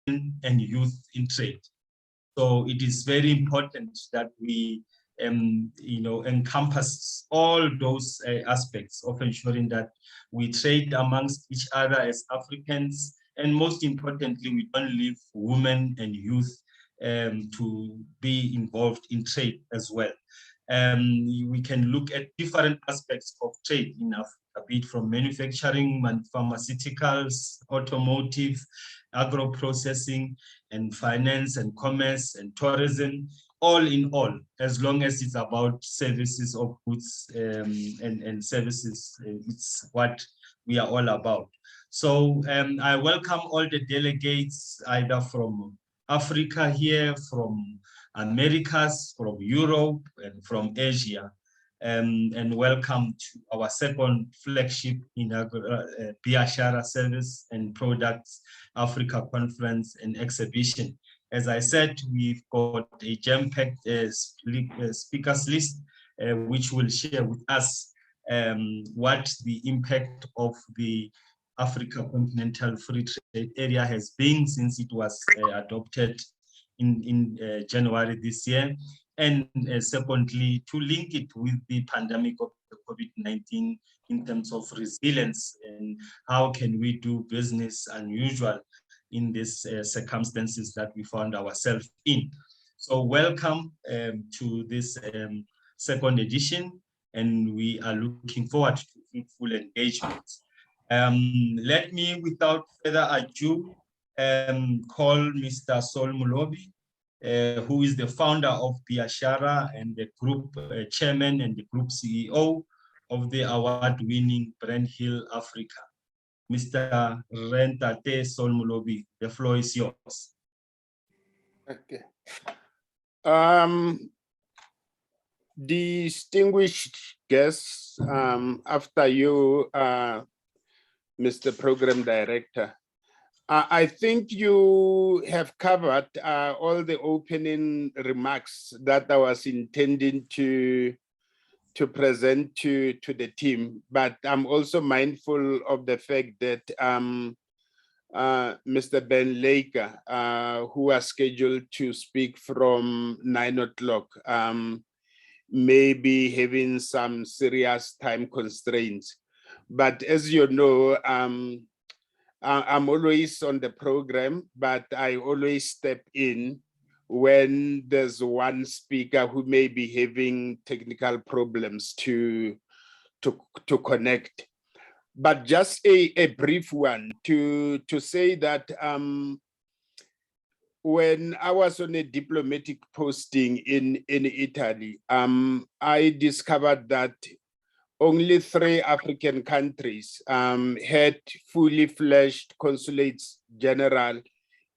and youth in trade. So it is very important that we encompass all those aspects of ensuring that we trade amongst each other as Africans, and most importantly, we don't leave women and youth to be involved in trade as well. We can look at different aspects of trade in Africa, be it from manufacturing, pharmaceuticals, automotive, agro-processing, and finance and commerce and tourism. All in all, as long as it's about services of goods and services, it's what we are all about. So I welcome all the delegates, either from Africa here, from Americas, from Europe, and from Asia. And welcome to our second flagship inaugural Biashara Service and Products Africa Conference and Exhibition. As I said, we've got a jam-packed speakers list, which will share with us what the impact of the Africa Continental Free Trade Area has been since it was adopted in January this year. And secondly, to link it with the pandemic of the COVID-19 in terms of resilience and how can we do business unusual in these circumstances that we found ourselves in. So welcome to this second edition, and we are looking forward to fruitful engagement. Let me, without further ado, call Mr. Sol Mulobi, who is the founder of Biashara and the group chairman and the group CEO of the award-winning Brand Hill Africa. Mr. Rentate Sol Mulobi, the floor is yours. Okay. Distinguished guests, after you, Mr. Program Director, I think you have covered all the opening remarks that I was intending to present to the team, but I'm also mindful of the fact that Mr. Ben Laker, who was scheduled to speak from 9 o'clock, may be having some serious time constraints. But as you know, I'm always on the program, but I always step in when there's one speaker who may be having technical problems to connect. But just a brief one to say that when I was on a diplomatic posting in Italy, I discovered that only 3 African countries had fully fledged consulates general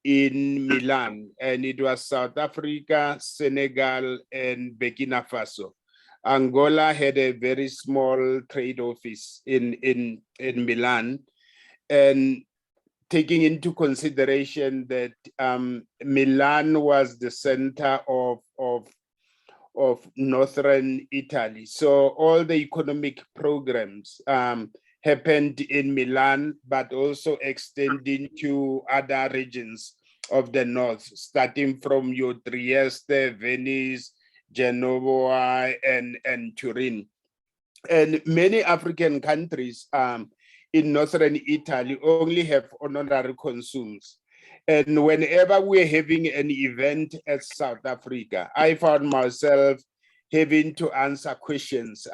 in Milan, and it was South Africa, Senegal, and Burkina Faso. Angola had a very small trade office in Milan, and taking into consideration that Milan was the center of northern Italy. So all the economic programs happened in Milan, but also extending to other regions of the north, starting from your Trieste, Venice, Genoa, and Turin. And many African countries in northern Italy only have honorary consuls. And whenever we're having an event at South Africa, I found myself having to answer questions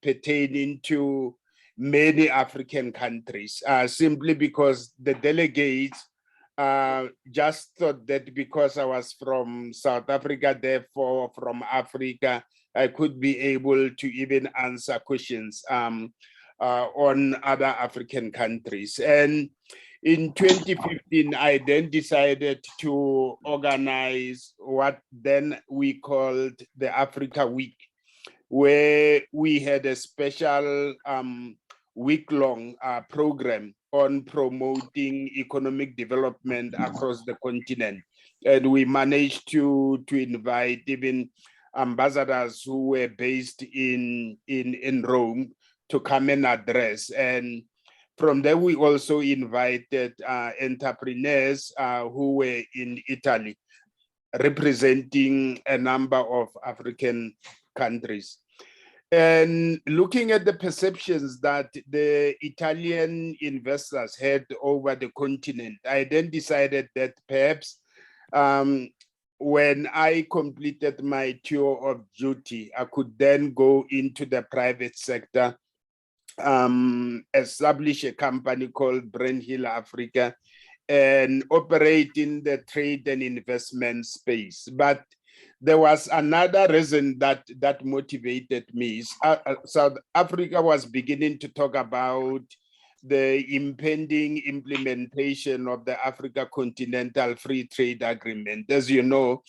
pertaining to many African countries, simply because the delegates just thought that because I was from South Africa, therefore from Africa, I could be able to even answer questions on other African countries. And in 2015, I then decided to organize what then we called the Africa Week, where we had a special week-long program on promoting economic development across the continent. And we managed to invite even ambassadors who were based in Rome to come and address. And From there, we also invited entrepreneurs who were in Italy, representing a number of African countries. And looking at the perceptions that the Italian investors had over the continent, I then decided that perhaps when I completed my tour of duty, I could then go into the private sector, establish a company called Brandhill Africa, and operate in the trade and investment space. But there was another reason that motivated me. South Africa was beginning to talk about the impending implementation of the Africa Continental Free Trade Agreement. As you know,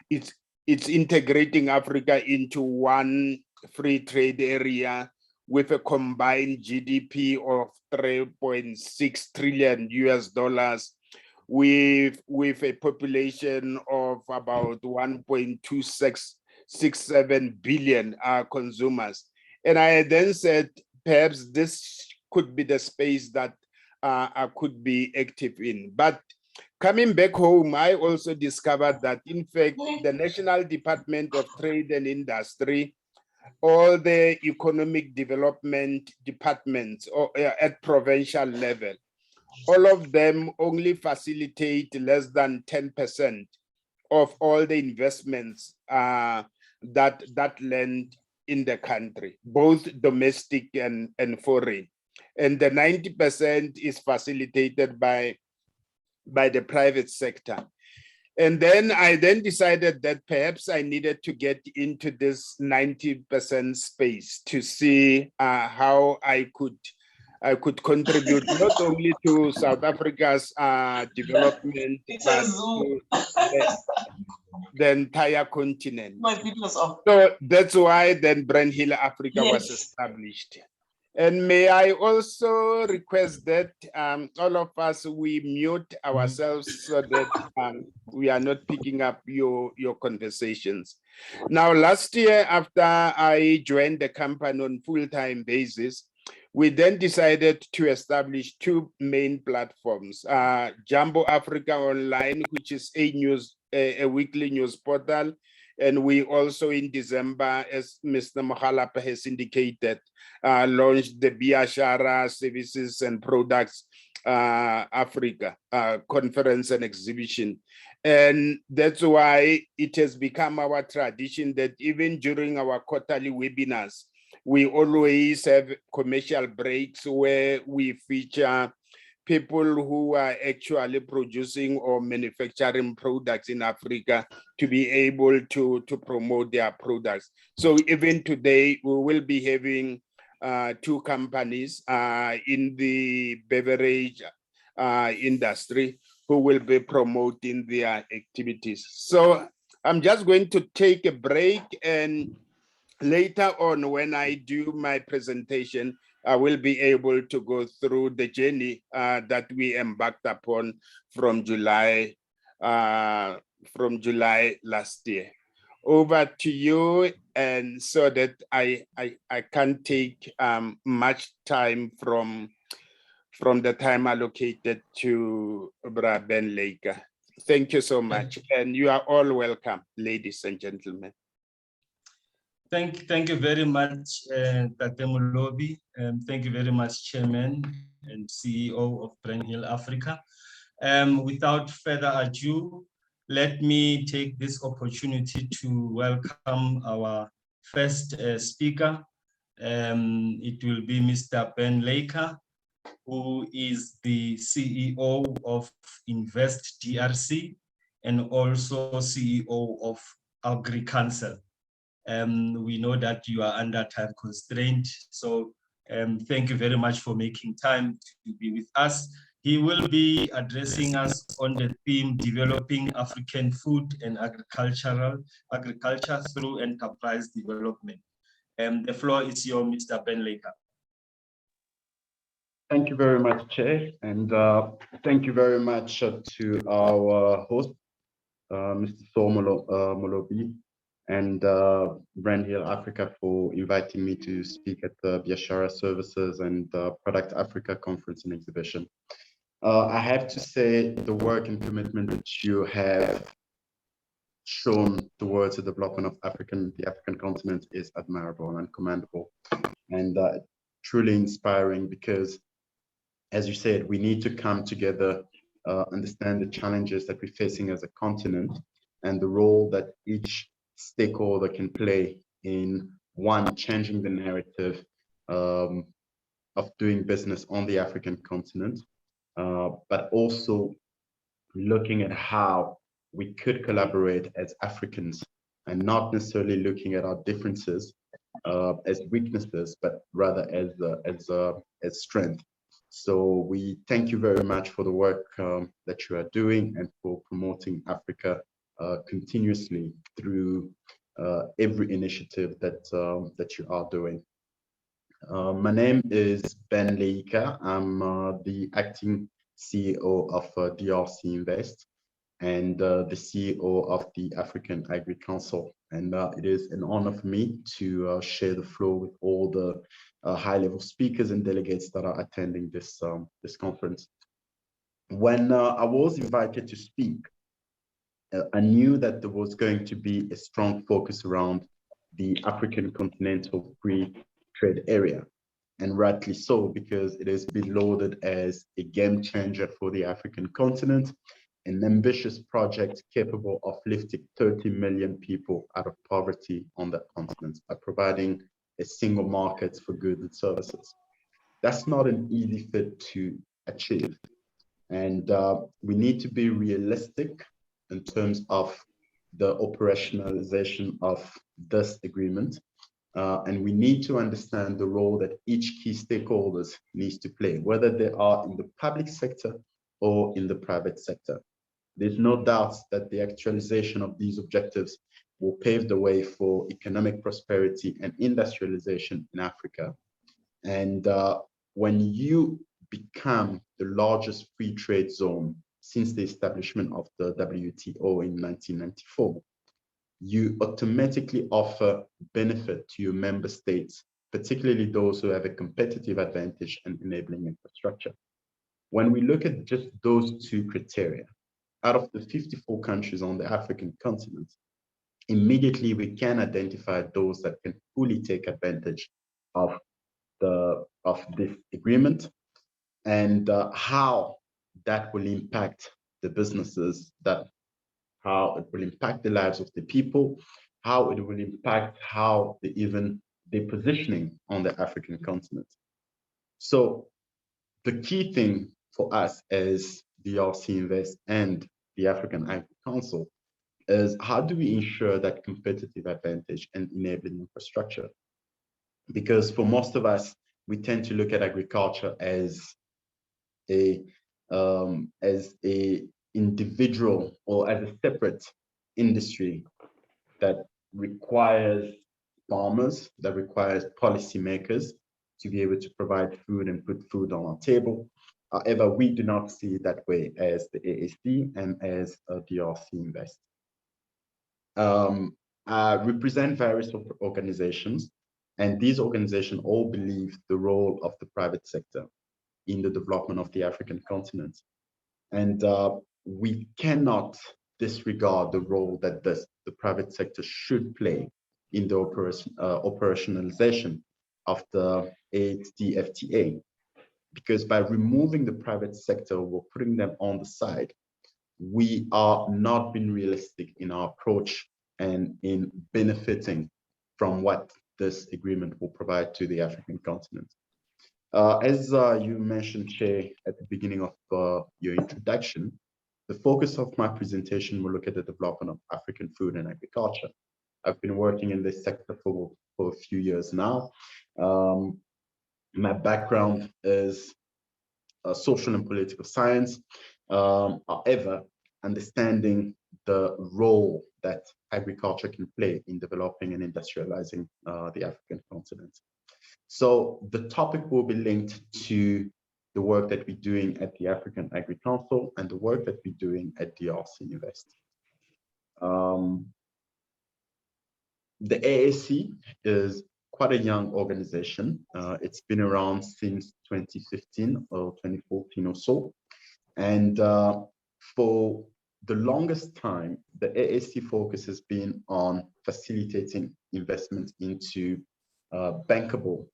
it's integrating Africa into one free trade area with a combined GDP of 3.6 trillion US dollars, with a population of about 1.267 billion consumers. And I then said, perhaps this could be the space that I could be active in. But coming back home, I also discovered that, in fact, the National Department of Trade and Industry, all the economic development departments at provincial level, all of them only facilitate less than 10% of all the investments that land in the country, both domestic and foreign. And the 90% is facilitated by the private sector. And then I decided that perhaps I needed to get into this 90% space to see how I could contribute not only to South Africa's development, but to the entire continent. So that's why then Brandhill Africa was established. And may I also request that all of us, we mute ourselves so that we are not picking up your conversations. Now, last year, after I joined the company on full-time basis, we then decided to establish two main platforms, Jumbo Africa Online, which is a weekly news portal. And we also, in December, as Mr. Mohalapa has indicated, launched the Biashara Services and Products Africa conference and exhibition. And that's why it has become our tradition that even during our quarterly webinars, we always have commercial breaks where we feature people who are actually producing or manufacturing products in Africa to be able to promote their products. So even today, we will be having two companies in the beverage industry who will be promoting their activities. So I'm just going to take a break, and later on, when I do my presentation, I will be able to go through the journey that we embarked upon from July last year. Over to you, and so that I can't take much time from the time allocated to Bra Ben Leka. Thank you so much, and you are all welcome, ladies and gentlemen. Thank you very much, Tate Mulobi. Thank you very much, Chairman and CEO of Brandhill Africa. Without further ado, let me take this opportunity to welcome our first speaker. It will be Mr. Ben Leka, who is the CEO of Invest DRC and also CEO of AgriCouncil. We know that you are under time constraint, so thank you very much for making time to be with us. He will be addressing us on the theme developing African food and agriculture through enterprise development. The floor is yours, Mr. Ben Leka. Thank you very much, Chair, and thank you very much to our host, Mr. Molobi. and Brand Hill Africa for inviting me to speak at the Biashara Services and Product Africa Conference and Exhibition. I have to say the work and commitment that you have shown towards the development of the African continent is admirable and commendable, and truly inspiring, because, as you said, we need to come together, understand the challenges that we're facing as a continent, and the role that each stakeholder can play in, one, changing the narrative of doing business on the African continent, but also looking at how we could collaborate as Africans, and not necessarily looking at our differences as weaknesses, but rather as strength. So we thank you very much for the work that you are doing, and for promoting Africa continuously through every initiative that you are doing. My name is Ben Leika. I'm the acting CEO of DRC Invest, and the CEO of the African Agri Council. And it is an honor for me to share the floor with all the high-level speakers and delegates that are attending this conference. When I was invited to speak, I knew that there was going to be a strong focus around the African Continental Free Trade Area. And rightly so, because it has been lauded as a game changer for the African continent, an ambitious project capable of lifting 30 million people out of poverty on that continent by providing a single market for goods and services. That's not an easy feat to achieve. And we need to be realistic in terms of the operationalization of this agreement. And we need to understand the role that each key stakeholders needs to play, whether they are in the public sector or in the private sector. There's no doubt that the actualization of these objectives will pave the way for economic prosperity and industrialization in Africa. And when you become the largest free trade zone since the establishment of the WTO in 1994, you automatically offer benefit to your member states, particularly those who have a competitive advantage and enabling infrastructure. When we look at just those two criteria, out of the 54 countries on the African continent, immediately we can identify those that can fully take advantage of this agreement, and how that will impact the businesses, how it will impact the lives of the people, how it will impact how they're positioning on the African continent. So the key thing for us as the RC Invest and the African Agri Council is, how do we ensure that competitive advantage and enabling infrastructure? Because for most of us, we tend to look at agriculture as a individual or as a separate industry that requires farmers, that requires policymakers to be able to provide food and put food on our table. However, we do not see it that way as the AAC and as DRC Invest. I represent various organizations, and these organizations all believe the role of the private sector in the development of the African continent. And we cannot disregard the role that the private sector should play in the operationalization of the AHDFTA. Because by removing the private sector, we're putting them on the side. We are not being realistic in our approach and in benefiting from what this agreement will provide to the African continent. As you mentioned, Che, at the beginning of your introduction, the focus of my presentation will look at the development of African food and agriculture. I've been working in this sector for a few years now. My background is social and political science. However, understanding the role that agriculture can play in developing and industrializing the African continent. So the topic will be linked to the work that we're doing at the African Agri Council and the work that we're doing at DRC Invest. The AAC is quite a young organization. It's been around since 2015 or 2014 or so. And for the longest time, the AAC focus has been on facilitating investment into bankable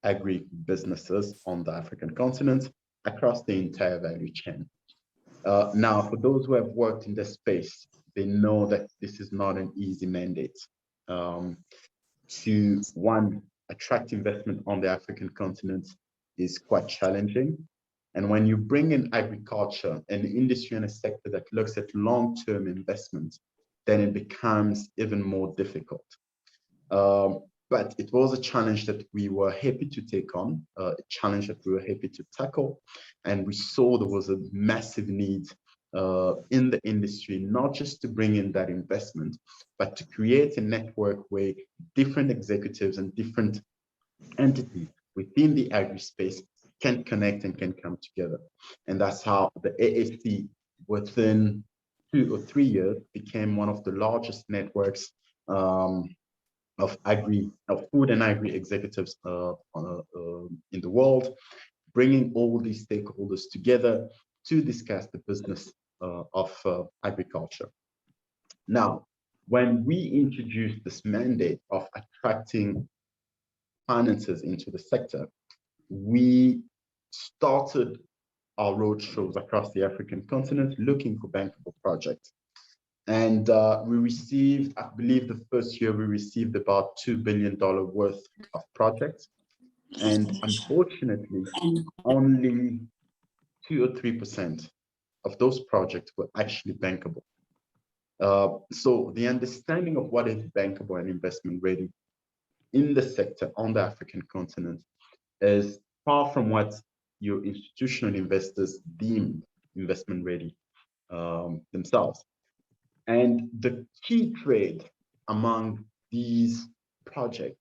agri-businesses on the African continent across the entire value chain. Now, for those who have worked in this space, they know that this is not an easy mandate. To one, attract investment on the African continent is quite challenging. And when you bring in agriculture, an industry and a sector that looks at long-term investment, then it becomes even more difficult. But it was a challenge that we were happy to take on, a challenge that we were happy to tackle. And we saw there was a massive need in the industry, not just to bring in that investment, but to create a network where different executives and different entities within the agri space can connect and can come together. And that's how the AAC, within 2 or 3 years, became one of the largest networks of food and agri executives in the world, bringing all these stakeholders together to discuss the business of agriculture. Now, when we introduced this mandate of attracting finances into the sector, we started our roadshows across the African continent looking for bankable projects. And we received, I believe the first year we received about $2 billion worth of projects. And unfortunately, only 2 or 3% of those projects were actually bankable. So the understanding of what is bankable and investment ready in the sector on the African continent is far from what your institutional investors deem investment ready themselves. And the key trade among these projects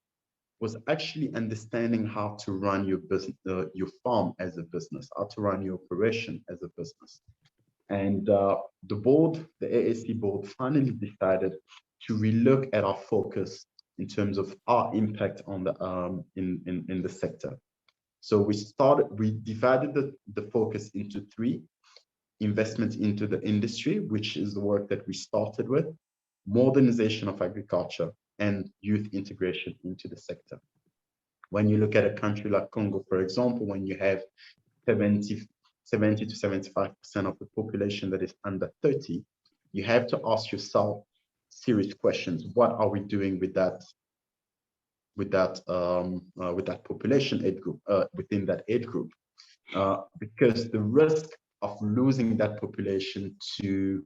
was actually understanding how to run your business, your farm as a business, how to run your operation as a business. And the board, the AAC board, finally decided to relook at our focus in terms of our impact on the in the sector. So we divided the focus into 3: investment into the industry, which is the work that we started with, modernization of agriculture, and youth integration into the sector. When you look at a country like Congo, for example, when you have 70 to 75% of the population that is under 30, you have to ask yourself serious questions. What are we doing with that population age group, within that age group? Because the risk of losing that population to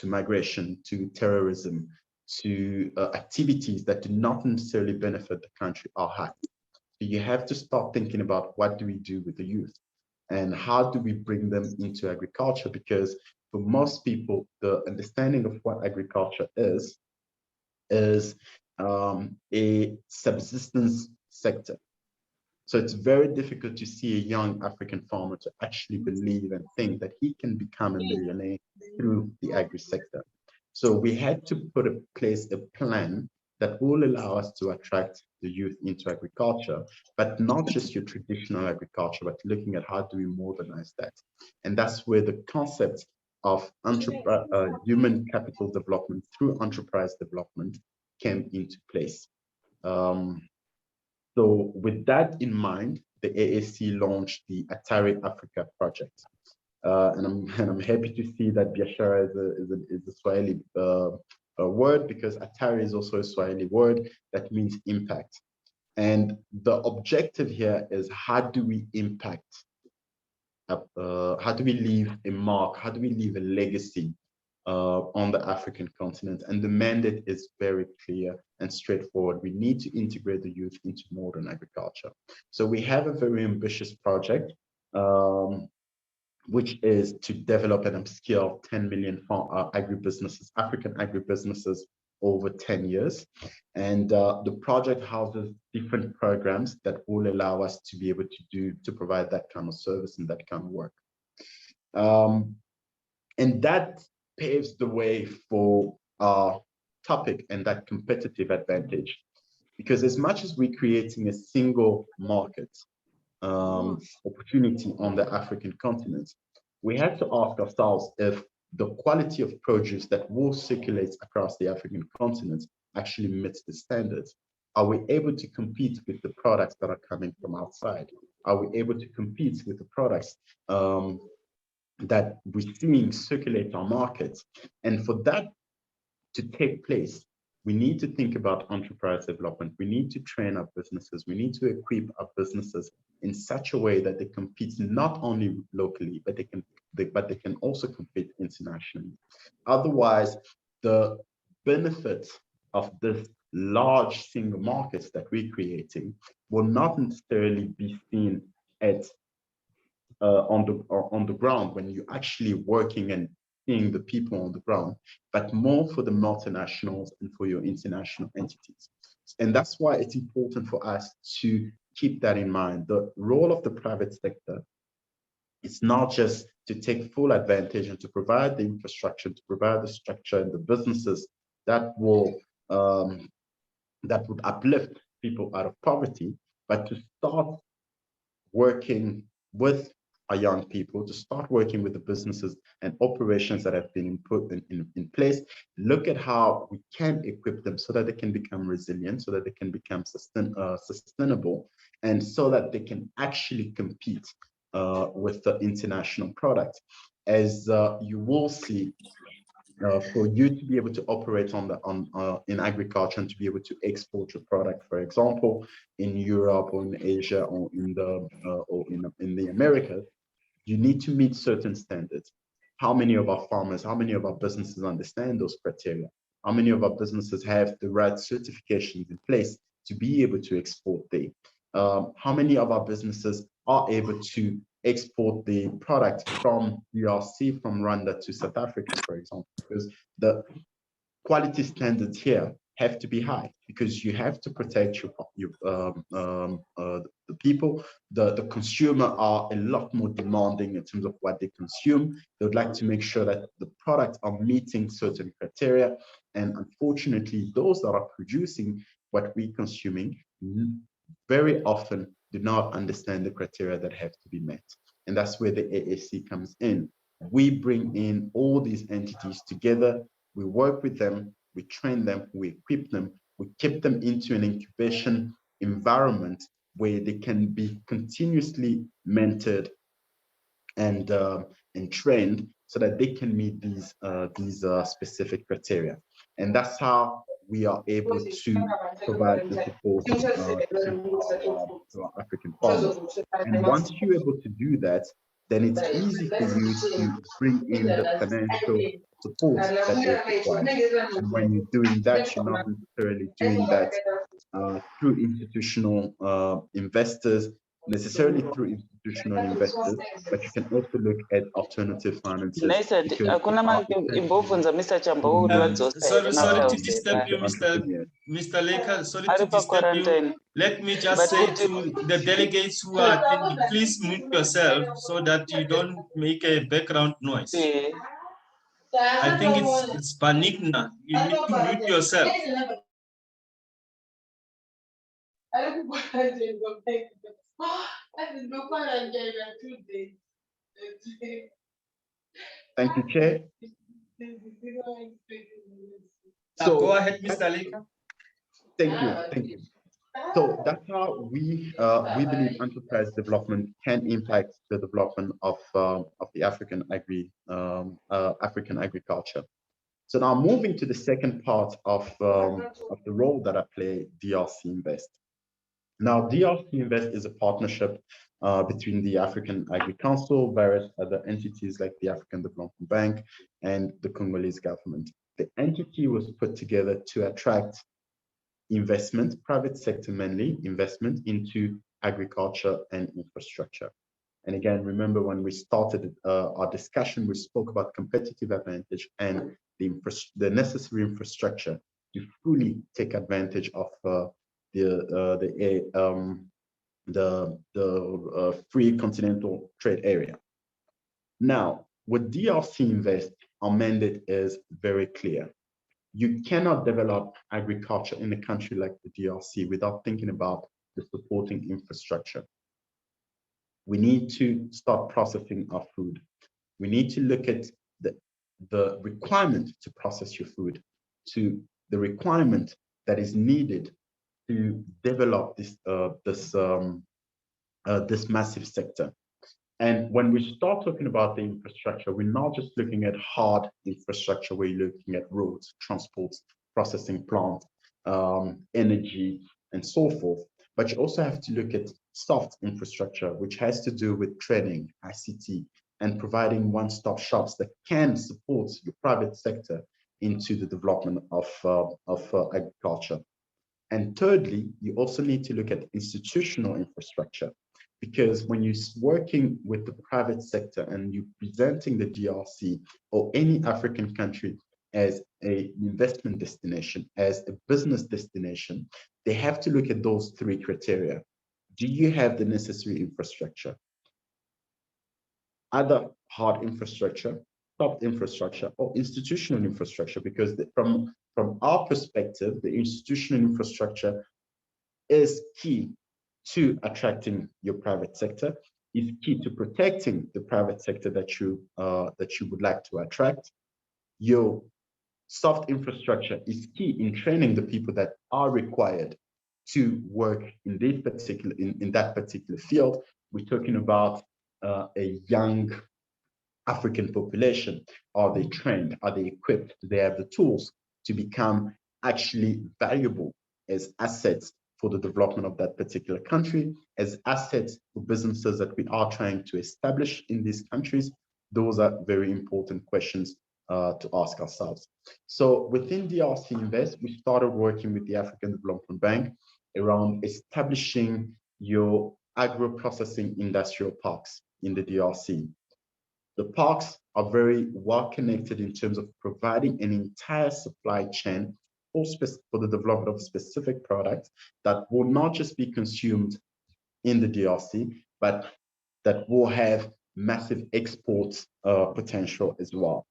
migration, to terrorism, to activities that do not necessarily benefit the country are high. So you have to start thinking about what do we do with the youth and how do we bring them into agriculture? Because for most people, the understanding of what agriculture is a subsistence sector. So it's very difficult to see a young African farmer to actually believe and think that he can become a millionaire through the agri sector. So we had to put in place a plan that will allow us to attract the youth into agriculture, but not just your traditional agriculture, but looking at how do we modernize that. And that's where the concept of human capital development through enterprise development came into place. So with that in mind, the AAC launched the Atari Africa project. And I'm happy to see that Biashara is a Swahili word, because Atari is also a Swahili word that means impact. And the objective here is how do we impact, how do we leave a mark, how do we leave a legacy on the African continent? And the mandate is very clear and straightforward. We need to integrate the youth into modern agriculture. So we have a very ambitious project, which is to develop and upskill 10 million agribusinesses, African agribusinesses, over 10 years. And the project houses different programs that will allow us to be able to provide that kind of service and that kind of work. And that paves the way for our topic and that competitive advantage. Because as much as we're creating a single market opportunity on the African continent, we have to ask ourselves if the quality of produce that will circulate across the African continent actually meets the standards. Are we able to compete with the products that are coming from outside? Are we able to compete with the products that we're seeing circulate our markets? And for that to take place, we need to think about enterprise development. We need to train our businesses. We need to equip our businesses in such a way that they compete not only locally, but they can also compete internationally. Otherwise, the benefits of this large single markets that we're creating will not necessarily be seen at on the ground when you're actually working and seeing the people on the ground, but more for the multinationals and for your international entities. And that's why it's important for us to keep that in mind. The role of the private sector is not just to take full advantage and to provide the infrastructure, to provide the structure and the businesses that will that would uplift people out of poverty, but to start working with our young people, to start working with the businesses and operations that have been put in place, look at how we can equip them so that they can become resilient, so that they can become sustainable, and so that they can actually compete with the international product. As you will see, for you to be able to operate in agriculture and to be able to export your product, for example, in Europe or in Asia or in the Americas, you need to meet certain standards. How many of our farmers, how many of our businesses understand those criteria? How many of our businesses have the right certifications in place to be able to export there? How many of our businesses are able to export the product from DRC, from Rwanda to South Africa, for example? Because the quality standards here have to be high, because you have to protect the people. The consumer are a lot more demanding in terms of what they consume. They would like to make sure that the products are meeting certain criteria. And unfortunately, those that are producing what we're consuming very often do not understand the criteria that have to be met. And that's where the AAC comes in. We bring in all these entities together, we work with them, we train them, we equip them, we keep them into an incubation environment where they can be continuously mentored and trained so that they can meet these specific criteria. And that's how we are able to provide the support to our African farmers. And once you're able to do that, then it's easy for you to bring in the financial support that they require. And when you're doing that, you're not necessarily doing that through institutional investors, necessarily through institutional investors, but you can also look at alternative finances. Sorry to disturb you, Mr. Leka. Sorry to disturb you. Let me just say to the delegates who are attending, please mute yourself so that you don't make a background noise. I think it's Panigna. You need to mute yourself. Thank you, Chair. So go ahead, Mr. Leka. Thank you. So that's how we believe enterprise development can impact the development of the African agriculture. So now moving to the second part of the role that I play, DRC Invest. Now, DRC Invest is a partnership between the African Agri Council, various other entities like the African Development Bank, and the Congolese government. The entity was put together to attract investment, private sector mainly, investment into agriculture and infrastructure. And again, remember when we started our discussion, we spoke about competitive advantage and the necessary infrastructure to fully take advantage of the free continental trade area. Now, with DRC Invest, our mandate is very clear. You cannot develop agriculture in a country like the DRC without thinking about the supporting infrastructure. We need to start processing our food. We need to look at the requirement to process your food, to the requirement that is needed to develop this massive sector. And when we start talking about the infrastructure, we're not just looking at hard infrastructure, we're looking at roads, transports, processing plants, energy, and so forth. But you also have to look at soft infrastructure, which has to do with training, ICT, and providing one-stop shops that can support your private sector into the development of agriculture. And thirdly, you also need to look at institutional infrastructure, because when you're working with the private sector and you're presenting the DRC or any African country as an investment destination, as a business destination, they have to look at those three criteria. Do you have the necessary infrastructure? Either hard infrastructure, soft infrastructure, or institutional infrastructure, because from our perspective, the institutional infrastructure is key to attracting your private sector, is key to protecting the private sector that you would like to attract. Your soft infrastructure is key in training the people that are required to work in this particular in that particular field. We're talking about a young African population. Are they trained? Are they equipped? Do they have the tools to become actually valuable as assets for the development of that particular country, as assets for businesses that we are trying to establish in these countries? Those are very important questions to ask ourselves. So within DRC Invest, we started working with the African Development Bank around establishing your agro-processing industrial parks in the DRC. The parks are very well connected in terms of providing an entire supply chain for the development of specific products that will not just be consumed in the DRC, but that will have massive export potential as well.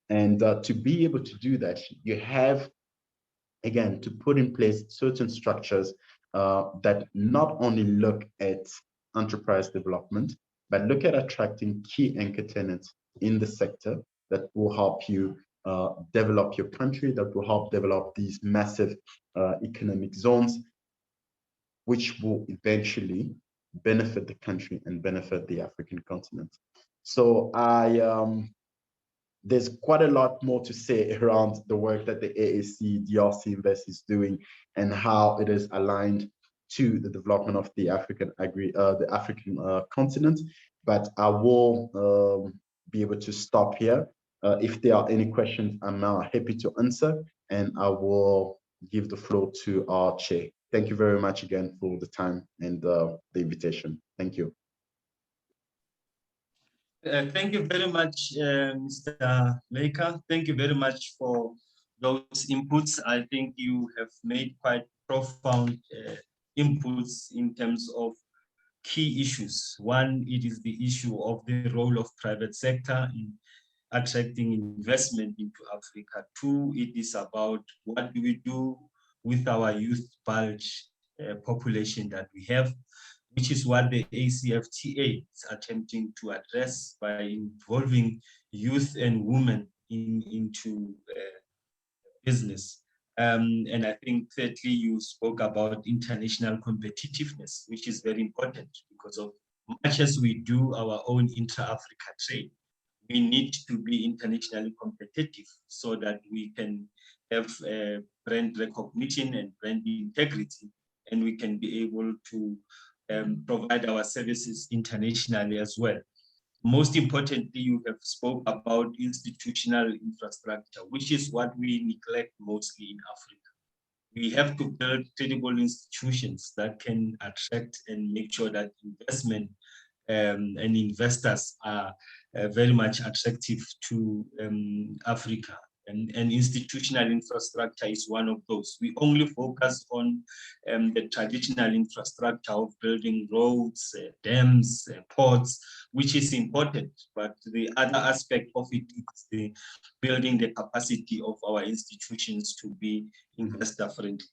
And to be able to do that, you have, again, to put in place certain structures that not only look at enterprise development, but look at attracting key anchor tenants in the sector that will help you develop your country, that will help develop these massive economic zones, which will eventually benefit the country and benefit the African continent. So there's quite a lot more to say around the work that the AAC DRC Invest is doing and how it is aligned to the development of the African continent. But I will be able to stop here. If there are any questions, I'm now happy to answer, and I will give the floor to our chair. Thank you very much again for the time and the invitation. Thank you. Thank you very much, Mr. Laker. Thank you very much for those inputs. I think you have made quite profound inputs in terms of key issues. One, it is the issue of the role of private sector in attracting investment into Africa. Two, it is about what do we do with our youth bulge population that we have, which is what the ACFTA is attempting to address by involving youth and women into business. And I think thirdly, you spoke about international competitiveness, which is very important because of much as we do our own intra-Africa trade, we need to be internationally competitive so that we can have brand recognition and brand integrity, and we can be able to provide our services internationally as well. Most importantly, you have spoke about institutional infrastructure, which is what we neglect mostly in Africa. We have to build credible institutions that can attract and make sure that investment and investors are very much attractive to Africa. and institutional infrastructure is one of those. We only focus on the traditional infrastructure of building roads, dams, ports, which is important. But the other aspect of it is the building the capacity of our institutions to be investor friendly.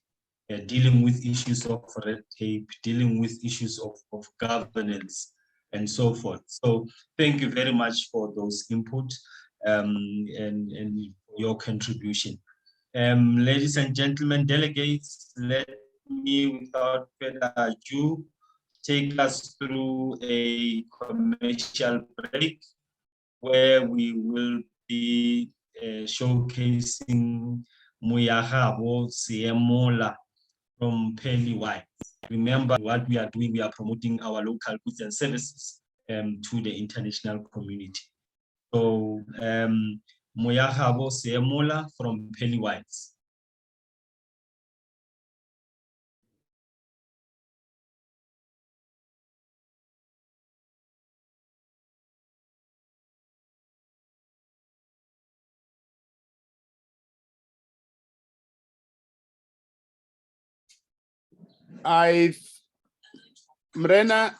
Dealing with issues of red tape, dealing with issues of governance, and so forth. So thank you very much for those input and your contribution. Ladies and gentlemen, delegates, let me, without further ado, take us through a commercial break where we will be showcasing Muyahabo Siemola from Penny Wines. Remember what we are doing, we are promoting our local goods and services to the international community. So Muyahabo Siemola from Penny Wines. Mrena,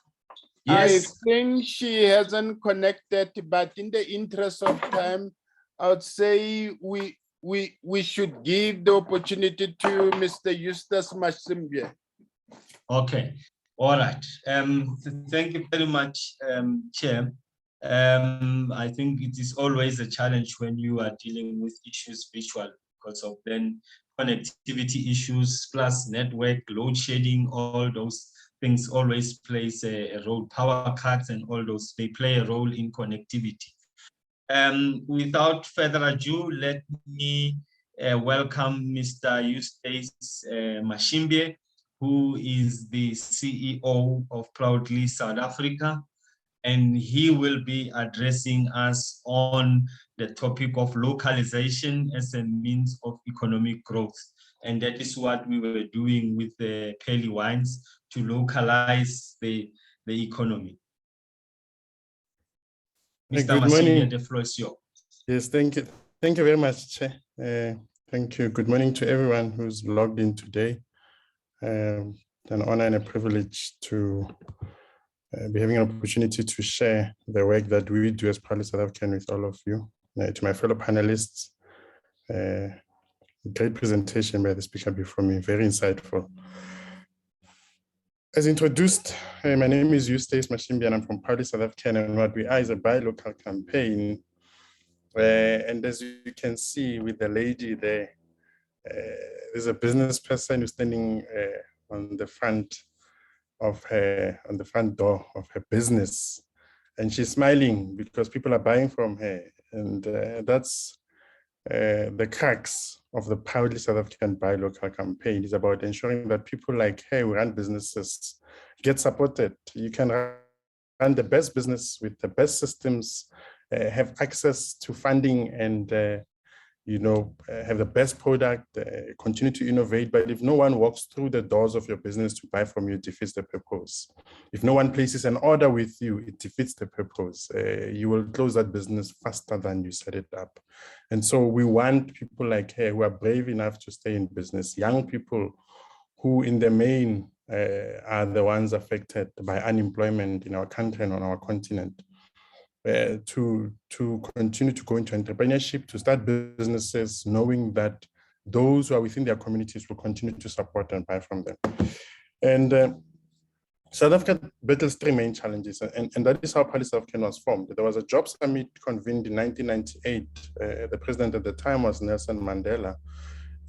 Yes. I think she hasn't connected, but in the interest of time, I would say we should give the opportunity to Mr. Eustace Mashimbe. Okay, all right. Thank you very much, Chair. I think it is always a challenge when you are dealing with issues visual because of then connectivity issues plus network, load shedding, all those things always plays a role. Power cuts and all those, they play a role in connectivity. Without further ado, let me welcome Mr. Eustace Mashimbe, who is the CEO of Proudly South Africa, and he will be addressing us on the topic of localization as a means of economic growth. And that is what we were doing with the Pelly Wines to localize the economy. Mr. Mashimbe, the floor is yours. Yes, thank you. Thank you very much, Chair. Thank you. Good morning to everyone who's logged in today. An honor and a privilege to be having an opportunity to share the work that we do as Proudly South African with all of you. To my fellow panelists, great presentation by the speaker before me, very insightful. As introduced, my name is Eustace Mashimbe and I'm from Proudly South African, and what we are is a buy local campaign. And as you can see with the lady there, there's a business person who's standing on the front door of her business, and she's smiling because people are buying from her, and that's the crux of the Proudly South African Buy Local campaign. Is about ensuring that people like her who run businesses get supported. You can run the best business with the best systems, have access to funding, and have the best product, continue to innovate. But if no one walks through the doors of your business to buy from you, it defeats the purpose. If no one places an order with you, it defeats the purpose. You will close that business faster than you set it up. And so we want people like her who are brave enough to stay in business, young people who in the main are the ones affected by unemployment in our country and on our continent. To continue to go into entrepreneurship, to start businesses, knowing that those who are within their communities will continue to support and buy from them. And South Africa battles three main challenges, and that is how Proudly South African was formed. There was a job summit convened in 1998. The president at the time was Nelson Mandela,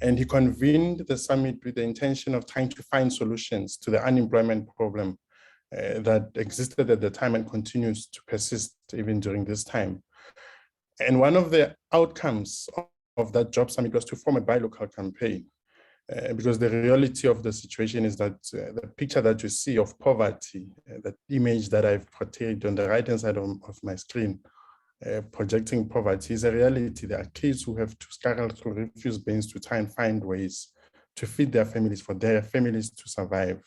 and he convened the summit with the intention of trying to find solutions to the unemployment problem that existed at the time and continues to persist even during this time. And one of the outcomes of that job summit was to form a buy local campaign, because the reality of the situation is that the picture that you see of poverty, that image that I've portrayed on the right-hand side of my screen, projecting poverty, is a reality. There are kids who have to scuttle through refuse bins to try and find ways to feed their families, for their families to survive.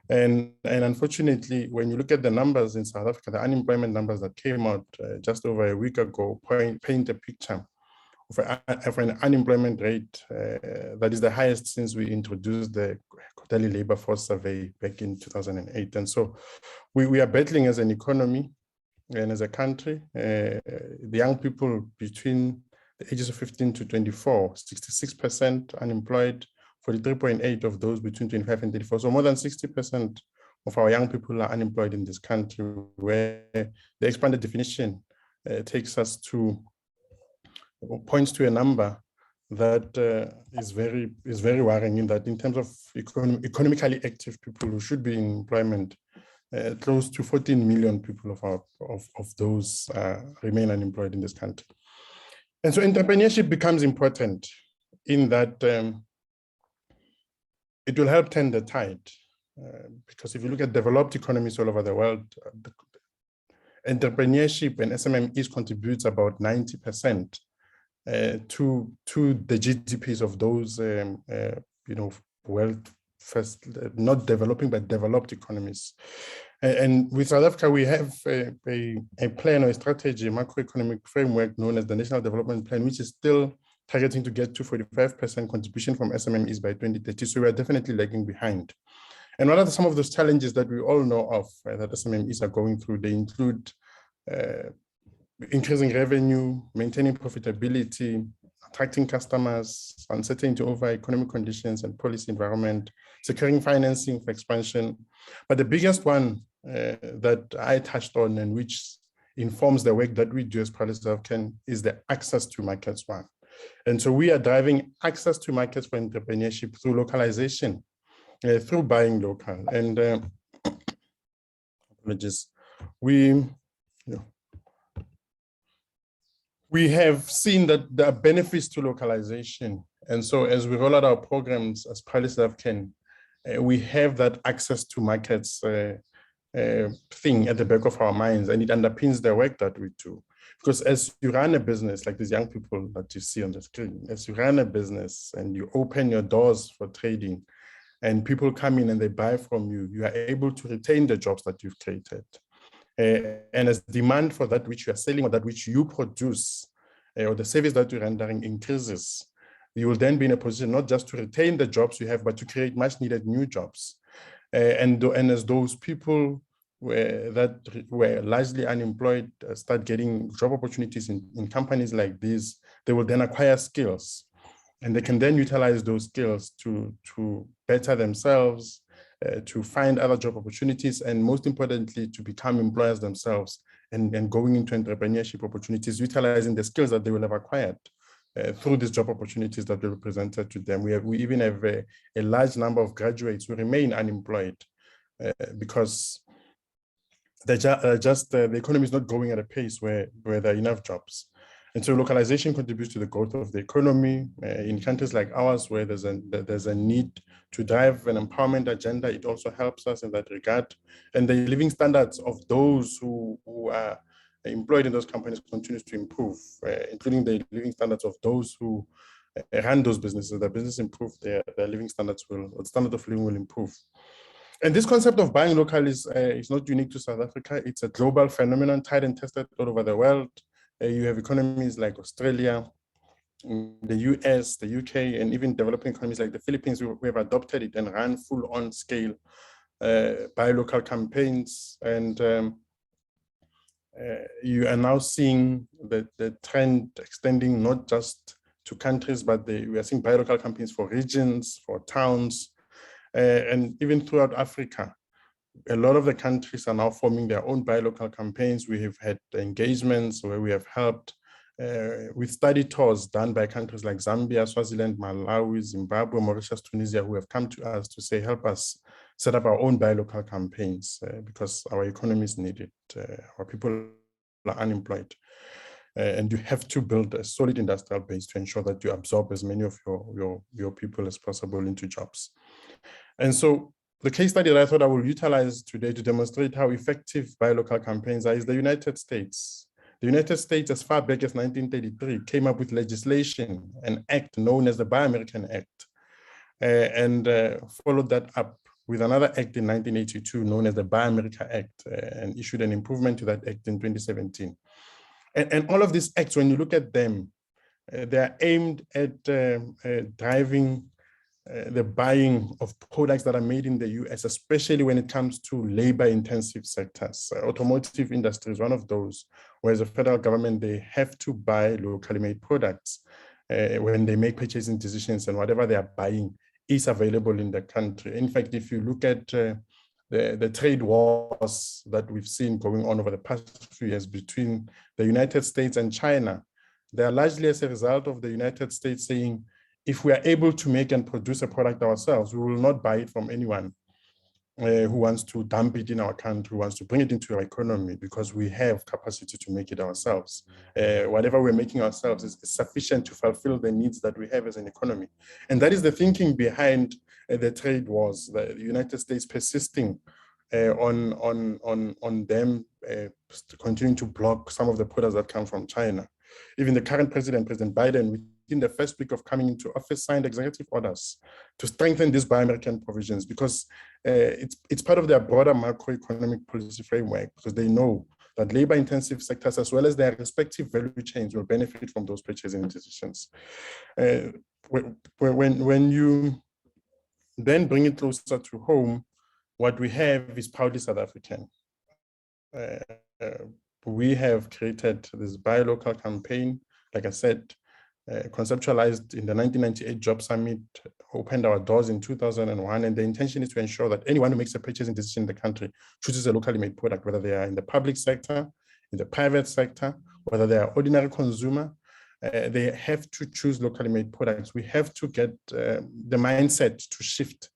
And unfortunately, when you look at the numbers in South Africa, the unemployment numbers that came out just over a week ago paint a picture of an unemployment rate that is the highest since we introduced the quarterly labor force survey back in 2008. And so we are battling as an economy and as a country. The young people between the ages of 15 to 24, 66% unemployed, 43.8 of those between 25 and 34. So more than 60% of our young people are unemployed in this country, where the expanded definition takes us to, or points to a number that is very worrying, in that in terms of economically active people who should be in employment, close to 14 million people of those remain unemployed in this country. And so entrepreneurship becomes important in that it will help turn the tide. Because if you look at developed economies all over the world, entrepreneurship and SMMEs contributes about 90% to the GDPs of those, world first, not developing, but developed economies. And with South Africa, we have a plan or a strategy, a macroeconomic framework known as the National Development Plan, which is still targeting to get to 45% contribution from SMMEs by 2030. So we are definitely lagging behind. And what are some of those challenges that we all know of that SMMEs are going through? They include increasing revenue, maintaining profitability, attracting customers, uncertainty over economic conditions and policy environment, securing financing for expansion. But the biggest one that I touched on, and which informs the work that we do as Proudly South African, is the access to markets one. And so we are driving access to markets for entrepreneurship through localization, through buying local. And apologies, we have seen that there are benefits to localization. And so as we roll out our programs as Proudly South African, we have that access to markets thing at the back of our minds, and it underpins the work that we do. Because as you run a business, like these young people that you see on the screen, as you run a business and you open your doors for trading, and people come in and they buy from you, you are able to retain the jobs that you've created. And as demand for that which you are selling or that which you produce, or the service that you're rendering increases, you will then be in a position not just to retain the jobs you have, but to create much needed new jobs. And as those people that were largely unemployed start getting job opportunities in companies like these, they will then acquire skills. And they can then utilize those skills to better themselves, to find other job opportunities, and most importantly, to become employers themselves and going into entrepreneurship opportunities, utilizing the skills that they will have acquired through these job opportunities that will be presented to them. We even have a large number of graduates who remain unemployed because the economy is not growing at a pace where there are enough jobs. And so localization contributes to the growth of the economy. In countries like ours, where there's a need to drive an empowerment agenda, it also helps us in that regard. And the living standards of those who are employed in those companies continues to improve, including the living standards of those who run those businesses. The business improve, their living standards the standard of living will improve. And this concept of buying local is not unique to South Africa. It's a global phenomenon, tried and tested all over the world. You have economies like Australia, the US, the UK, and even developing economies like the Philippines. We have adopted it and run full-on scale buy local campaigns. And you are now seeing the trend extending not just to countries, but we are seeing buy local campaigns for regions, for towns, and even throughout Africa. A lot of the countries are now forming their own buy local campaigns. We have had engagements where we have helped with study tours done by countries like Zambia, Swaziland, Malawi, Zimbabwe, Mauritius, Tunisia, who have come to us to say, help us set up our own buy local campaigns because our economies need it. Our people are unemployed. And you have to build a solid industrial base to ensure that you absorb as many of your people as possible into jobs. And so the case study that I thought I will utilize today to demonstrate how effective buy local campaigns are is the United States. The United States, as far back as 1933, came up with legislation, an act known as the Buy American Act, and followed that up with another act in 1982 known as the Buy America Act, and issued an improvement to that act in 2017. And all of these acts, when you look at them, they are aimed at driving the buying of products that are made in the US, especially when it comes to labor-intensive sectors. Automotive industry is one of those, whereas the federal government, they have to buy locally made products when they make purchasing decisions, and whatever they are buying is available in the country. In fact, if you look at the trade wars that we've seen going on over the past few years between the United States and China, they are largely as a result of the United States saying, if we are able to make and produce a product ourselves, we will not buy it from anyone who wants to dump it in our country, who wants to bring it into our economy, because we have capacity to make it ourselves. Whatever we're making ourselves is sufficient to fulfill the needs that we have as an economy. And that is the thinking behind the trade wars, the United States persisting on them continuing to block some of the products that come from China. Even the current president, President Biden, within the first week of coming into office, signed executive orders to strengthen these Buy American provisions, because it's part of their broader macroeconomic policy framework, because they know that labor-intensive sectors, as well as their respective value chains, will benefit from those purchasing decisions. When you then bring it closer to home, what we have is proudly South African. We have created this Buy Local campaign, like I said, conceptualized in the 1998 Job Summit, opened our doors in 2001, and the intention is to ensure that anyone who makes a purchasing decision in the country chooses a locally made product, whether they are in the public sector, in the private sector, whether they are ordinary consumer, they have to choose locally made products. We have to get the mindset to shift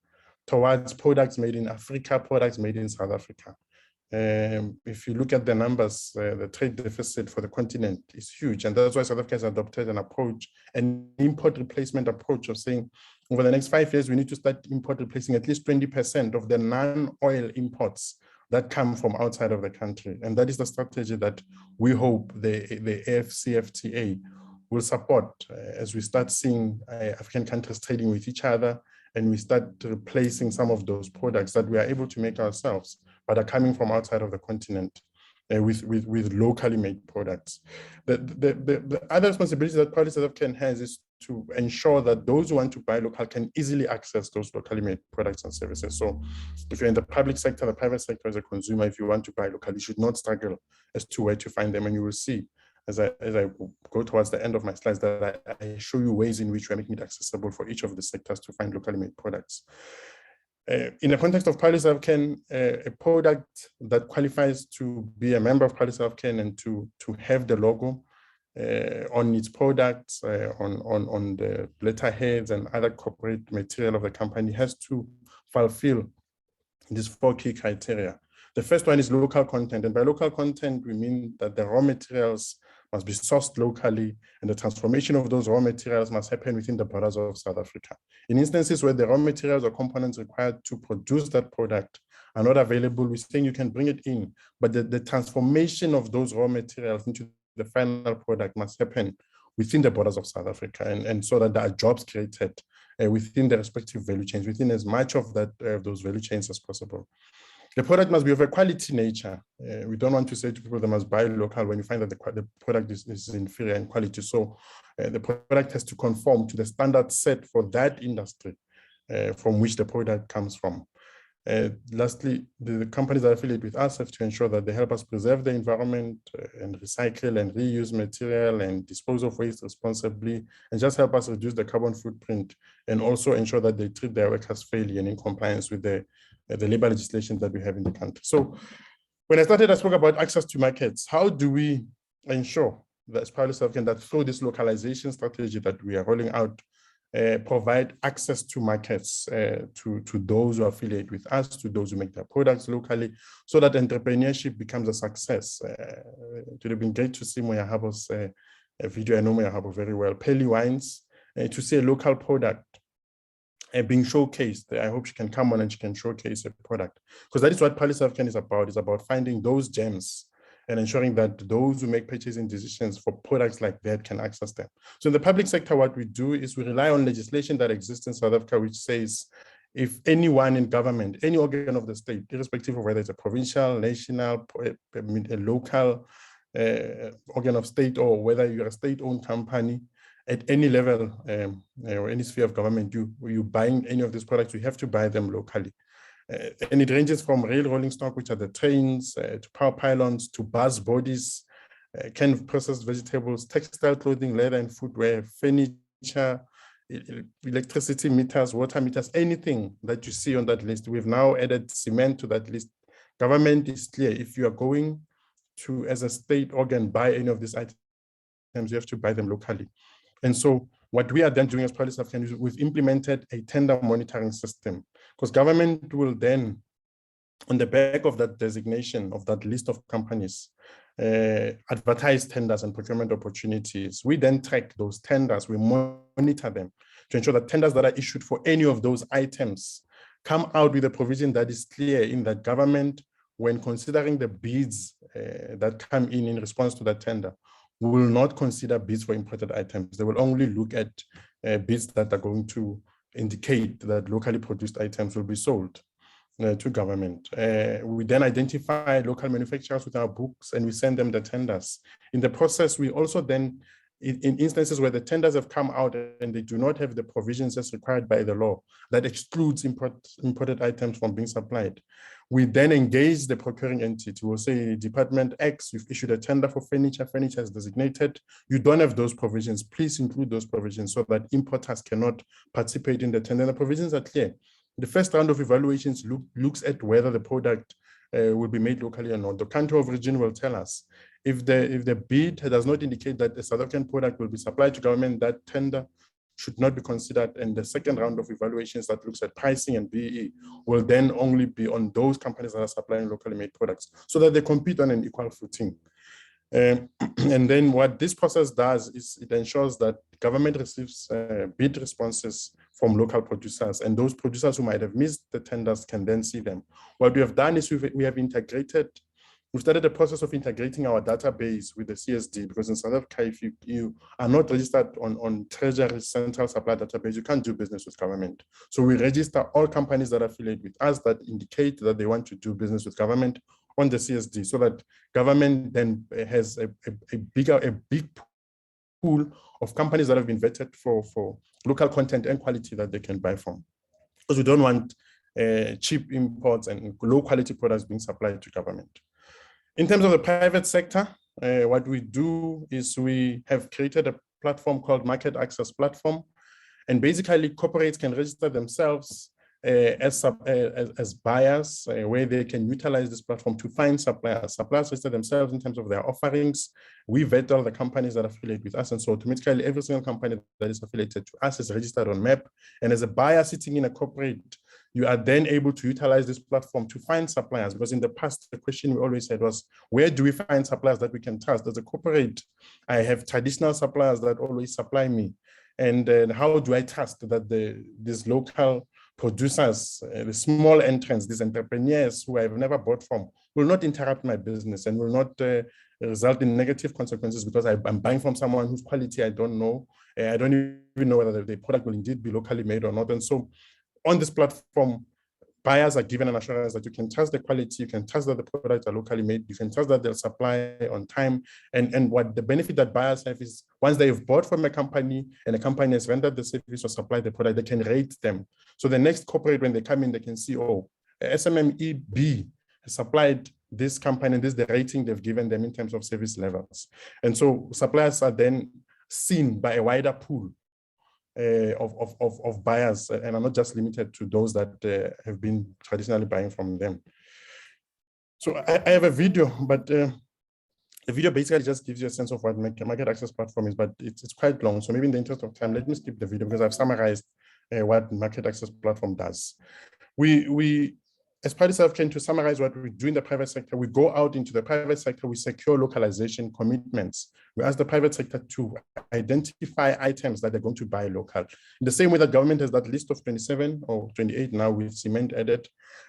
towards products made in Africa, products made in South Africa. If you look at the numbers, the trade deficit for the continent is huge. And that's why South Africa has adopted an approach, an import replacement approach of saying, over the next 5 years, we need to start import replacing at least 20% of the non-oil imports that come from outside of the country. And that is the strategy that we hope the AfCFTA will support as we start seeing African countries trading with each other, and we start replacing some of those products that we are able to make ourselves, but are coming from outside of the continent with locally made products. The other responsibility that Proudly South African has is to ensure that those who want to buy local can easily access those locally made products and services. So if you're in the public sector, the private sector as a consumer, if you want to buy locally, you should not struggle as to where to find them. And you will see as I go towards the end of my slides that I show you ways in which we're making it accessible for each of the sectors to find locally made products. In the context of Proudly South African, a product that qualifies to be a member of Proudly South African and to have the logo on its products, on the letterheads and other corporate material of the company has to fulfill these 4 key criteria. The first one is local content. And by local content, we mean that the raw materials must be sourced locally, and the transformation of those raw materials must happen within the borders of South Africa. In instances where the raw materials or components required to produce that product are not available, we're saying you can bring it in, but the transformation of those raw materials into the final product must happen within the borders of South Africa, and so that there are jobs created within the respective value chains, within as much of that those value chains as possible. The product must be of a quality nature. We don't want to say to people they must buy local when you find that the product is inferior in quality. So the product has to conform to the standard set for that industry from which the product comes from. Lastly, the companies that affiliate with us have to ensure that they help us preserve the environment and recycle and reuse material and dispose of waste responsibly, and just help us reduce the carbon footprint, and also ensure that they treat their workers fairly and in compliance with the labor legislation that we have in the country. So when I started, I spoke about access to markets. How do we ensure that as Proudly South African, that through this localization strategy that we are rolling out, provide access to markets to those who affiliate with us, to those who make their products locally, so that entrepreneurship becomes a success. It would have been great to see Moya Habo's video. I know Moya Habo very well. Peli Wines, to see a local product being showcased. I hope she can come on and she can showcase a product, because that is what Proudly South African is about. It's about finding those gems and ensuring that those who make purchasing decisions for products like that can access them. So in the public sector, what we do is we rely on legislation that exists in South Africa, which says if anyone in government, any organ of the state, irrespective of whether it's a provincial, national, a local organ of state, or whether you're a state-owned company, at any level or any sphere of government, you buying any of these products, you have to buy them locally. And it ranges from rail rolling stock, which are the trains, to power pylons, to bus bodies, canned processed vegetables, textile clothing, leather and footwear, furniture, electricity meters, water meters, anything that you see on that list. We've now added cement to that list. Government is clear. If you are going to, as a state organ, buy any of these items, you have to buy them locally. And so what we are then doing as Policy of Kenya is we've implemented a tender monitoring system, because government will then, on the back of that designation of that list of companies, advertise tenders and procurement opportunities. We then track those tenders, we monitor them to ensure that tenders that are issued for any of those items come out with a provision that is clear in that government, when considering the bids that come in response to that tender, will not consider bids for imported items. They will only look at bids that are going to indicate that locally produced items will be sold to government. We then identify local manufacturers with our books and we send them the tenders. In the process, we also then, in instances where the tenders have come out and they do not have the provisions as required by the law that excludes imported items from being supplied, we then engage the procuring entity. We'll say, Department X, you've issued a tender for furniture, furniture is designated, you don't have those provisions, please include those provisions so that importers cannot participate in the tender. The provisions are clear. The first round of evaluations looks at whether the product will be made locally or not. The country of origin will tell us. If the bid does not indicate that a South African product will be supplied to government, that tender should not be considered. And the second round of evaluations that looks at pricing and BEE will then only be on those companies that are supplying locally made products so that they compete on an equal footing. And then what this process does is it ensures that government receives bid responses from local producers, and those producers who might have missed the tenders can then see them. What we have done is we have integrated, we started the process of integrating our database with the CSD, because in South Africa, if you are not registered on Treasury Central Supply Database, you can't do business with government. So we register all companies that are affiliated with us that indicate that they want to do business with government on the CSD, so that government then has a big pool of companies that have been vetted for local content and quality that they can buy from. Because we don't want cheap imports and low quality products being supplied to government. In terms of the private sector, what we do is we have created a platform called Market Access Platform. And basically corporates can register themselves as buyers, where they can utilize this platform to find suppliers. Suppliers register themselves in terms of their offerings. We vet all the companies that are affiliated with us. And so automatically every single company that is affiliated to us is registered on MEP. And as a buyer sitting in a corporate, you are then able to utilize this platform to find suppliers. Because in the past, the question we always had was, where do we find suppliers that we can trust? As a corporate, I have traditional suppliers that always supply me. And how do I trust that these local producers, the small entrants, these entrepreneurs who I've never bought from, will not interrupt my business and will not result in negative consequences because I'm buying from someone whose quality I don't know. I don't even know whether the product will indeed be locally made or not. And so on this platform, buyers are given an assurance that you can trust the quality, you can trust that the products are locally made, you can trust that they'll supply on time. And what the benefit that buyers have is once they've bought from a company and a company has rendered the service or supplied the product, they can rate them. So the next corporate, when they come in, they can see, oh, SMMEB has supplied this company and this is the rating they've given them in terms of service levels. And so suppliers are then seen by a wider pool of buyers, and are not just limited to those that have been traditionally buying from them. So I have a video, but the video basically just gives you a sense of what Market Access Platform is, but it's quite long. So maybe in the interest of time, let me skip the video because I've summarized what Market Access Platform does. We as part of South Africa, to summarize what we do in the private sector, we go out into the private sector, we secure localization commitments. We ask the private sector to identify items that they're going to buy local. In the same way that government has that list of 27 or 28 now with cement added,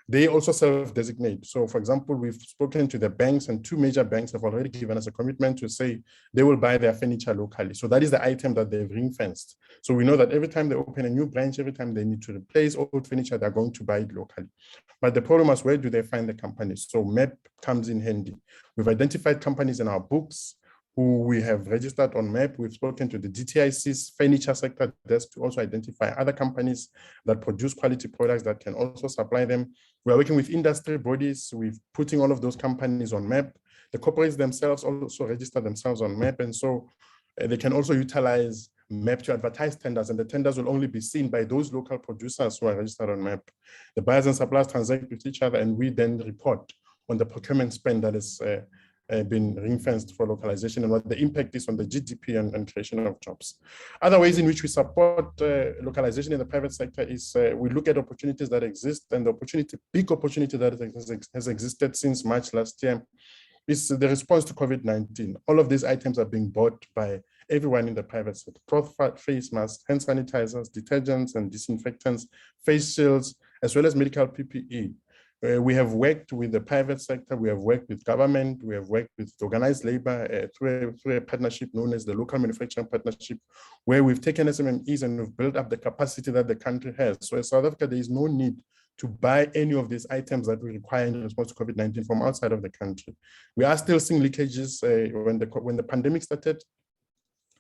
they also self-designate. So for example, we've spoken to the banks and 2 major banks have already given us a commitment to say they will buy their furniture locally. So that is the item that they've ring-fenced. So we know that every time they open a new branch, every time they need to replace old furniture, they're going to buy it locally. But the problem is, where do they find the companies? So MEP comes in handy. We've identified companies in our books. who we have registered on MAP. We've spoken to the DTIC's furniture sector desk to also identify other companies that produce quality products that can also supply them. We are working with industry bodies. We're putting all of those companies on MAP. The corporates themselves also register themselves on MAP. And so they can also utilize MAP to advertise tenders, and the tenders will only be seen by those local producers who are registered on MAP. The buyers and suppliers transact with each other, and we then report on the procurement spend that has been ring-fenced for localization and what the impact is on the GDP and creation of jobs. Other ways in which we support localization in the private sector is we look at opportunities that exist, and the big opportunity that has existed since March last year is the response to COVID-19. All of these items are being bought by everyone in the private sector: cloth, face masks, hand sanitizers, detergents and disinfectants, face shields, as well as medical PPE. We have worked with the private sector, we have worked with government, we have worked with organized labor through a partnership known as the Local Manufacturing Partnership, where we've taken SMMEs and we've built up the capacity that the country has. So in South Africa, there is no need to buy any of these items that we require in response to COVID-19 from outside of the country. We are still seeing leakages when the pandemic started.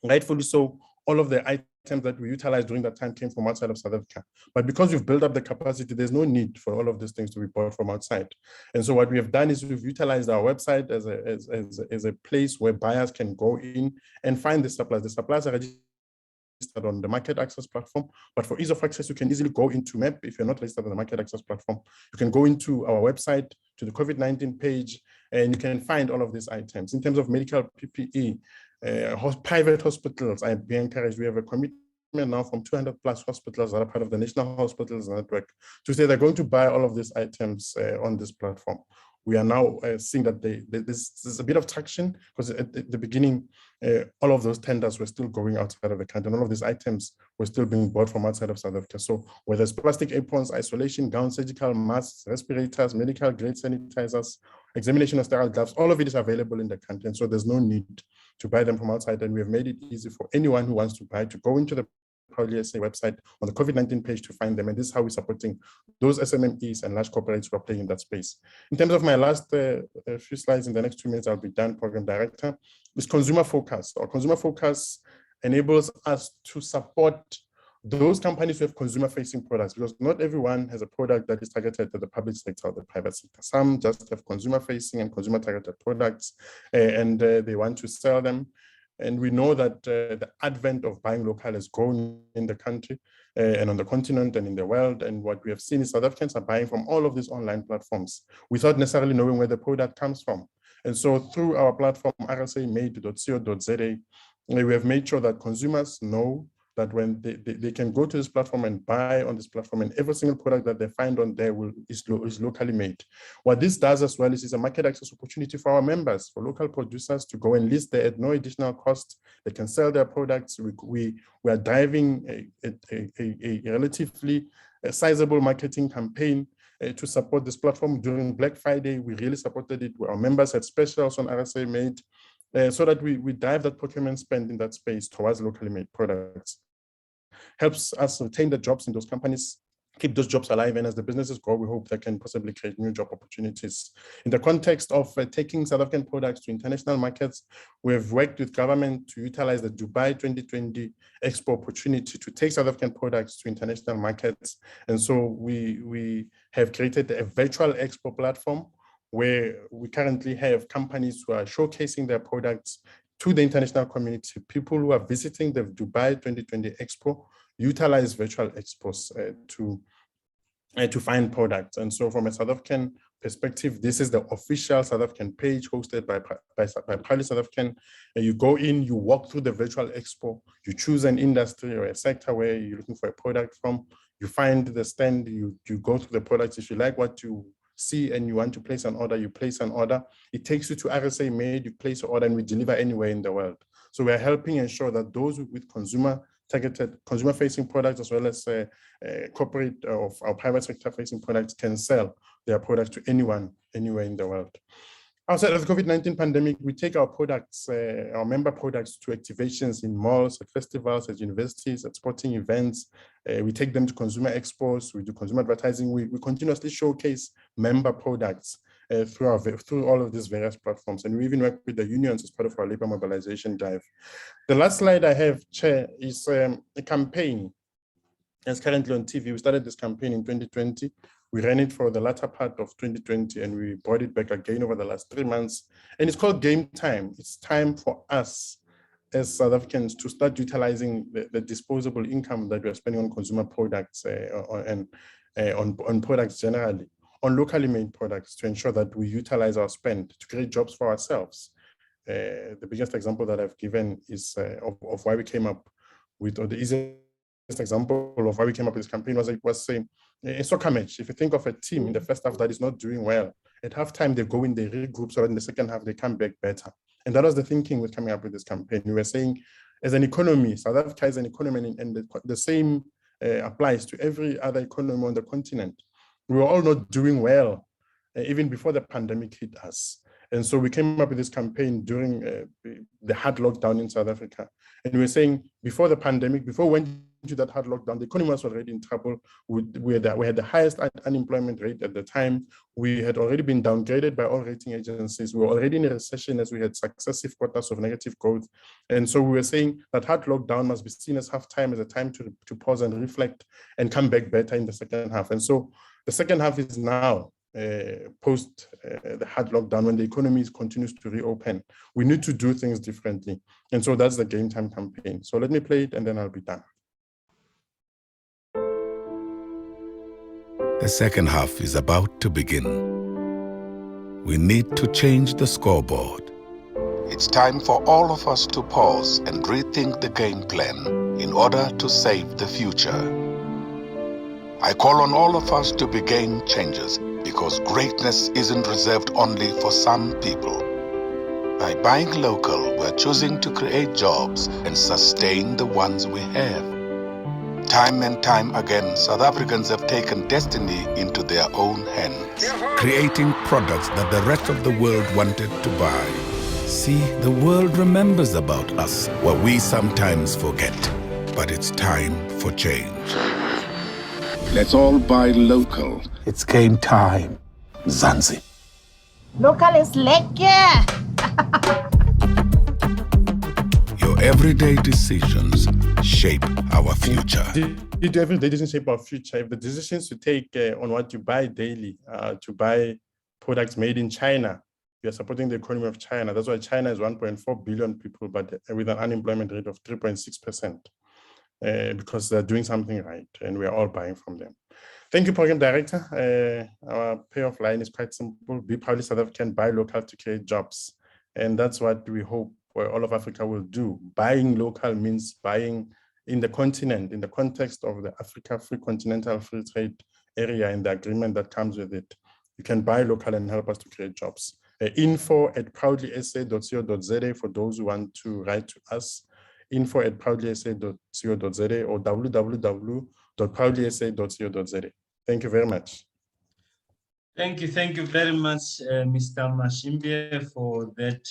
Rightfully so, all of the items that we utilized during that time came from outside of South Africa. But because we've built up the capacity, there's no need for all of these things to be bought from outside. And so what we have done is we've utilized our website as a place where buyers can go in and find the suppliers. The suppliers are registered on the market access platform, but for ease of access, you can easily go into MAP. If you're not registered on the market access platform, you can go into our website to the COVID-19 page, and you can find all of these items. In terms of medical PPE, private hospitals, I'd be encouraged. We have a commitment now from 200 plus hospitals that are part of the National Hospitals Network to say they're going to buy all of these items on this platform. We are now seeing that there's a bit of traction, because at the beginning, all of those tenders were still going outside of the country, and all of these items were still being bought from outside of South Africa. So whether it's plastic aprons, isolation gowns, surgical masks, respirators, medical grade sanitizers, examination of sterile gloves, all of it is available in the country. And so there's no need to buy them from outside. And we have made it easy for anyone who wants to buy to go into the Proudly SA website on the COVID-19 page to find them. And this is how we're supporting those SMMEs and large corporates who are playing in that space. In terms of my last few slides, in the next 2 minutes, I'll be done, Program Director, is consumer focus. Our consumer focus enables us to support those companies who have consumer-facing products, because not everyone has a product that is targeted at the public sector or the private sector. Some just have consumer-facing and consumer-targeted products, and they want to sell them. And we know that the advent of buying local has grown in the country and on the continent and in the world. And what we have seen is South Africans are buying from all of these online platforms without necessarily knowing where the product comes from. And so through our platform, rsamade.co.za, we have made sure that consumers know that when they can go to this platform and buy on this platform, and every single product that they find on there is locally made. What this does as well is a market access opportunity for our members, for local producers to go and list there at no additional cost. They can sell their products. We are driving a relatively sizable marketing campaign to support this platform. During Black Friday, we really supported it. Our members had specials on RSA Made, so that we drive that procurement spend in that space towards locally made products. Helps us retain the jobs in those companies, keep those jobs alive, and as the businesses grow, we hope they can possibly create new job opportunities. In the context of taking South African products to international markets, we have worked with government to utilize the Dubai 2020 Expo opportunity to take South African products to international markets. And so we have created a virtual expo platform where we currently have companies who are showcasing their products to the international community. People who are visiting the Dubai 2020 Expo utilize virtual expos to find products. And so from a South African perspective, this is the official South African page hosted by Proudly South African. You go in, you walk through the virtual expo, you choose an industry or a sector where you're looking for a product from, you find the stand, you go through the products. If you like what you see and you want to place an order, you place an order. It takes you to RSA Made, you place an order, and we deliver anywhere in the world. So we're helping ensure that those with consumer-targeted, consumer-facing products, as well as corporate or our private sector-facing products, can sell their products to anyone, anywhere in the world. Outside of the COVID-19 pandemic, we take our products, our member products, to activations in malls, at festivals, at universities, at sporting events. We take them to consumer expos, we do consumer advertising. We continuously showcase member products through all of these various platforms. And we even work with the unions as part of our labor mobilization drive. The last slide I have, Chair, is a campaign that's currently on TV. We started this campaign in 2020. We ran it for the latter part of 2020, and we brought it back again over the last 3 months. And it's called Game Time. It's time for us as South Africans to start utilizing the disposable income that we're spending on consumer products and on products generally, on locally made products, to ensure that we utilize our spend to create jobs for ourselves. The biggest example that I've given is of why we came up with, or the easiest example of why we came up with this campaign was a soccer match. If you think of a team in the first half that is not doing well, at halftime they go in, they regroup, so that in the second half they come back better. And that was the thinking with coming up with this campaign. We were saying, as an economy, South Africa is an economy, and the same applies to every other economy on the continent. We were all not doing well, even before the pandemic hit us. And so we came up with this campaign during the hard lockdown in South Africa. And we were saying, before the pandemic, before we went into that hard lockdown, the economy was already in trouble. We had the highest unemployment rate at the time. We had already been downgraded by all rating agencies. We were already in a recession, as we had successive quarters of negative growth. And so we were saying that hard lockdown must be seen as halftime, as a time to pause and reflect and come back better in the second half. And so the second half is now. Post the hard lockdown, when the economy continues to reopen, we need to do things differently. And so that's the Game Time campaign. So let me play it and then I'll be done. The second half is about to begin. We need to change the scoreboard. It's time for all of us to pause and rethink the game plan in order to save the future. I call on all of us to be game changers, because greatness isn't reserved only for some people. By buying local, we're choosing to create jobs and sustain the ones we have. Time and time again, South Africans have taken destiny into their own hands, creating products that the rest of the world wanted to buy. See, the world remembers about us, what we sometimes forget. But it's time for change. Let's all buy local. It's game time. Zanzi. Local is lekker. Your everyday decisions shape our future. The everyday decisions shape our future. If the decisions you take on what you buy daily, to buy products made in China, you're supporting the economy of China. That's why China is 1.4 billion people, but with an unemployment rate of 3.6%. Because they're doing something right, and we're all buying from them. Thank you, Program Director. Our payoff line is quite simple: be proudly South African, buy local to create jobs. And that's what we hope all of Africa will do. Buying local means buying in the continent, in the context of the Africa Free Continental Free Trade Area and the agreement that comes with it. You can buy local and help us to create jobs. info@proudlysa.co.za for those who want to write to us. info@proudlysa.co.za or www.proudlysa.co.za. Thank you very much. Thank you very much, Mr. Mashimbe, for that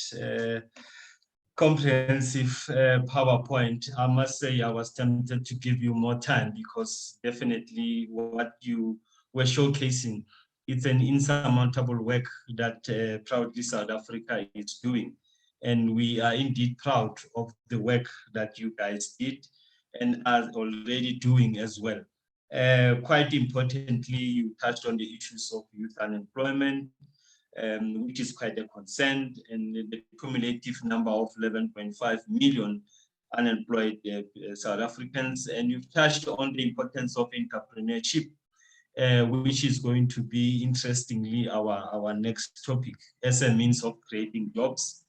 comprehensive PowerPoint. I must say I was tempted to give you more time, because definitely what you were showcasing, it's an insurmountable work that Proudly South Africa is doing. And we are indeed proud of the work that you guys did and are already doing as well. Quite importantly, you touched on the issues of youth unemployment, which is quite a concern, and the cumulative number of 11.5 million unemployed South Africans. And you've touched on the importance of entrepreneurship, which is going to be, interestingly, our next topic as a means of creating jobs.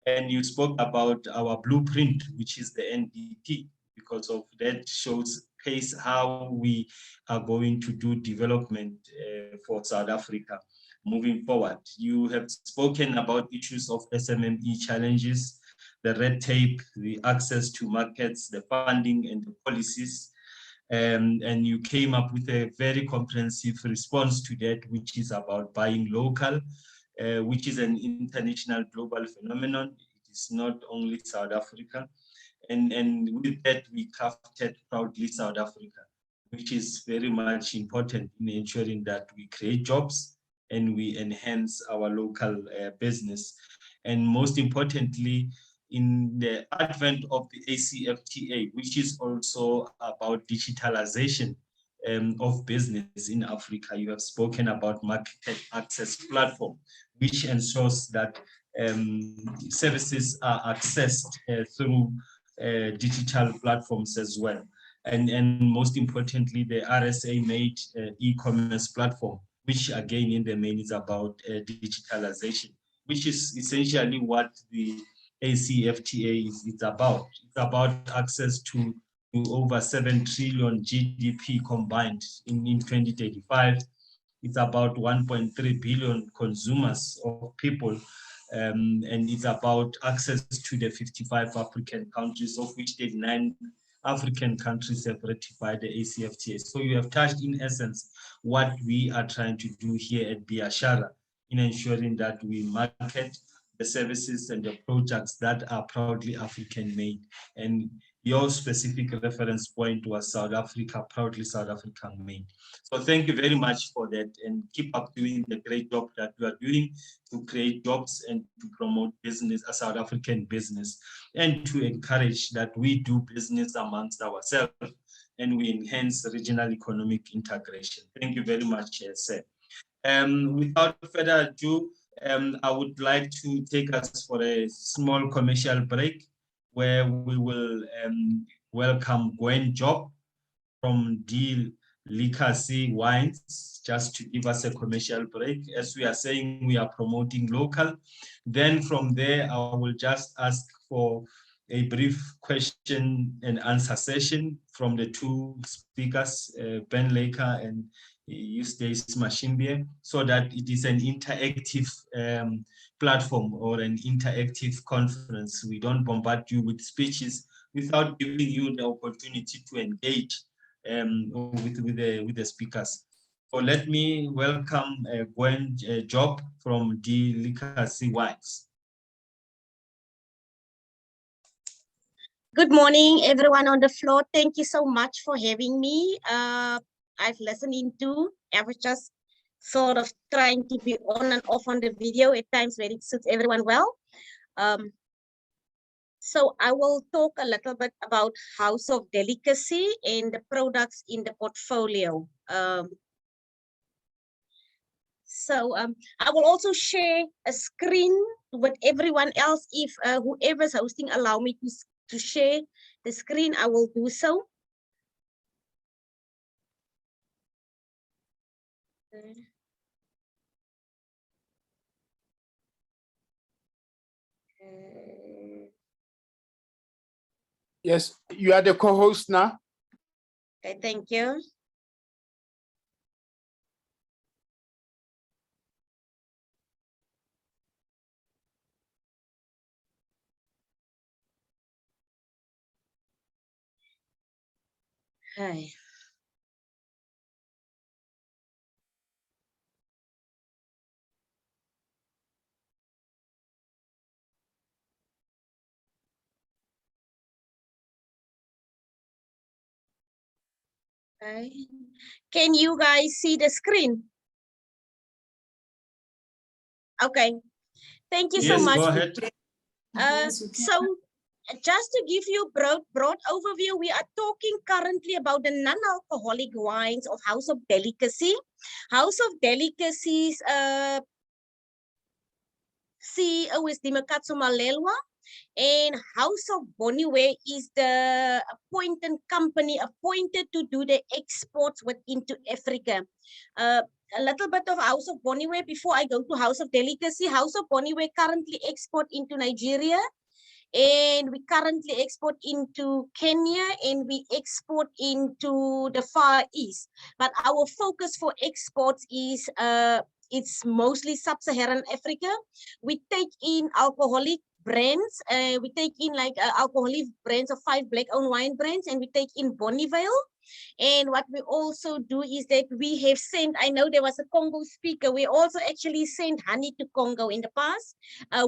And you spoke about our blueprint, which is the NDP, because of that shows case how we are going to do development for South Africa moving forward. You have spoken about issues of SMME challenges, the red tape, the access to markets, the funding and the policies. And you came up with a very comprehensive response to that, which is about buying local, which is an international global phenomenon. It is not only South Africa. And with that, we crafted Proudly South Africa, which is very much important in ensuring that we create jobs and we enhance our local business. And most importantly, in the advent of the ACFTA, which is also about digitalization of business in Africa, you have spoken about market access platform, which ensures that services are accessed through digital platforms as well. And most importantly, the RSA made e-commerce platform, which again in the main is about digitalization, which is essentially what the ACFTA is about. It's about access to over 7 trillion GDP combined in 2035. It's about 1.3 billion consumers of people, and it's about access to the 55 African countries, of which 39 African countries have ratified the ACFTA. So you have touched in essence what we are trying to do here at Biashara in ensuring that we market the services and the projects that are proudly African made. And your specific reference point was South Africa, proudly South African made. So thank you very much for that, and keep up doing the great job that you are doing to create jobs and to promote business, a South African business, and to encourage that we do business amongst ourselves and we enhance regional economic integration. Thank you very much, sir. Without further ado, I would like to take us for a small commercial break where we will welcome Gwen Job from D. Legacy Wines, just to give us a commercial break. As we are saying, we are promoting local. Then from there, I will just ask for a brief question and answer session from the two speakers, Ben Laker and Eustace Mashimbie, so that it is an interactive platform or an interactive conference. We don't bombard you with speeches without giving you the opportunity to engage with the speakers. So let me welcome Gwen Job from D. Legacy Wines. Good morning, everyone on the floor. Thank you so much for having me. I've listened into, I was just sort of trying to be on and off on the video at times where it suits everyone well. So I will talk a little bit about House of Delicacy and the products in the portfolio. I will also share a screen with everyone else. If whoever's hosting allow me to share the screen, I will do so. Yes, you are the co-host now. Okay, thank you. Hi. Okay. Can you guys see the screen? Okay. Thank you so much. Go ahead. So just to give you a broad overview, we are talking currently about the non-alcoholic wines of House of Delicacy. House of Delicacy's CEO is Dimakatso Malelwa, and House of Boniwe is the appointed company appointed to do the exports into Africa. A little bit of House of Boniwe before I go to House of Delicacy. House of Boniwe currently export into Nigeria, and we currently export into Kenya, and we export into the Far East. But our focus for exports is it's mostly sub-Saharan Africa. We take in alcoholic brands. We take in like alcoholic brands of 5 black-owned wine brands, and we take in Bonneville. And what we also do is that we have sent, I know there was a Congo speaker, we also actually sent honey to Congo in the past.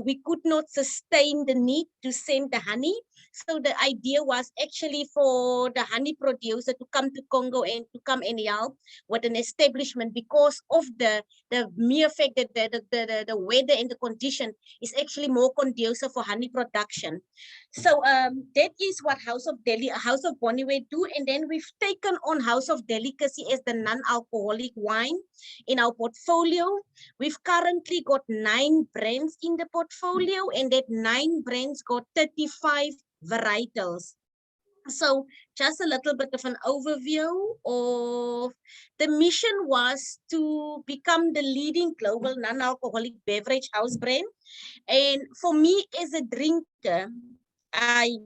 We could not sustain the need to send the honey. So the idea was actually for the honey producer to come to Congo and to come and help with an establishment, because of the mere fact that the weather and the condition is actually more conducive for honey production. So that is what House of Boniway do. And then we've taken on House of Delicacy as the non-alcoholic wine in our portfolio. We've currently got 9 brands in the portfolio, and that 9 brands got 35 varietals. So just a little bit of an overview of the mission was to become the leading global non-alcoholic beverage house brand. And for me as a drinker, I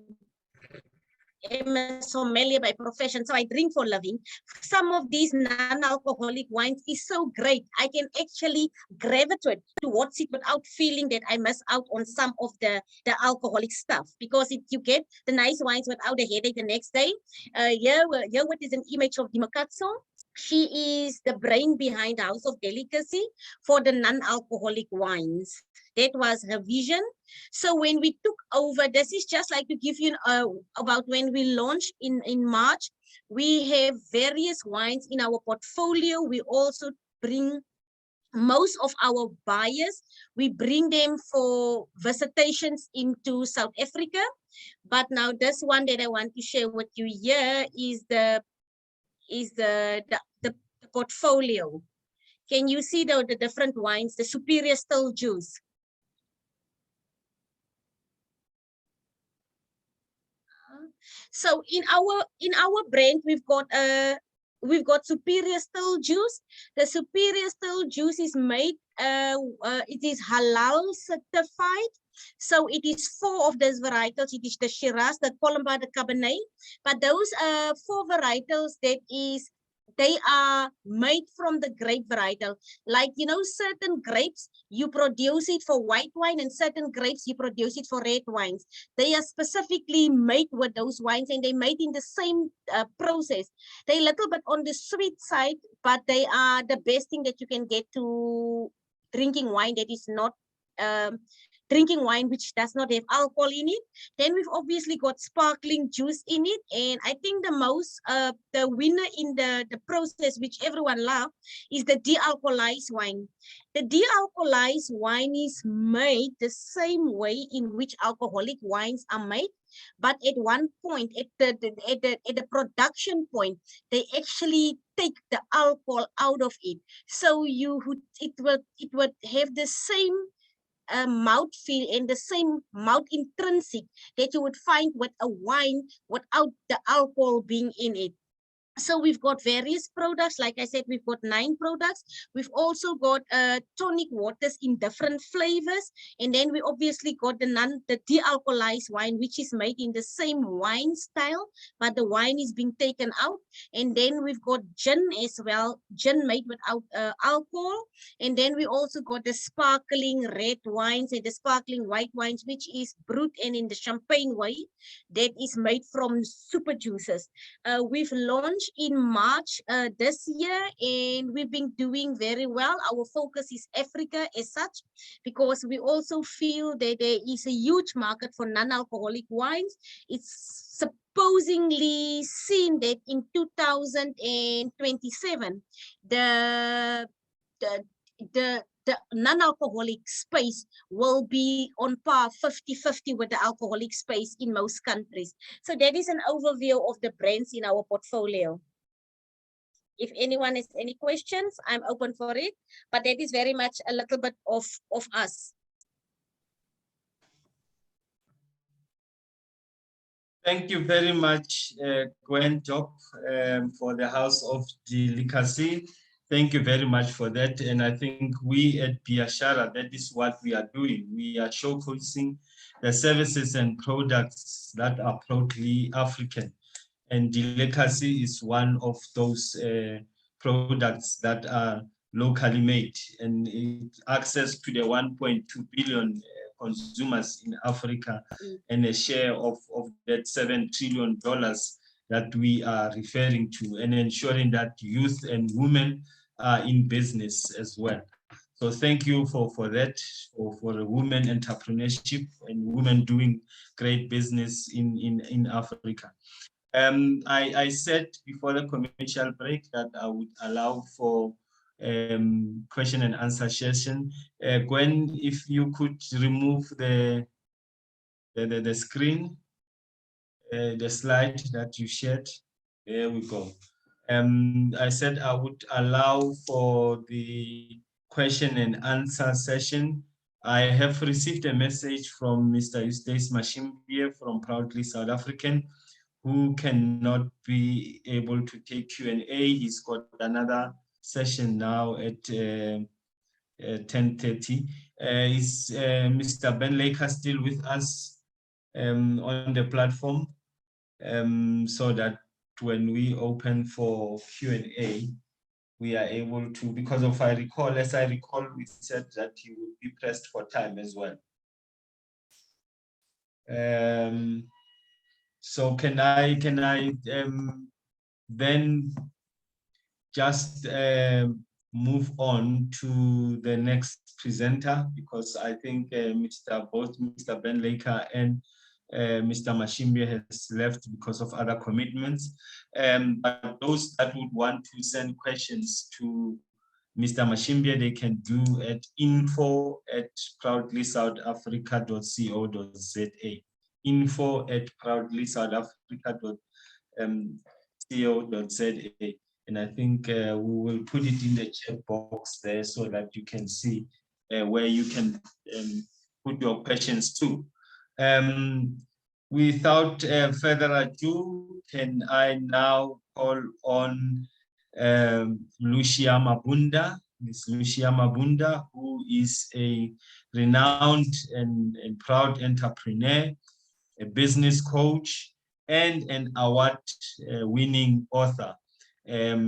am a sommelier by profession, so I drink for living. Some of these non-alcoholic wines is so great. I can actually gravitate towards it without feeling that I miss out on some of the alcoholic stuff, because you get the nice wines without a headache the next day. Here what is an image of Dimakatso. She is the brain behind House of Delicacy for the non-alcoholic wines. That was her vision. So when we took over, this is just like to give you about when we launched in March. We have various wines in our portfolio. We also bring most of our buyers, we bring them for visitations into South Africa. But now this one that I want to share with you here is the portfolio. Can you see the different wines, the Superior Still Juice? So in our brand, we've got Superior Still Juice. The Superior Still Juice is made, it is halal certified. So it is 4 of those varietals. It is the Shiraz, the Colomba, the Cabernet. But those 4 varietals, they are made from the grape varietal. Like, certain grapes, you produce it for white wine, and certain grapes, you produce it for red wines. They are specifically made with those wines, and they made in the same process. They're a little bit on the sweet side, but they are the best thing that you can get to drinking wine that is not drinking wine which does not have alcohol in it. Then we've obviously got sparkling juice in it. And I think the winner in the process, which everyone loves, is the de-alcoholized wine. The de-alcoholized wine is made the same way in which alcoholic wines are made. But at one point, at the production point, they actually take the alcohol out of it. So it would have the same mouth feel and the same mouth intrinsic that you would find with a wine without the alcohol being in it. So we've got various products. Like I said, we've got 9 products. We've also got tonic waters in different flavors. And then we obviously got the de-alcoholized wine, which is made in the same wine style, but the wine is being taken out. And then we've got gin as well, gin made without alcohol. And then we also got the sparkling red wines and the sparkling white wines, which is brewed and in the champagne way, that is made from super juices. We've launched in March this year, and we've been doing very well. Our focus is Africa as such, because we also feel that there is a huge market for non-alcoholic wines. It's supposedly seen that in 2027, the non-alcoholic space will be on par 50-50 with the alcoholic space in most countries. So that is an overview of the brands in our portfolio. If anyone has any questions, I'm open for it, but that is very much a little bit of us. Thank you very much, Gwen Job, for the House of Delicacy. Thank you very much for that. And I think we at Biashara, that is what we are doing. We are showcasing the services and products that are proudly African. And delicacy is one of those products that are locally made, and access to the 1.2 billion consumers in Africa, and a share of that $7 trillion that we are referring to, and ensuring that youth and women are in business as well. So thank you for that, for the women entrepreneurship and women doing great business in Africa. I said before the commercial break that I would allow for question and answer session. Gwen, if you could remove the screen, the slide that you shared. There we go. I said I would allow for the question and answer session. I have received a message from Mr. Eustace Mashimbie from Proudly South African, who cannot be able to take Q&A. He's got another session now at 10:30. Is Mr. Ben Laker still with us on the platform? So that when we open for Q&A, we are able to, because of as I recall, we said that he would be pressed for time as well. So can I then just move on to the next presenter, because I think both Mr. Ben Laker and Mr. Mashimbie has left because of other commitments. But those that would want to send questions to Mr. Mashimbie, they can do at info@proudlysouthafrica.co.za. info@proudlysouthafrica.co.za. And I think we will put it in the chat box there so that you can see where you can put your questions to. Without further ado, can I now call on Lucia Mabunda, Ms. Lucia Mabunda, who is a renowned and proud entrepreneur, a business coach, and an award-winning author.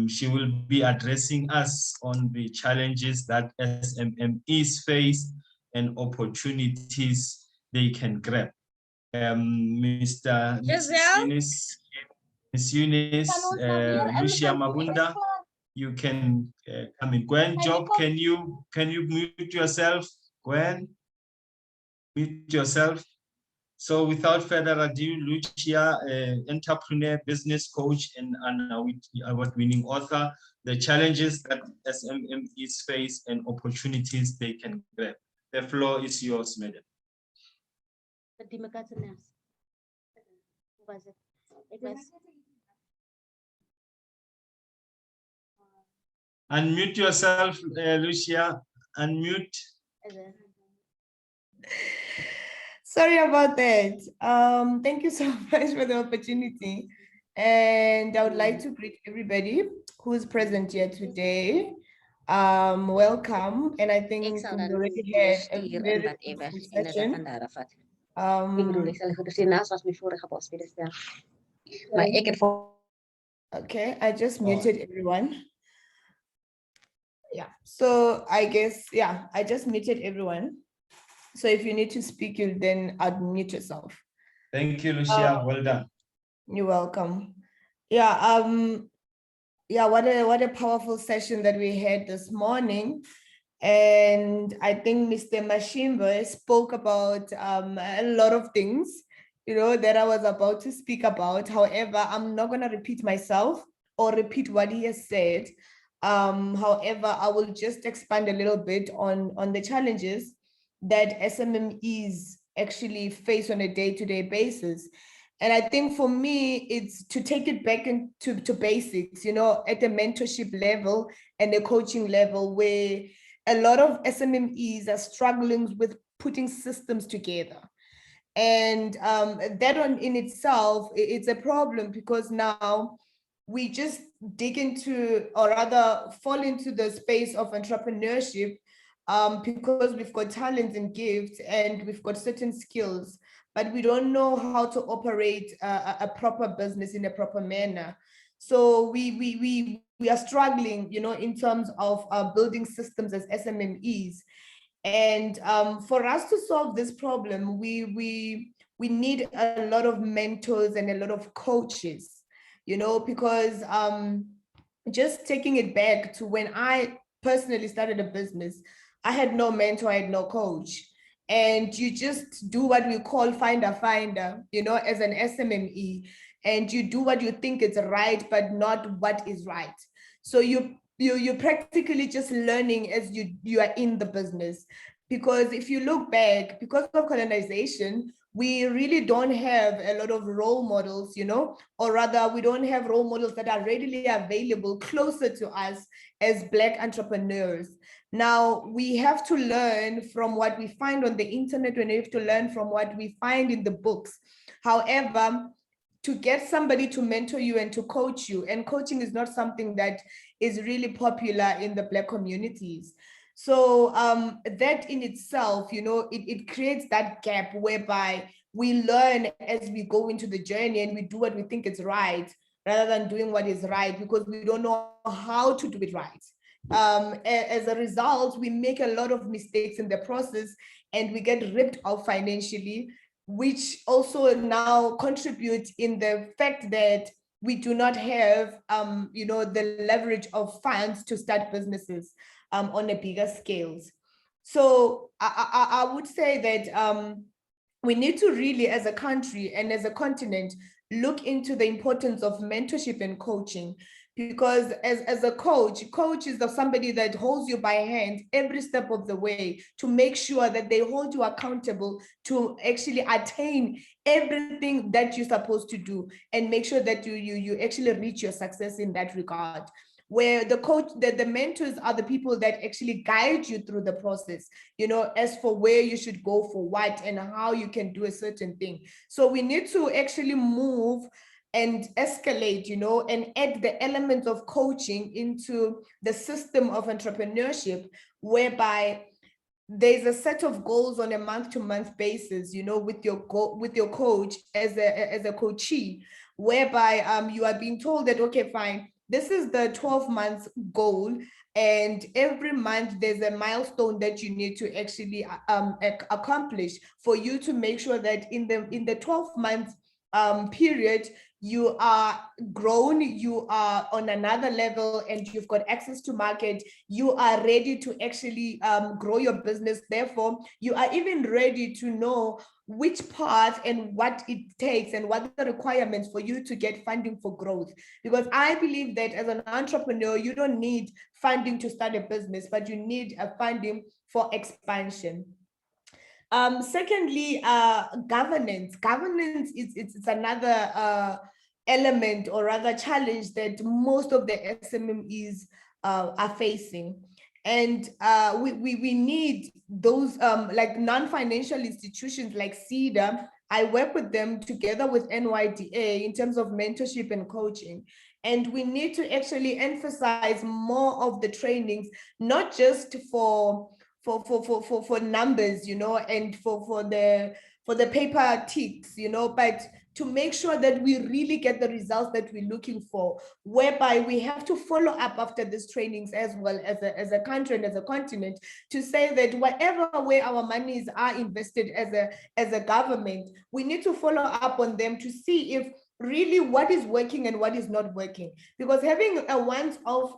She will be addressing us on the challenges that SMMEs face and opportunities they can grab. Ms. Eunice, Lucia Mabunda, you can come in. Gwen, Job, can you mute yourself? Gwen, mute yourself. So without further ado, Lucia, entrepreneur, business coach, and an award-winning author, the challenges that SMMEs face and opportunities they can grab. The floor is yours, madam. Unmute yourself, Lucia. Unmute. Sorry about that. Thank you so much for the opportunity. And I would like to greet everybody who's present here today. Welcome. And I think we already had a very good session. Okay, I just muted everyone. Yeah, so I guess, yeah, I just muted everyone. So if you need to speak, you then unmute yourself. Thank you, Lucia. Well done. You're welcome. Yeah, yeah, what a powerful session that we had this morning. And I think Mr. Mashimbie spoke about a lot of things, you know, that I was about to speak about. However, I'm not going to repeat myself or repeat what he has said. However, I will just expand a little bit on the challenges that SMMEs actually face on a day-to-day basis. And I think for me, it's to take it back into basics, you know, at the mentorship level and the coaching level, where a lot of SMMEs are struggling with putting systems together. And that one in itself, it's a problem, because now we just dig into, or rather fall into the space of entrepreneurship because we've got talents and gifts and we've got certain skills, but we don't know how to operate a proper business in a proper manner. So we are struggling, you know, in terms of building systems as SMMEs. And for us to solve this problem, we need a lot of mentors and a lot of coaches, you know, because just taking it back to when I personally started a business, I had no mentor, I had no coach. And you just do what we call finder, you know, as an SMME, and you do what you think is right, but not what is right. So you're practically just learning as you are in the business. Because if you look back, because of colonization, we really don't have a lot of role models, you know, or rather we don't have role models that are readily available closer to us as Black entrepreneurs. Now, we have to learn from what we find on the internet, and we have to learn from what we find in the books. However, to get somebody to mentor you and to coach you, and coaching is not something that is really popular in the Black communities. So that in itself, you know, it creates that gap whereby we learn as we go into the journey and we do what we think is right rather than doing what is right because we don't know how to do it right. As a result, we make a lot of mistakes in the process and we get ripped off financially, which also now contributes in the fact that we do not have, you know, the leverage of funds to start businesses on a bigger scales. So I would say that we need to really, as a country and as a continent, look into the importance of mentorship and coaching. Because as a coach is somebody that holds you by hand every step of the way to make sure that they hold you accountable to actually attain everything that you're supposed to do and make sure that you actually reach your success in that regard. Where the coach, the mentors are the people that actually guide you through the process, you know, as for where you should go for what and how you can do a certain thing. So we need to actually move and escalate, you know, and add the elements of coaching into the system of entrepreneurship, whereby there's a set of goals on a month-to-month basis, you know, with your coach as a coachee, whereby you are being told that, okay, fine, this is the 12 months goal, and every month there's a milestone that you need to actually accomplish for you to make sure that in the 12 months period, you are grown, you are on another level, and you've got access to market, you are ready to actually grow your business. Therefore, you are even ready to know which path and what it takes and what the requirements for you to get funding for growth. Because I believe that as an entrepreneur, you don't need funding to start a business, but you need a funding for expansion. Secondly, governance. Governance is it's another element or rather challenge that most of the SMMEs are facing. And we need those like non-financial institutions like CEDA. I work with them together with NYDA in terms of mentorship and coaching. And we need to actually emphasize more of the trainings, not just for numbers, you know, and for the paper ticks, you know, but to make sure that we really get the results that we're looking for, whereby we have to follow up after these trainings as well as a country and as a continent, to say that whatever way our monies are invested as a government, we need to follow up on them to see if really what is working and what is not working. Because having a once-off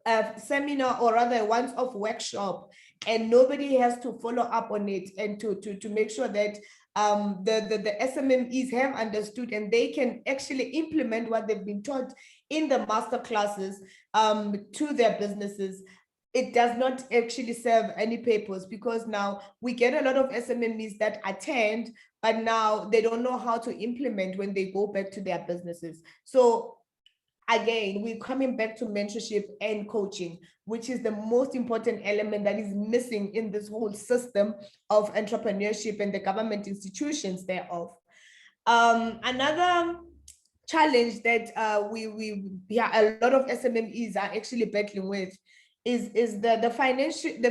a seminar or rather a once-off workshop and nobody has to follow up on it and to make sure that the SMMEs have understood and they can actually implement what they've been taught in the master classes to their businesses, it does not actually serve any purpose, because now we get a lot of SMMEs that attend, but now they don't know how to implement when they go back to their businesses. So again, we're coming back to mentorship and coaching, which is the most important element that is missing in this whole system of entrepreneurship and the government institutions thereof. Another challenge that a lot of SMMEs are actually battling with is the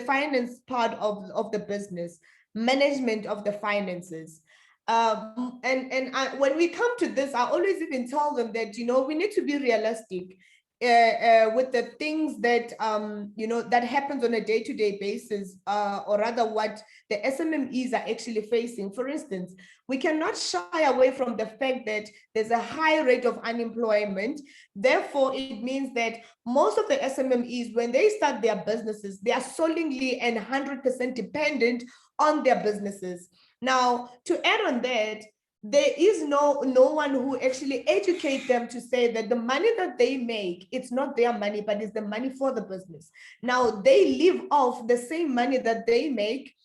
finance part of the business, management of the finances. When we come to this, I always even tell them that, you know, we need to be realistic. with the things that that happens on a day-to-day basis, or rather what the SMMEs are actually facing. For instance, we cannot shy away from the fact that there's a high rate of unemployment. Therefore, it means that most of the SMMEs, when they start their businesses, they are solely and 100% dependent on their businesses. Now, to add on that, there is no one who actually educates them to say that the money that they make, it's not their money, but it's the money for the business. Now they live off the same money that they make,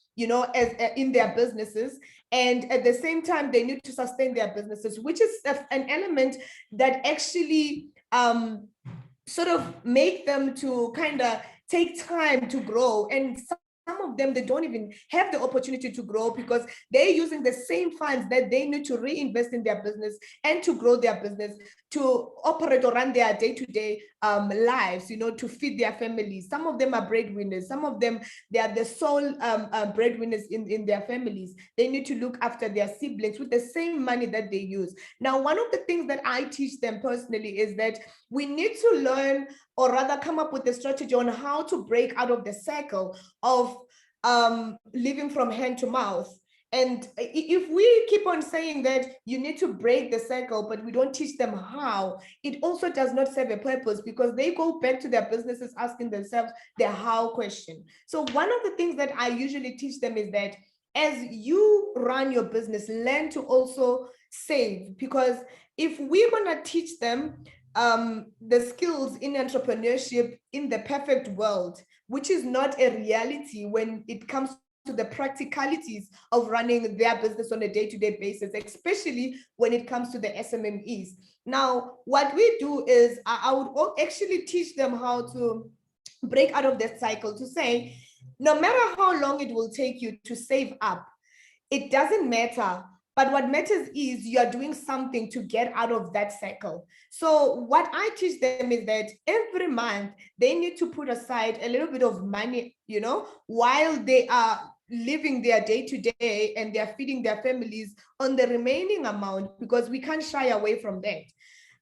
as in their businesses, and at the same time they need to sustain their businesses, which is an element that actually sort of make them to kind of take time to grow. And some of them, they don't even have the opportunity to grow because they're using the same funds that they need to reinvest in their business and to grow their business, to operate or run their day-to-day lives, to feed their families. Some of them are breadwinners. Some of them, they are the sole breadwinners in their families. They need to look after their siblings with the same money that they use. Now, one of the things that I teach them personally is that we need to learn, or rather come up with a strategy on how to break out of the cycle of living from hand to mouth. And if we keep on saying that you need to break the cycle, but we don't teach them how, it also does not serve a purpose, because they go back to their businesses asking themselves the how question. So one of the things that I usually teach them is that as you run your business, learn to also save, because if we're going to teach them the skills in entrepreneurship in the perfect world, which is not a reality when it comes to the practicalities of running their business on a day-to-day basis, especially when it comes to the SMMEs. Now, what we do is I would actually teach them how to break out of that cycle, to say, no matter how long it will take you to save up, it doesn't matter. But what matters is you are doing something to get out of that cycle. So what I teach them is that every month they need to put aside a little bit of money, while they are living their day-to-day and they're feeding their families on the remaining amount, because we can't shy away from that.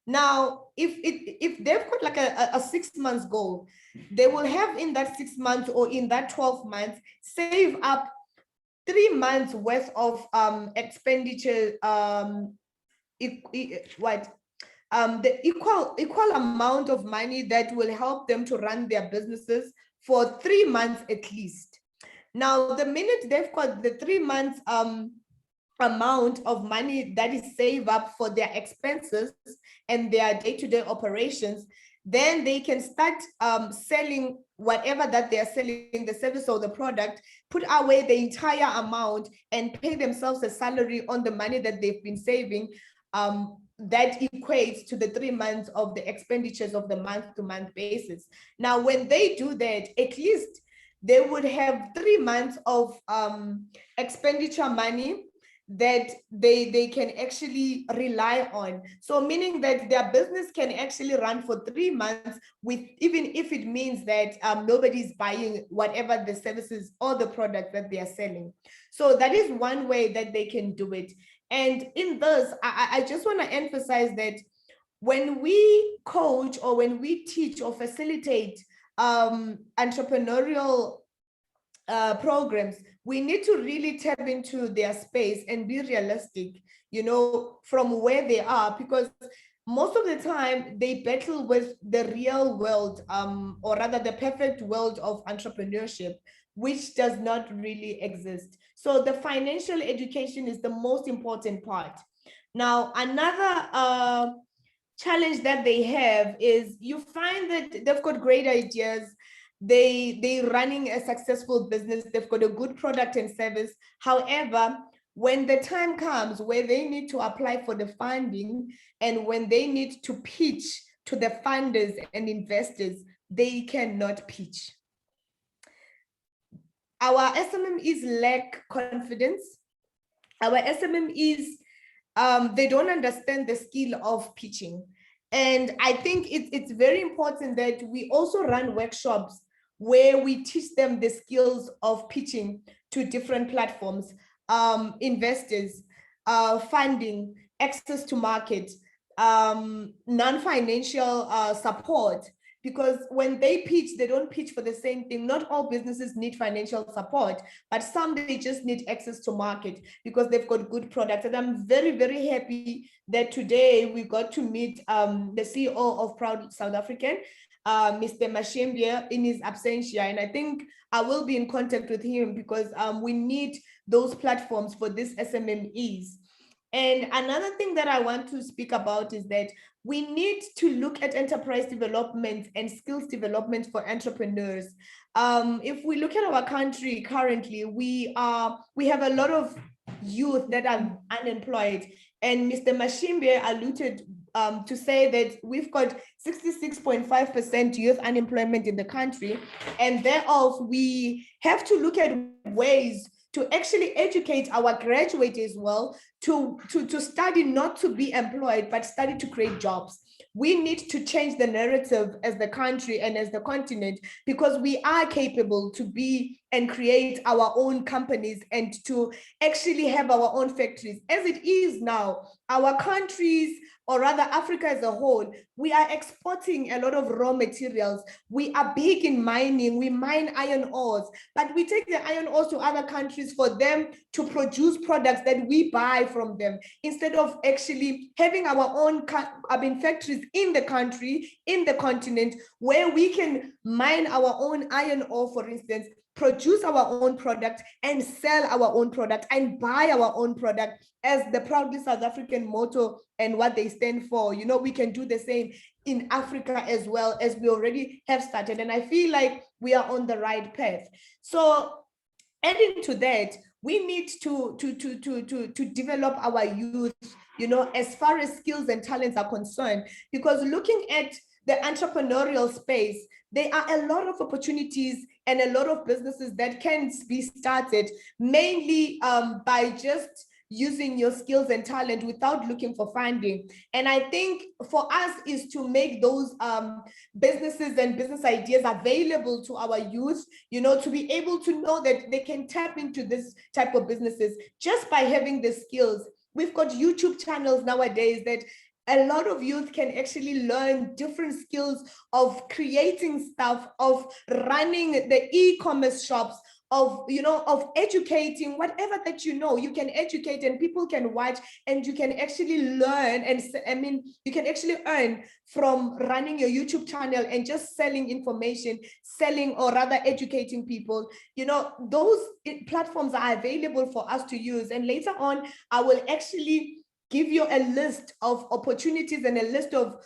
Now, if they've got like a 6 months goal, they will have in that 6 months or in that 12 months, save up 3 months worth of expenditure, the equal amount of money that will help them to run their businesses for 3 months at least. Now, the minute they've got the 3 months amount of money that is saved up for their expenses and their day-to-day operations, then they can start selling whatever that they're selling, the service or the product, put away the entire amount and pay themselves a salary on the money that they've been saving. That equates to the 3 months of the expenditures of the month-to-month basis. Now, when they do that, at least they would have 3 months of expenditure money that they can actually rely on. So meaning that their business can actually run for 3 months, with even if it means that nobody's buying whatever the services or the product that they are selling. So that is one way that they can do it. And in this, I just want to emphasize that when we coach or when we teach or facilitate entrepreneurial programs, we need to really tap into their space and be realistic, from where they are, because most of the time they battle with the real world, or rather the perfect world of entrepreneurship, which does not really exist. So the financial education is the most important part. Now, another challenge that they have is you find that they've got great ideas. They're running a successful business. They've got a good product and service. However, when the time comes where they need to apply for the funding and when they need to pitch to the funders and investors, they cannot pitch. Our SMMEs lack confidence. Our SMMEs, they don't understand the skill of pitching. And I think it's very important that we also run workshops where we teach them the skills of pitching to different platforms, investors, funding, access to market, non-financial support, because when they pitch, they don't pitch for the same thing. Not all businesses need financial support, but some they just need access to market because they've got good products. And I'm very, very happy that today we got to meet the CEO of Proud South African, Mr. Mashimbia, in his absentia. And I think I will be in contact with him because we need those platforms for these SMMEs. And another thing that I want to speak about is that we need to look at enterprise development and skills development for entrepreneurs. If we look at our country currently, we have a lot of youth that are unemployed. And Mr. Mashimbe alluded to say that we've got 66.5% youth unemployment in the country. And thereof, we have to look at ways to actually educate our graduates as well to study not to be employed, but study to create jobs. We need to change the narrative as the country and as the continent, because we are capable to be and create our own companies and to actually have our own factories. As it is now, our countries, or rather Africa as a whole, we are exporting a lot of raw materials. We are big in mining, we mine iron ores, but we take the iron ores to other countries for them to produce products that we buy from them, instead of actually having our own factories in the country, in the continent, where we can mine our own iron ore, for instance, produce our own product and sell our own product and buy our own product, as the Proudly South African motto and what they stand for. You know, we can do the same in Africa as well, as we already have started. And I feel like we are on the right path. So adding to that, we need to develop our youth, you know, as far as skills and talents are concerned, because looking at the entrepreneurial space, there are a lot of opportunities and a lot of businesses that can be started mainly by just using your skills and talent without looking for funding. And I think for us is to make those businesses and business ideas available to our youth, you know, to be able to know that they can tap into this type of businesses just by having the skills. We've got YouTube channels nowadays that a lot of youth can actually learn different skills of creating stuff, of running the e-commerce shops, of, you know, of educating, whatever that you know, you can educate and people can watch and you can actually learn. And I mean, you can actually earn from running your YouTube channel and just selling information, selling, or rather educating people. You know, those platforms are available for us to use. And later on, I will actually give you a list of opportunities and a list of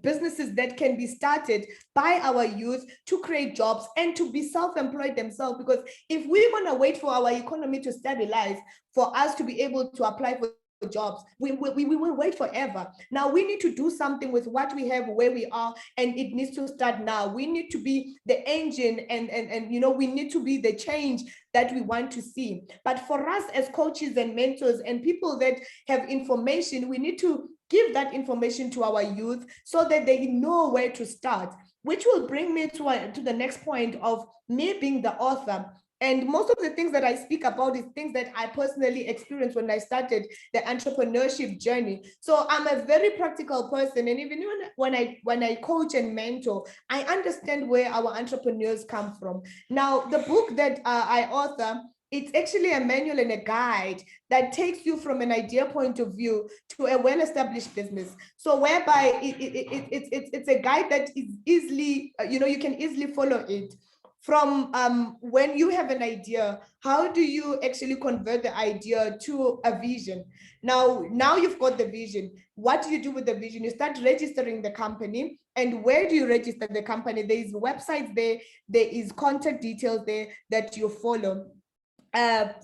businesses that can be started by our youth to create jobs and to be self-employed themselves. Because if we're going to wait for our economy to stabilize for us to be able to apply for jobs, we will wait forever. Now we need to do something with what we have, where we are, and it needs to start now. We need to be the engine, and you know, we need to be the change that we want to see. But for us as coaches and mentors and people that have information, we need to give that information to our youth so that they know where to start, which will bring me to the next point of me being the author. And most of the things that I speak about is things that I personally experienced when I started the entrepreneurship journey. So I'm a very practical person. And even when I coach and mentor, I understand where our entrepreneurs come from. Now, the book that I author, it's actually a manual and a guide that takes you from an idea point of view to a well-established business. So whereby it's a guide that is easily, you know, you can easily follow it. From when you have an idea, how do you actually convert the idea to a vision? Now you've got the vision. What do you do with the vision? You start registering the company. And where do you register the company? There is websites there, there is contact details there that you follow.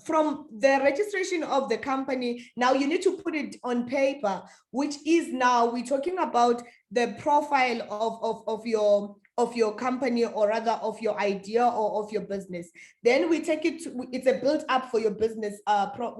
From the registration of the company, now you need to put it on paper, which is now we're talking about the profile of your company, or rather of your idea or of your business. Then we take it to, it's a build up for your business, what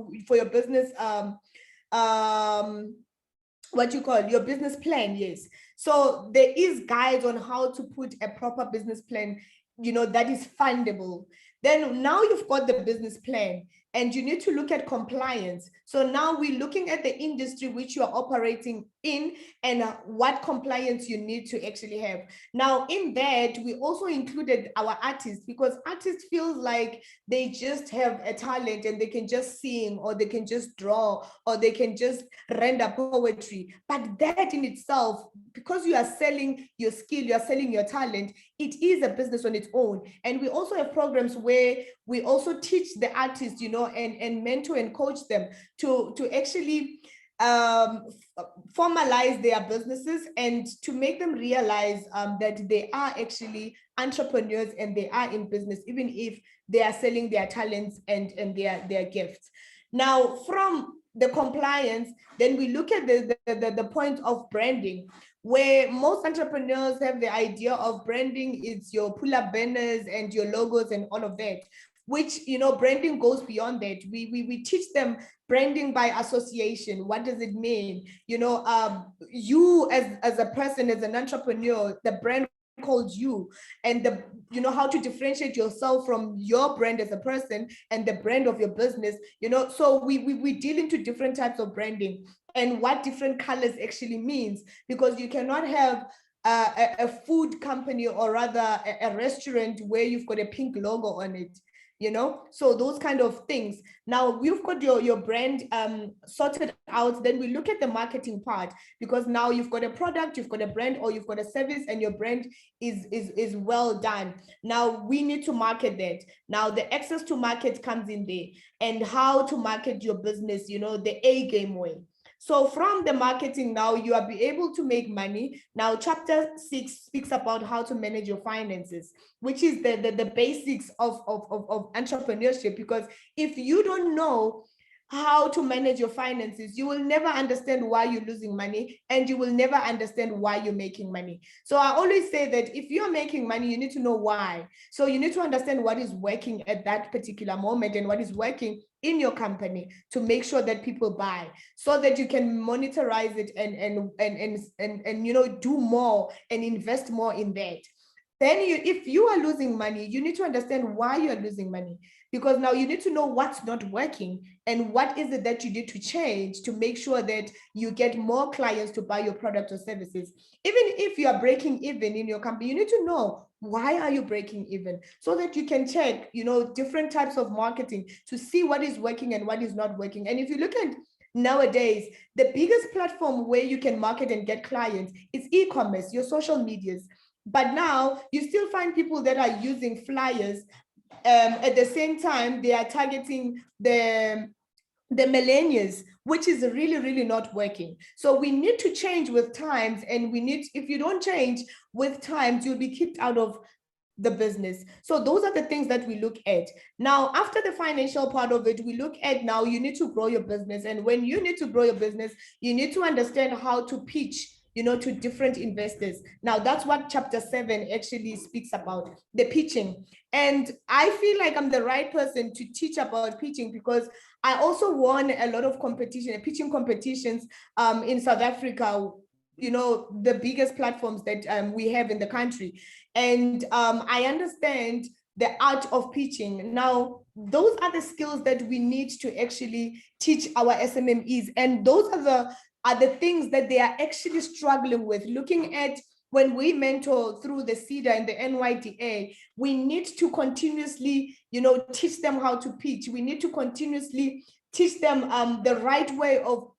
you call your business plan. Yes. So there is guides on how to put a proper business plan, you know, that is fundable. Then now you've got the business plan. and you need to look at compliance. So now we're looking at the industry which you are operating in and what compliance you need to actually have. Now in that, we also included our artists, because artists feel like they just have a talent and they can just sing, or they can just draw, or they can just render poetry. But that in itself, because you are selling your skill, you are selling your talent, it is a business on its own. And we also have programs where we also teach the artists, you know, and mentor and coach them to actually formalize their businesses and to make them realize that they are actually entrepreneurs and they are in business, even if they are selling their talents and their gifts. Now, from the compliance, then we look at the point of branding, where most entrepreneurs have the idea of branding is your pull-up banners and your logos and all of that, which, you know, branding goes beyond that. We teach them branding by association. What does it mean? You know, you as a person, as an entrepreneur, the brand called you, and the, you know, how to differentiate yourself from your brand as a person and the brand of your business, you know. So we deal into different types of branding and what different colors actually means, because you cannot have a food company, or rather a restaurant where you've got a pink logo on it, you know. So those kind of things. Now we've got your brand sorted out. Then we look at the marketing part, because now you've got a product, you've got a brand, or you've got a service, and your brand is well done. Now we need to market that. Now the access to market comes in there, and how to market your business, you know, the A game way. So from the marketing, now you are be able to make money. Now chapter 6 speaks about how to manage your finances, which is the basics of entrepreneurship. Because if you don't know how to manage your finances, you will never understand why you're losing money, and you will never understand why you're making money. So I always say that if you're making money, you need to know why. So you need to understand what is working at that particular moment and what is working in your company to make sure that people buy, so that you can monetize it and you know, do more and invest more in that. Then if you are losing money, you need to understand why you're losing money, because now you need to know what's not working and what is it that you need to change to make sure that you get more clients to buy your product or services. Even if you are breaking even in your company, you need to know why are you breaking even, so that you can check, you know, different types of marketing to see what is working and what is not working. And if you look at nowadays, the biggest platform where you can market and get clients is e-commerce, your social medias. But now you still find people that are using flyers. At the same time, they are targeting the millennials, which is really, really not working. So we need to change with times, and we need, if you don't change with times, you'll be kicked out of the business. So those are the things that we look at. Now, after the financial part of it, we look at, now you need to grow your business. And when you need to grow your business, you need to understand how to pitch, you know, to different investors. Now that's what chapter 7 actually speaks about, the pitching. And I feel like I'm the right person to teach about pitching, because I also won a lot of pitching competitions in South Africa, you know, the biggest platforms that we have in the country. And I understand the art of pitching. Now, those are the skills that we need to actually teach our SMMEs. And those are the things that they are actually struggling with. Looking at when we mentor through the CEDA and the NYDA, we need to continuously, you know, teach them how to pitch. We need to continuously teach them the right way of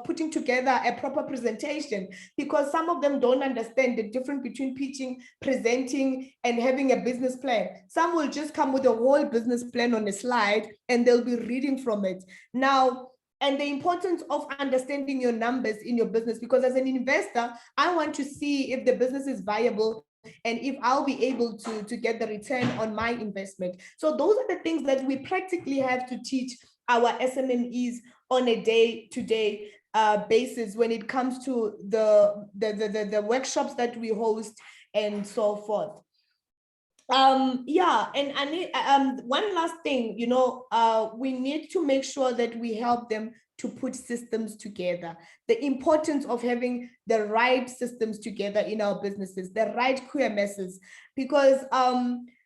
putting together a proper presentation, because some of them don't understand the difference between pitching, presenting, and having a business plan. Some will just come with a whole business plan on a slide and they'll be reading from it. Now, and the importance of understanding your numbers in your business, because as an investor, I want to see if the business is viable and if I'll be able to get the return on my investment. So those are the things that we practically have to teach our SMMEs on a day-to-day basis when it comes to the workshops that we host and so forth. Yeah, and I need one last thing, you know, we need to make sure that we help them to put systems together. The importance of having the right systems together in our businesses, the right QMSs, because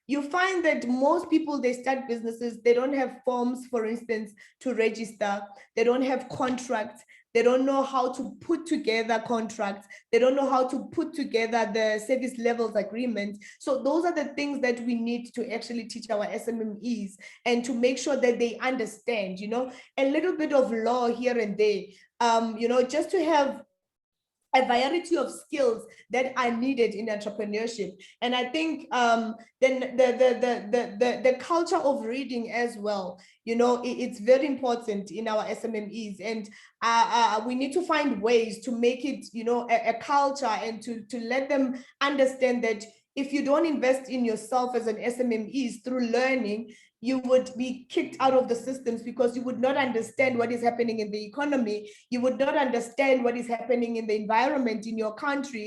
you find that most people, they start businesses, they don't have forms, for instance, to register, they don't have contracts, they don't know how to put together contracts, they don't know how to put together the service levels agreement. So those are the things that we need to actually teach our SMMEs, and to make sure that they understand, a little bit of law here and there, just to have a variety of skills that are needed in entrepreneurship. And I think then the culture of reading as well, it's very important in our SMMEs, and we need to find ways to make it, a culture, and to let them understand that if you don't invest in yourself as an SMMEs through learning, you would be kicked out of the systems, because you would not understand what is happening in the economy. You would not understand what is happening in the environment, in your country,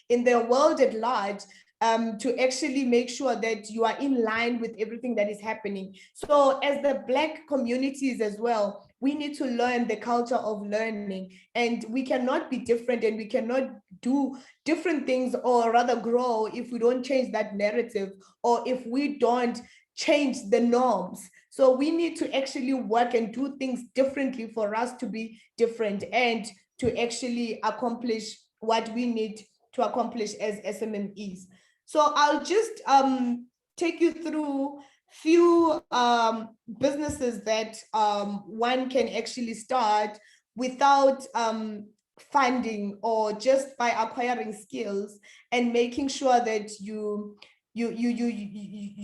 in the world at large, to actually make sure that you are in line with everything that is happening. So as the Black communities as well, we need to learn the culture of learning, and we cannot be different, and we cannot do different things, or rather grow, if we don't change that narrative, or if we don't change the norms. So we need to actually work and do things differently for us to be different, and to actually accomplish what we need to accomplish as SMMEs. So I'll just take you through few businesses that one can actually start without funding, or just by acquiring skills and making sure that you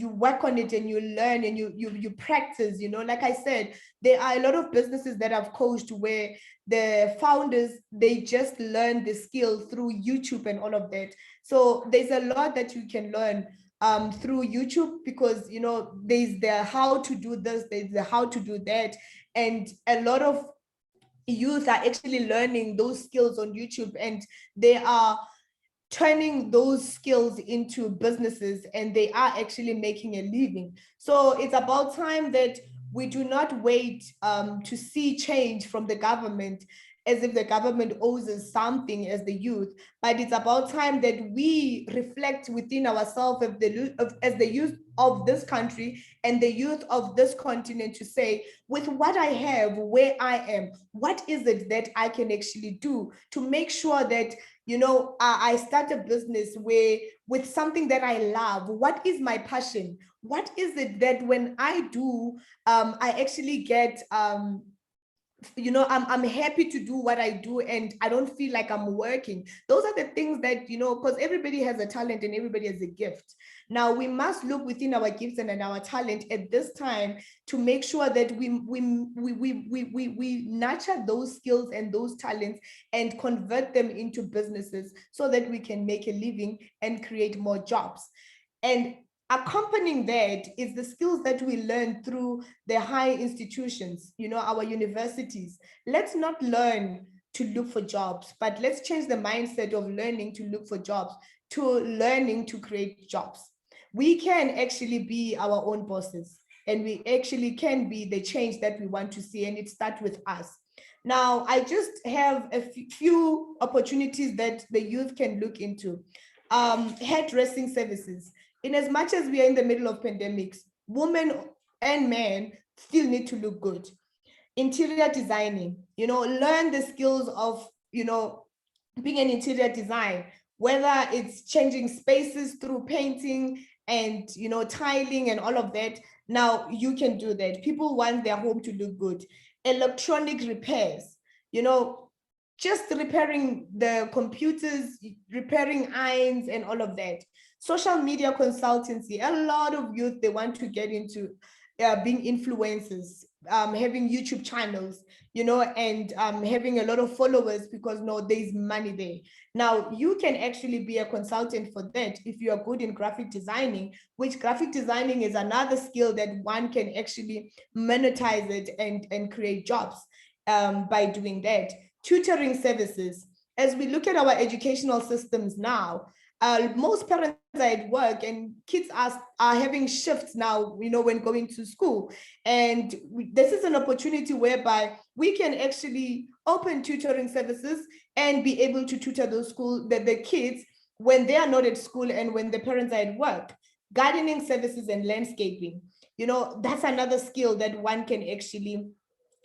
work on it, and you learn, and you practice. Like I said, there are a lot of businesses that I've coached where the founders, they just learn the skill through YouTube and all of that. So there's a lot that you can learn through YouTube, because there's the how to do this, there's the how to do that, and a lot of youth are actually learning those skills on YouTube, and they are turning those skills into businesses, and they are actually making a living. So it's about time that we do not wait to see change from the government, as if the government owes us something as the youth, but it's about time that we reflect within ourselves as the youth of this country and the youth of this continent, to say, with what I have, where I am, what is it that I can actually do to make sure that I start a business with something that I love. What is my passion? What is it that when I do, I actually get, I'm happy to do what I do, and I don't feel like I'm working. Those are the things that, because everybody has a talent and everybody has a gift. Now we must look within our gifts and our talent at this time to make sure that we nurture those skills and those talents and convert them into businesses, so that we can make a living and create more jobs. And accompanying that is the skills that we learn through the high institutions, our universities. Let's not learn to look for jobs, but let's change the mindset of learning to look for jobs to learning to create jobs. We can actually be our own bosses, and we actually can be the change that we want to see, and it starts with us. Now, I just have a few opportunities that the youth can look into. Hairdressing services. In as much as we are in the middle of pandemics, women and men still need to look good. Interior designing, learn the skills of, being an interior design, whether it's changing spaces through painting and, tiling and all of that. Now you can do that. People want their home to look good. Electronic repairs, just repairing the computers, repairing irons and all of that. Social media consultancy. A lot of youth, they want to get into being influencers, having YouTube channels, and having a lot of followers, because there's money there. Now you can actually be a consultant for that if you are good in graphic designing, which graphic designing is another skill that one can actually monetize it and create jobs by doing that. Tutoring services. As we look at our educational systems now, most parents are at work, and kids are having shifts now, when going to school. And this is an opportunity whereby we can actually open tutoring services and be able to tutor the kids when they are not at school and when the parents are at work. Gardening services and landscaping, that's another skill that one can actually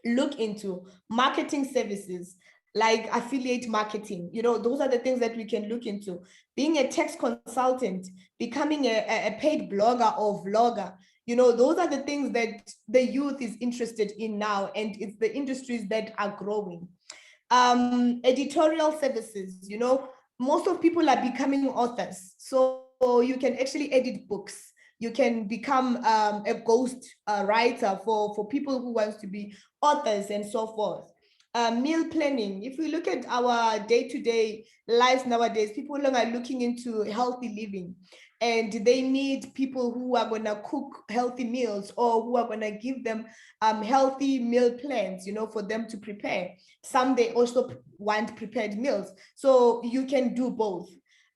look into. Marketing services like affiliate marketing, those are the things that we can look into. Being a tax consultant, becoming a paid blogger or vlogger, those are the things that the youth is interested in now, and it's the industries that are growing. Editorial services, most of people are becoming authors, so you can actually edit books. You can become a ghost writer for people who wants to be authors and so forth. Meal planning. If we look at our day-to-day lives nowadays, people are looking into healthy living, and they need people who are going to cook healthy meals, or who are going to give them healthy meal plans, for them to prepare. Some, they also want prepared meals. So you can do both.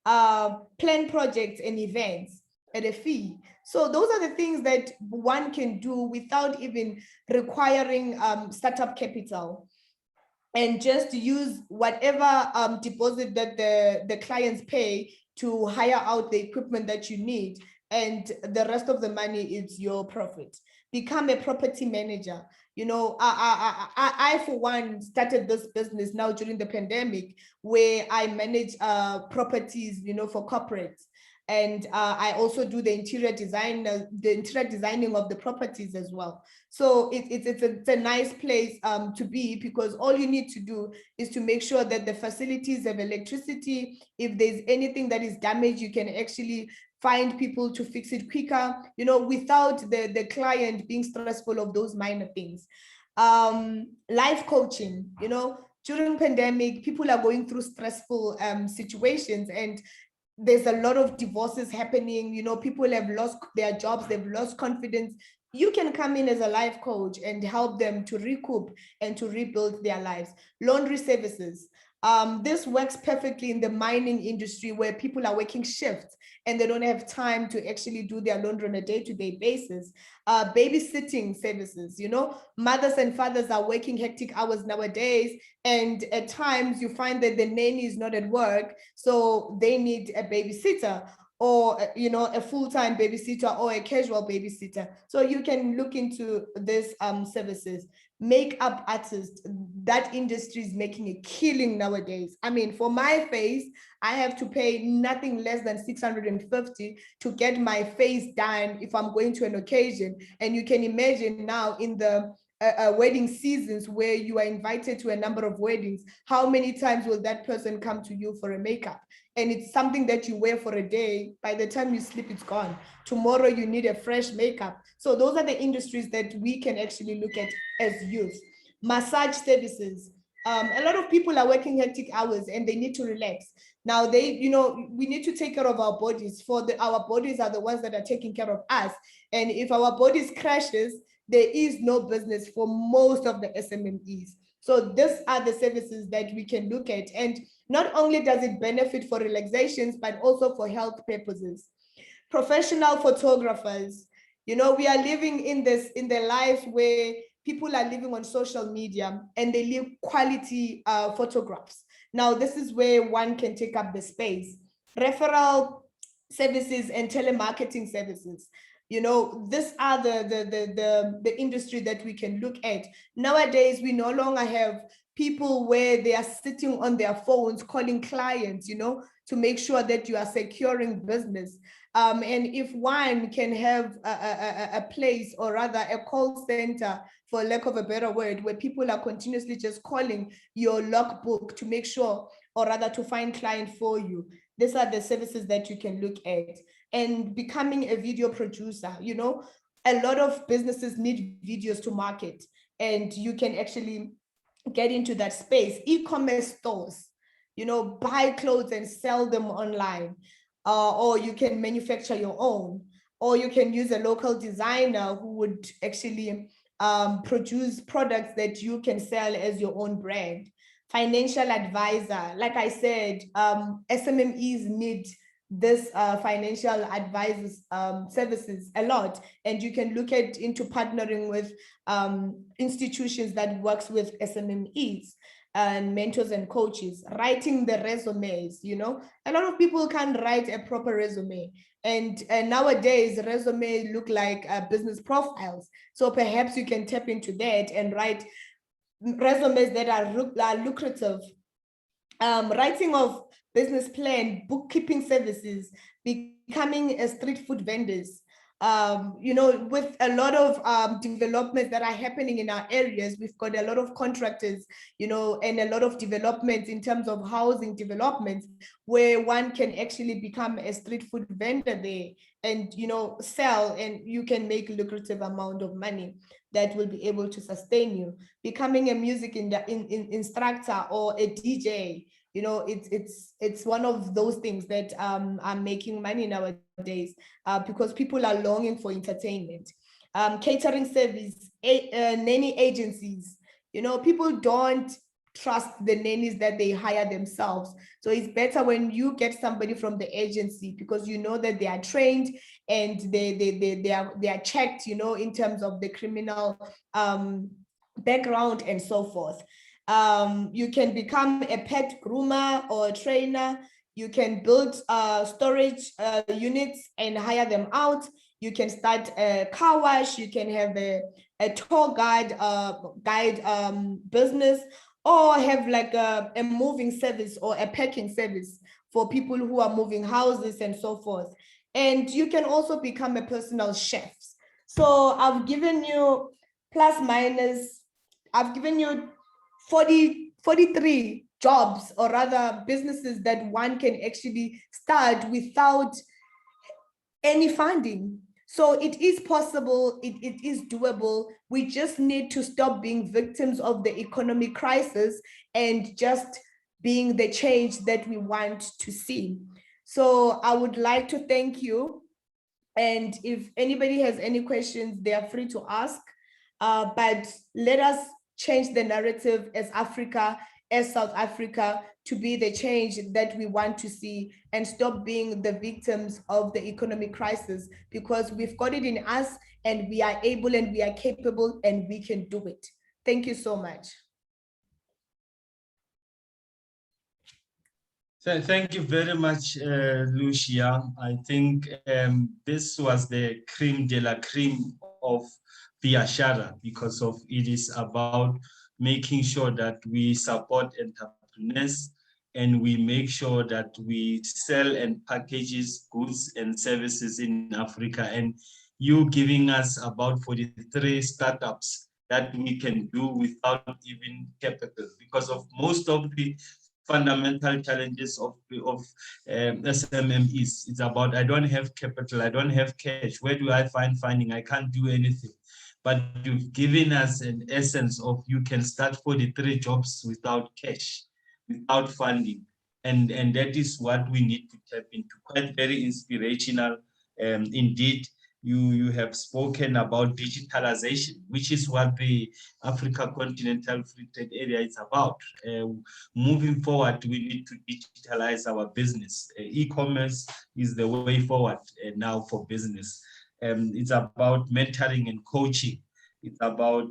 Plan projects and events at a fee. So those are the things that one can do without even requiring startup capital, and just use whatever deposit that the clients pay to hire out the equipment that you need, and the rest of the money is your profit. Become a property manager. I for one started this business now during the pandemic, where I manage properties, for corporates. And I also do the interior designing of the properties as well. So it's a nice place to be, because all you need to do is to make sure that the facilities have electricity. If there's anything that is damaged, you can actually find people to fix it quicker, without the client being stressful of those minor things. Life coaching, during pandemic, people are going through stressful situations, and there's a lot of divorces happening. People have lost their jobs, they've lost confidence. You can come in as a life coach and help them to recoup and to rebuild their lives. Laundry services. This works perfectly in the mining industry, where people are working shifts and they don't have time to actually do their laundry on a day-to-day basis. Babysitting services, mothers and fathers are working hectic hours nowadays, and at times you find that the nanny is not at work, so they need a babysitter, or a full-time babysitter, or a casual babysitter. So you can look into these services. Makeup artist, that industry is making a killing nowadays. I mean, for my face, I have to pay nothing less than 650 to get my face done if I'm going to an occasion. And you can imagine now in the wedding seasons, where you are invited to a number of weddings, how many times will that person come to you for a makeup? And it's something that you wear for a day. By the time you sleep, it's gone. Tomorrow you need a fresh makeup. So those are the industries that we can actually look at as youth. Massage services. A lot of people are working hectic hours and they need to relax. Now we need to take care of our bodies. Our bodies are the ones that are taking care of us. And if our bodies crashes, there is no business for most of the SMMEs. So these are the services that we can look at. And not only does it benefit for relaxations, but also for health purposes. Professional photographers, we are living in the life where people are living on social media and they leave quality photographs. Now, this is where one can take up the space. Referral services and telemarketing services. These are the industry that we can look at. Nowadays, we no longer have people where they are sitting on their phones calling clients, to make sure that you are securing business. And if one can have a place, or rather a call center, for lack of a better word, where people are continuously just calling your logbook to make sure, or rather to find client for you. These are the services that you can look at. And becoming a video producer, a lot of businesses need videos to market, and you can actually get into that space. E-commerce stores, buy clothes and sell them online, or you can manufacture your own, or you can use a local designer who would actually produce products that you can sell as your own brand. Financial advisor, like I said, SMMEs need this financial advisors services a lot, and you can look into partnering with institutions that works with SMMEs. and mentors and coaches, writing the resumes. You know, a lot of people can't write a proper resume, and nowadays resumes look like business profiles. So perhaps you can tap into that and write resumes that are lucrative. Writing of business plan, bookkeeping services, becoming a street food vendors. You know, with a lot of developments that are happening in our areas, we've got a lot of contractors, you know, and a lot of developments in terms of housing developments, where one can actually become a street food vendor there and, you know, sell, and you can make lucrative amount of money that will be able to sustain you. Becoming a music instructor or a DJ, you know, it's one of those things that are making money nowadays, because people are longing for entertainment. Catering service, nanny agencies, you know, people don't trust the nannies that they hire themselves. So it's better when you get somebody from the agency, because you know that they are trained and they are checked, you know, in terms of the criminal background and so forth. You can become a pet groomer or a trainer. You can build storage units and hire them out. You can start a car wash. You can have a tour guide business, or have like a moving service or a packing service for people who are moving houses and so forth. And you can also become a personal chef. So I've given you plus minus, I've given you 43 jobs, or rather businesses, that one can actually start without any funding. So it is possible, it is doable. We just need to stop being victims of the economic crisis and just being the change that we want to see. So I would like to thank you. And if anybody has any questions, they are free to ask. But let us change the narrative as Africa, as South Africa, to be the change that we want to see, and stop being the victims of the economic crisis, because we've got it in us, and we are able and we are capable and we can do it. Thank you so much. Thank you very much, Lucia. I think this was the creme de la creme of Biashara, because of it is about making sure that we support entrepreneurs and we make sure that we sell and packages goods and services in Africa. And you giving us about 43 startups that we can do without even capital, because of most of the fundamental challenges of SMMEs. It's about, I don't have capital, I don't have cash. Where do I find funding? I can't do anything. But you've given us an essence of you can start 43 jobs without cash, without funding. And that is what we need to tap into. Quite very inspirational. Indeed, you have spoken about digitalization, which is what the Africa Continental Free Trade Area is about. Moving forward, we need to digitalize our business. E-commerce is the way forward now for business. It's about mentoring and coaching. It's about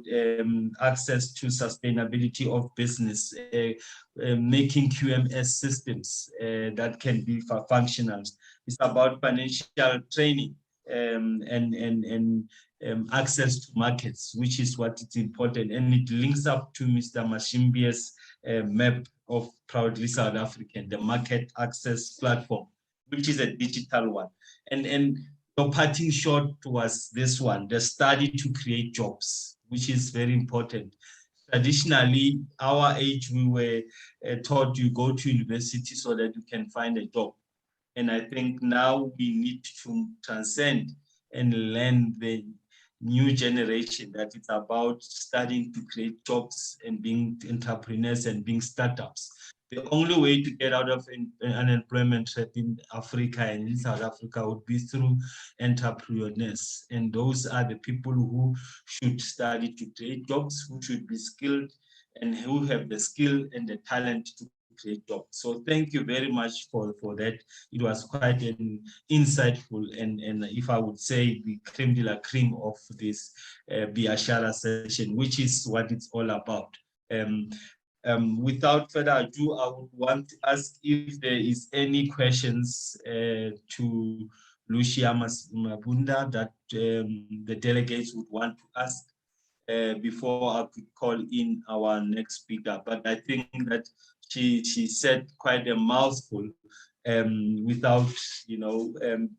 access to sustainability of business, making QMS systems that can be functional. It's about financial training and access to markets, which is what is important. And it links up to Mr. Mashimbia's map of Proudly South African, the market access platform, which is a digital one. And the parting shot was this one, the study to create jobs, which is very important. Traditionally, our age, we were taught you go to university so that you can find a job. And I think now we need to transcend and learn the new generation that it's about studying to create jobs and being entrepreneurs and being startups. The only way to get out of unemployment trap in Africa and in South Africa would be through entrepreneurs. And those are the people who should study to create jobs, who should be skilled and who have the skill and the talent to create jobs. So thank you very much for that. It was quite an insightful and if I would say the creme de la creme of this Biashara session, which is what it's all about. Without further ado, I would want to ask if there is any questions to Lucia Mabunda that the delegates would want to ask before I could call in our next speaker. But I think that she said quite a mouthful without,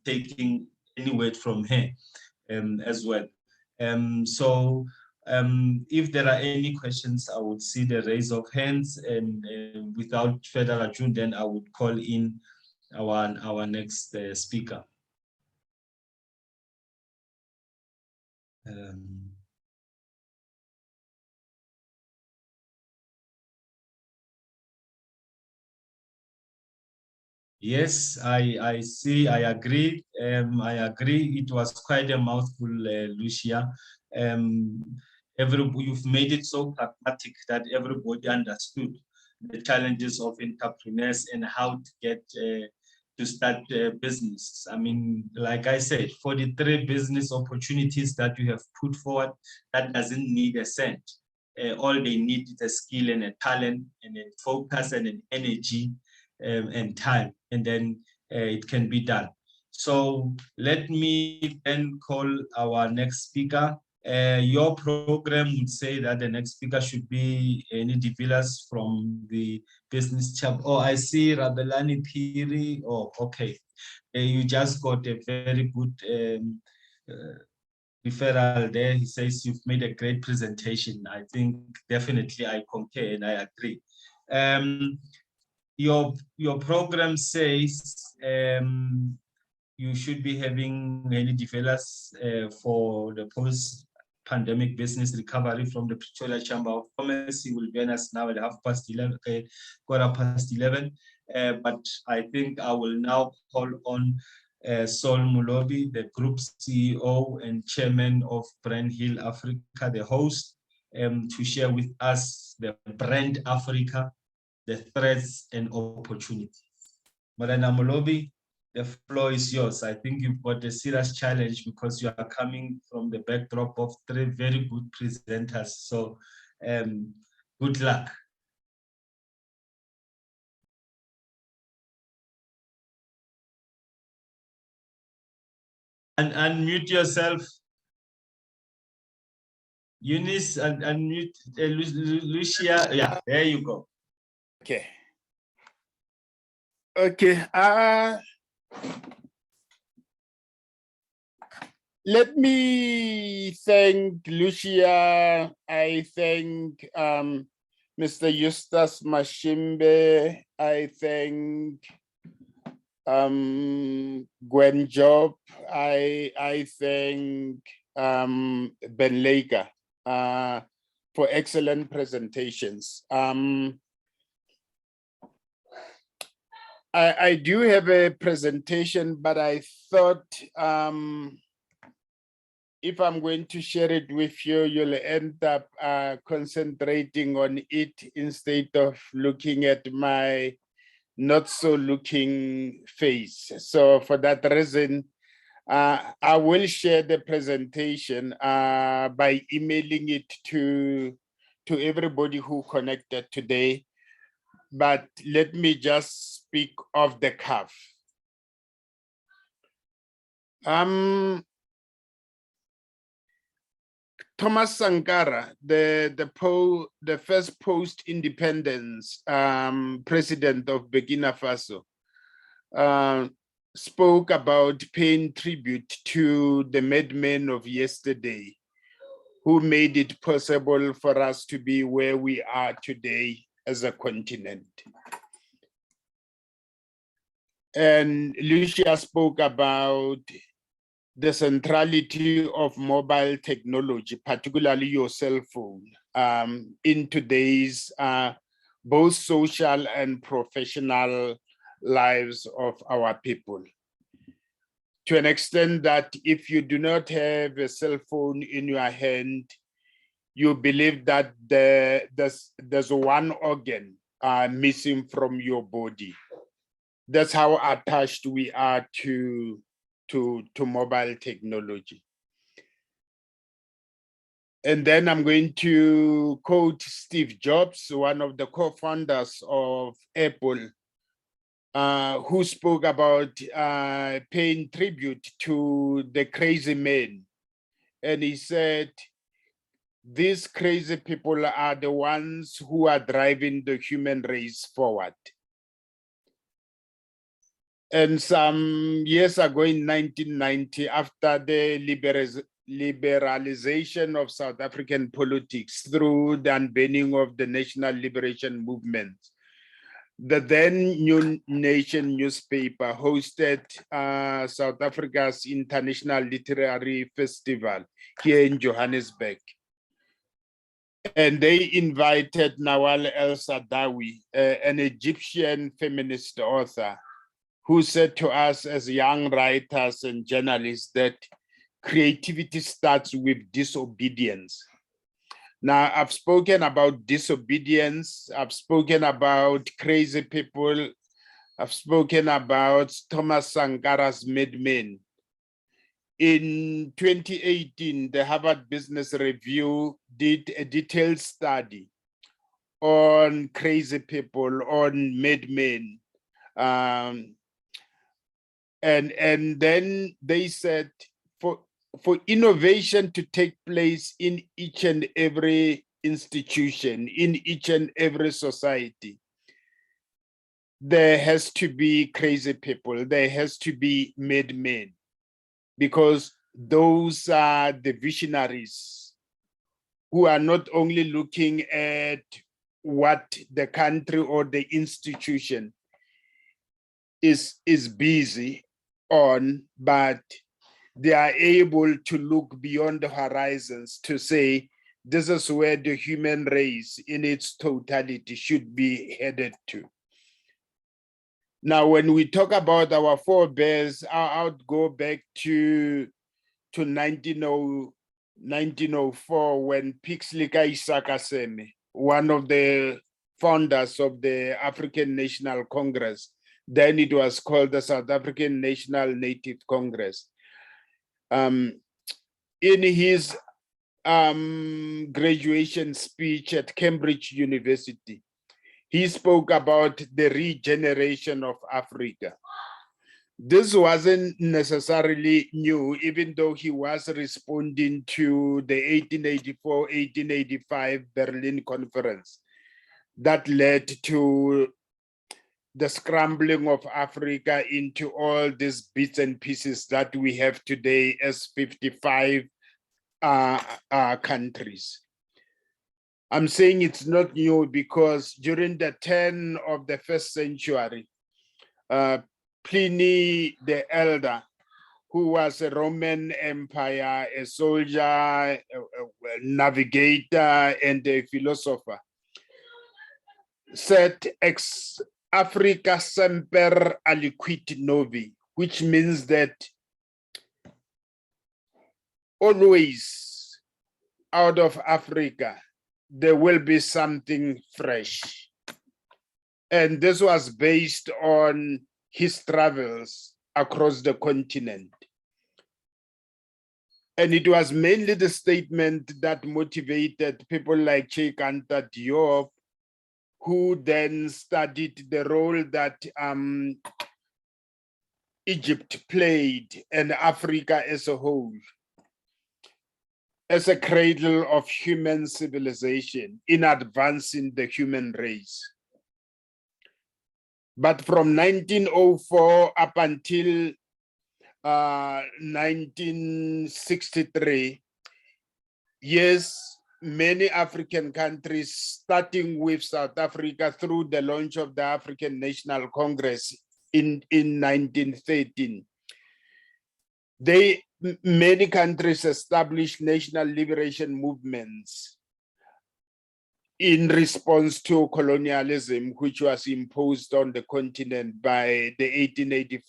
taking any word from her as well. So if there are any questions, I would see the raise of hands, and without further ado, then I would call in our next speaker. Yes, I see, I agree. It was quite a mouthful, Lucia. You've made it so pragmatic that everybody understood the challenges of entrepreneurs and how to get to start a business. I mean, like I said, 43 business opportunities that you have put forward, that doesn't need a cent. All they need is a skill and a talent and a focus and an energy and time, and then it can be done. So let me then call our next speaker. Your program would say that the next speaker should be any developers from the business chapter. Oh, I see Rabelani Piri. Oh, okay. You just got a very good referral there. He says you've made a great presentation. I think definitely I concur and I agree. Your program says you should be having many developers for the post-pandemic business recovery from the Pretoria Chamber of Commerce. He will join us now at 11:15. But I think I will now call on Sol Mulobi, the Group CEO and Chairman of Brand Hill Africa, the host, to share with us the Brand Africa, the threats and opportunities. Marana Mulobi, the floor is yours. I think you've got a serious challenge because you are coming from the backdrop of 3 very good presenters. So good luck. And unmute yourself. Eunice, and unmute Lucia. Yeah, there you go. Okay. Okay. Let me thank Lucia. I thank Mr. Eustace Mashimbe. I thank Gwen Job. I thank Ben Laker for excellent presentations. I do have a presentation, but I thought if I'm going to share it with you, you'll end up concentrating on it instead of looking at my not so looking face. So for that reason, I will share the presentation by emailing it to everybody who connected today. But let me just speak off the cuff. Thomas Sankara, the first post-independence president of Burkina Faso, spoke about paying tribute to the madmen of yesterday who made it possible for us to be where we are today as a continent. And Lucia spoke about the centrality of mobile technology, particularly your cell phone, in today's both social and professional lives of our people. To an extent that if you do not have a cell phone in your hand, you believe that there's one organ missing from your body. That's how attached we are to mobile technology. And then I'm going to quote Steve Jobs, one of the co-founders of Apple, who spoke about paying tribute to the crazy men. And he said, these crazy people are the ones who are driving the human race forward. And some years ago in 1990, after the liberalization of South African politics through the unbanning of the National Liberation Movement, the then New Nation newspaper hosted South Africa's International Literary Festival here in Johannesburg. And they invited Nawal El-Saadawi, an Egyptian feminist author, who said to us as young writers and journalists that creativity starts with disobedience. Now, I've spoken about disobedience, I've spoken about crazy people, I've spoken about Thomas Sankara's madmen. In 2018, the Harvard Business Review did a detailed study on crazy people, on madmen. And then they said for innovation to take place in each and every institution, in each and every society, there has to be crazy people, there has to be madmen, because those are the visionaries who are not only looking at what the country or the institution is busy on, but they are able to look beyond the horizons to say, this is where the human race in its totality should be headed to. Now, when we talk about our forebears, I would go back to 1904 when Pixley Isakaseme, one of the founders of the African National Congress, then it was called the South African National Native Congress. In his graduation speech at Cambridge University, he spoke about the regeneration of Africa. This wasn't necessarily new, even though he was responding to the 1884-1885 Berlin Conference that led to the scrambling of Africa into all these bits and pieces that we have today as 55 countries. I'm saying it's not new because during the turn of the 1st century, Pliny the Elder, who was a Roman Empire, a soldier, a navigator, and a philosopher, said ex Africa semper aliquid novi, which means that always out of Africa, there will be something fresh. And this was based on his travels across the continent. And it was mainly the statement that motivated people like Cheikh Anta Diop, who then studied the role that Egypt played and Africa as a whole as a cradle of human civilization in advancing the human race. But from 1904 up until 1963, yes, many African countries, starting with South Africa through the launch of the African National Congress in 1913, many countries established national liberation movements in response to colonialism, which was imposed on the continent by the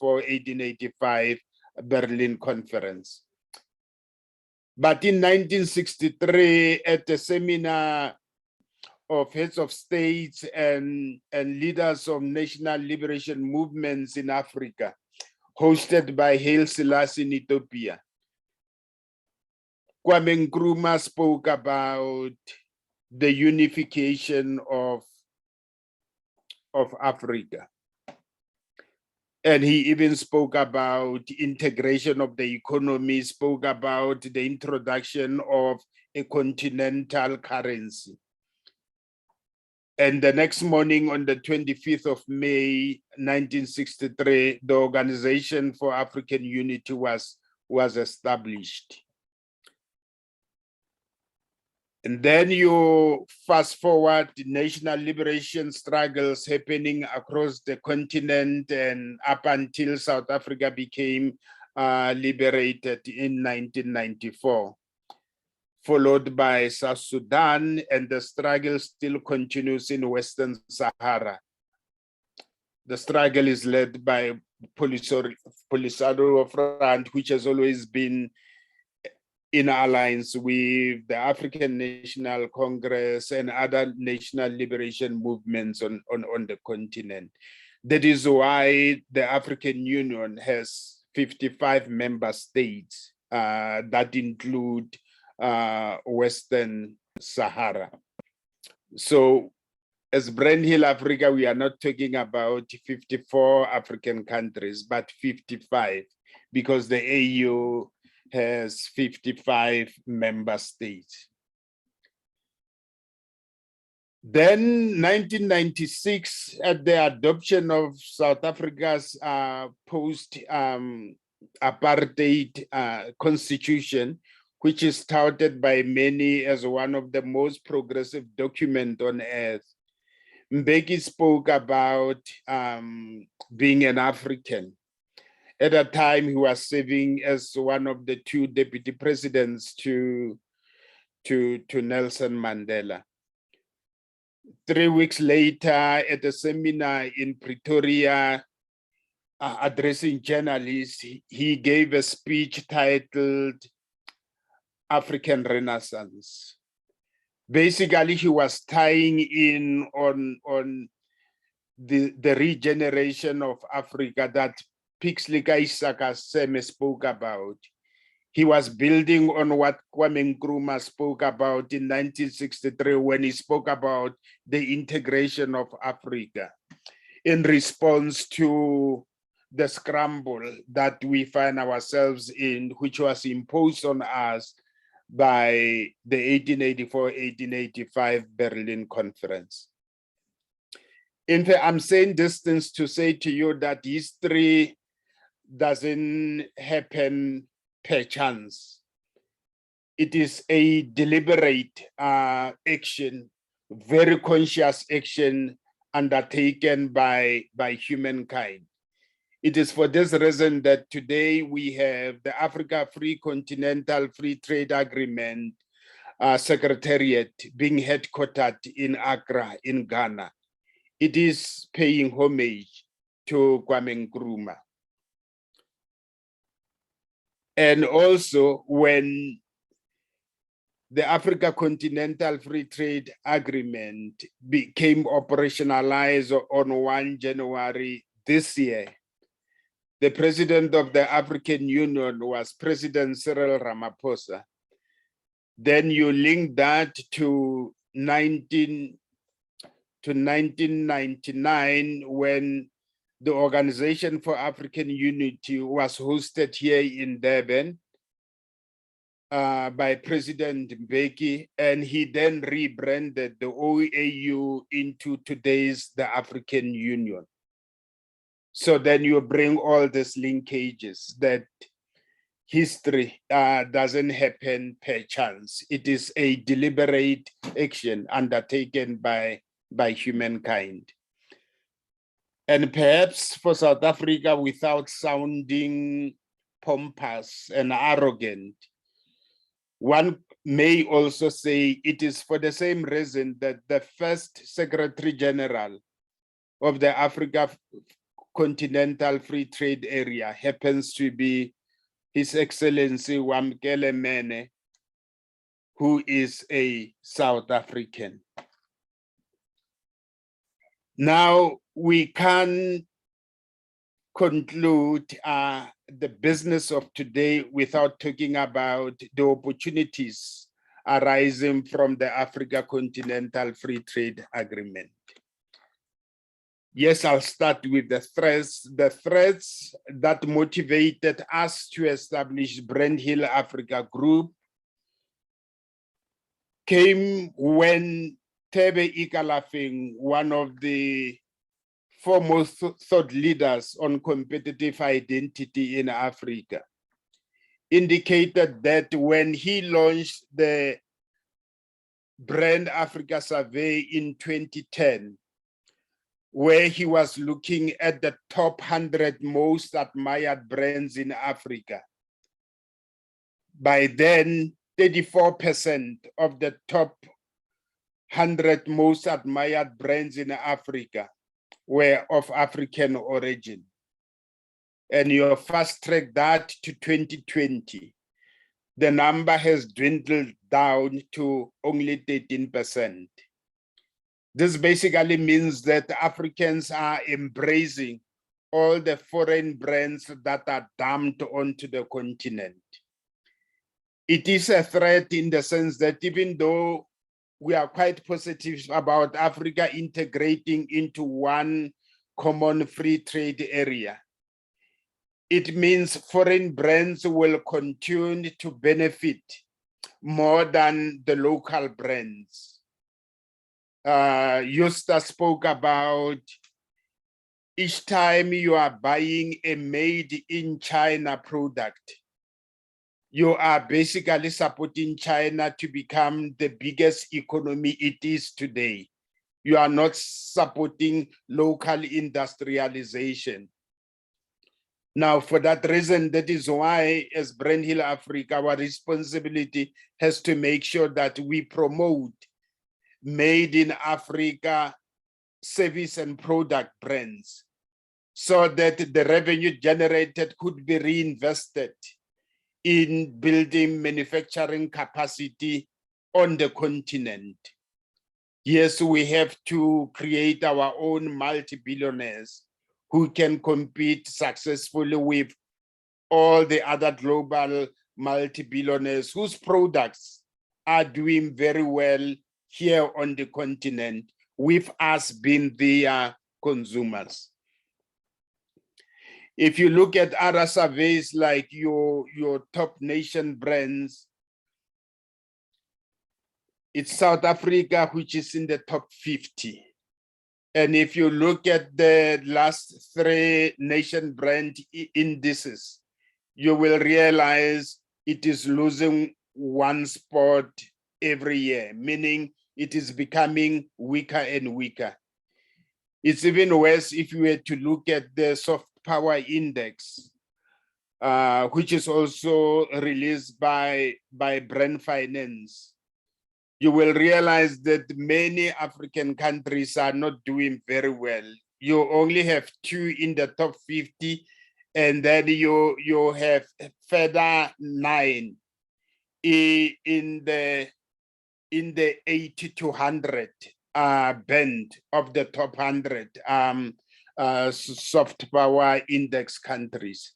1884-1885 Berlin Conference. But in 1963, at the seminar of heads of states and leaders of national liberation movements in Africa, hosted by Haile Selassie in Ethiopia, Kwame Nkrumah spoke about the unification of Africa. And he even spoke about integration of the economy, spoke about the introduction of a continental currency. And the next morning, on the 25th of May, 1963, the Organization for African Unity was established. And then you fast forward the national liberation struggles happening across the continent and up until South Africa became liberated in 1994, followed by South Sudan, and the struggle still continues in Western Sahara. The struggle is led by Polisario Front, which has always been in alliance with the African National Congress and other national liberation movements on the continent. That is why the African Union has 55 member states that include Western Sahara. So as Brand Hill Africa, we are not talking about 54 African countries, but 55, because the AU has 55 member states. Then 1996, at the adoption of South Africa's post-apartheid constitution, which is touted by many as one of the most progressive documents on earth, Mbeki spoke about being an African. At that time, he was serving as one of the two deputy presidents to Nelson Mandela. 3 weeks later, at a seminar in Pretoria, addressing journalists, he gave a speech titled African Renaissance. Basically, he was tying in on the regeneration of Africa that Pixley Isaka Seme spoke about. He was building on what Kwame Nkrumah spoke about in 1963 when he spoke about the integration of Africa in response to the scramble that we find ourselves in, which was imposed on us by the 1884-1885 Berlin Conference. In fact, I'm saying this to say to you that history doesn't happen per chance. It is a deliberate action, very conscious action undertaken by humankind. It is for this reason that today we have the Africa Free Continental Free Trade Agreement Secretariat being headquartered in Accra, in Ghana. It is paying homage to Kwame Nkrumah. And also, when the Africa Continental Free Trade Agreement became operationalized on 1 January this year, the president of the African Union was President Cyril Ramaphosa. Then you link that to 1999, when the Organization for African Unity was hosted here in Durban by President Mbeki, and he then rebranded the OAU into today's the African Union. So then you bring all these linkages that history doesn't happen per chance. It is a deliberate action undertaken by humankind. And perhaps for South Africa, without sounding pompous and arrogant, one may also say it is for the same reason that the first Secretary General of the Africa Continental Free Trade Area happens to be His Excellency Wamkele Mene, who is a South African. Now, we can conclude the business of today without talking about the opportunities arising from the Africa Continental Free Trade Agreement. Yes, I'll start with the threats. The threats that motivated us to establish Brand Hill Africa Group came when Tebe Ikalafing, one of the foremost thought leaders on competitive identity in Africa, indicated that when he launched the Brand Africa Survey in 2010, where he was looking at the top 100 most admired brands in Africa. By then, 34% of the top 100 most admired brands in Africa were of African origin. And you fast track that to 2020, the number has dwindled down to only 13%. This basically means that Africans are embracing all the foreign brands that are dumped onto the continent. It is a threat in the sense that even though we are quite positive about Africa integrating into one common free trade area, it means foreign brands will continue to benefit more than the local brands. Yusta spoke about each time you are buying a made in China product, you are basically supporting China to become the biggest economy it is today. You are not supporting local industrialization. Now, for that reason, that is why as Brand Hill Africa, our responsibility has to make sure that we promote made in Africa service and product brands so that the revenue generated could be reinvested in building manufacturing capacity on the continent. Yes, we have to create our own multi-billionaires who can compete successfully with all the other global multi-billionaires whose products are doing very well here on the continent, with us being their consumers. If you look at other surveys like your top nation brands, it's South Africa, which is in the top 50. And if you look at the last 3 nation brand indices, you will realize it is losing 1 spot every year, meaning it is becoming weaker and weaker. It's even worse if you were to look at the soft power index, which is also released by Brand Finance. You will realize that many African countries are not doing very well. You only have 2 in the top 50, and then you have further 9 in the 80 to 100 band of the top 100 soft power index countries.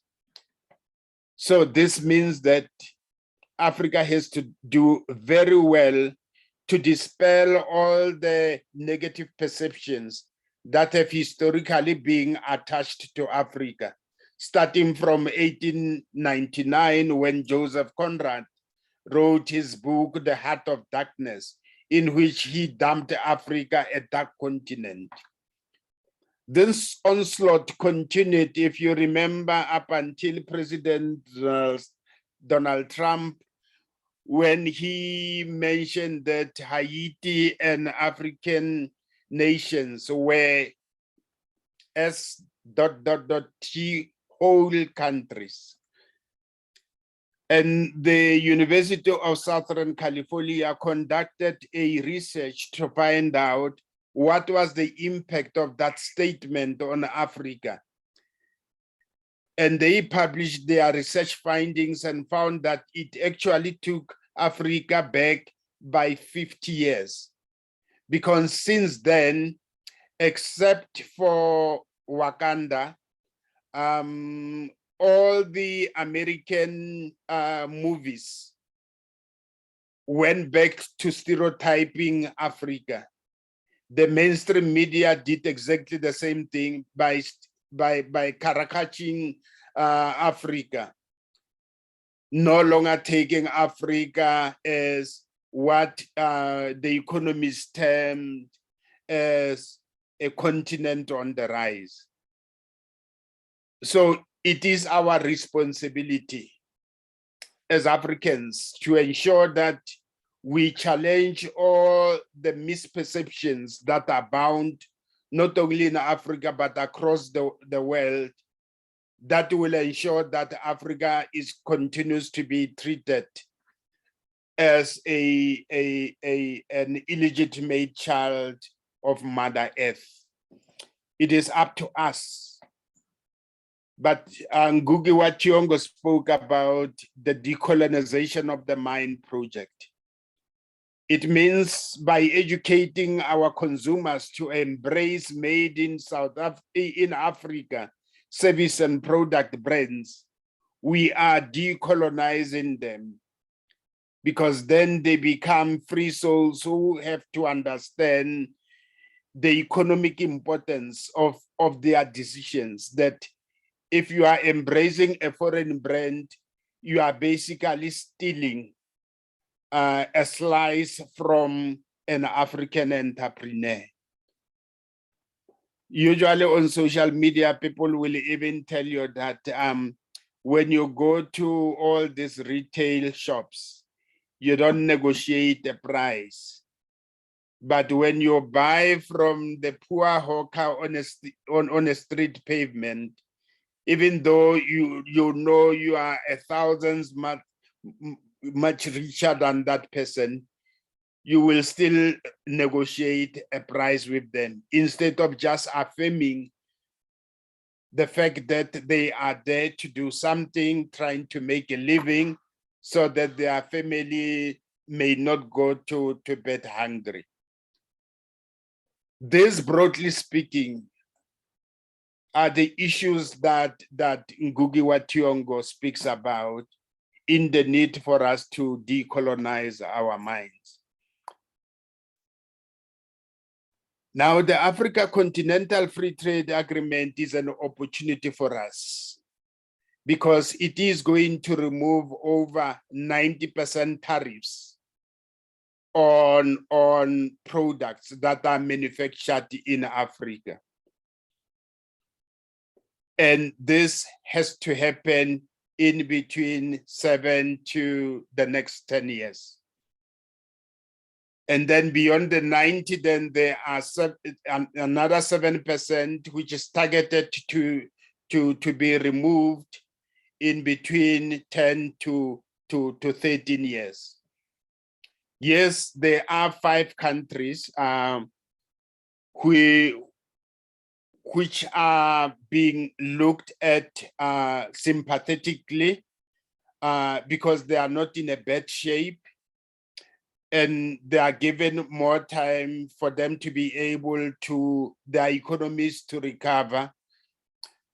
So this means that Africa has to do very well to dispel all the negative perceptions that have historically been attached to Africa, starting from 1899 when Joseph Conrad wrote his book, The Heart of Darkness, in which he dubbed Africa a dark continent. This onslaught continued, if you remember, up until President Donald Trump, when he mentioned that Haiti and African nations were S.T whole countries. And the University of Southern California conducted a research to find out what was the impact of that statement on Africa. And they published their research findings and found that it actually took Africa back by 50 years. Because since then, except for Wakanda, all the American movies went back to stereotyping Africa. The mainstream media did exactly the same thing by caricaturing Africa, no longer taking Africa as what the economists termed as a continent on the rise. So it is our responsibility as Africans to ensure that we challenge all the misperceptions that are bound not only in Africa, but across the world, that will ensure that Africa continues to be treated as an illegitimate child of Mother Earth. It is up to us. But Ngugi wa Thiong'o spoke about the decolonization of the mind project. It means by educating our consumers to embrace made in Africa service and product brands, we are decolonizing them, because then they become free souls who have to understand the economic importance of their decisions, that if you are embracing a foreign brand, you are basically stealing a slice from an African entrepreneur. Usually on social media, people will even tell you that when you go to all these retail shops, you don't negotiate the price. But when you buy from the poor hawker on a street pavement, even though you know you are 1,000 much richer than that person, you will still negotiate a price with them instead of just affirming the fact that they are there to do something, trying to make a living so that their family may not go to bed hungry. This, broadly speaking, are the issues that Ngugi wa Thiong'o speaks about in the need for us to decolonize our minds. Now, the Africa Continental Free Trade Agreement is an opportunity for us because it is going to remove over 90% tariffs on products that are manufactured in Africa. And this has to happen in between 7 to the next 10 years. And then beyond the 90, then there are another 7%, which is targeted to be removed in between 10 to 13 years. Yes, there are 5 countries which are being looked at sympathetically because they are not in a bad shape, and they are given more time for them to be able to, their economies to recover.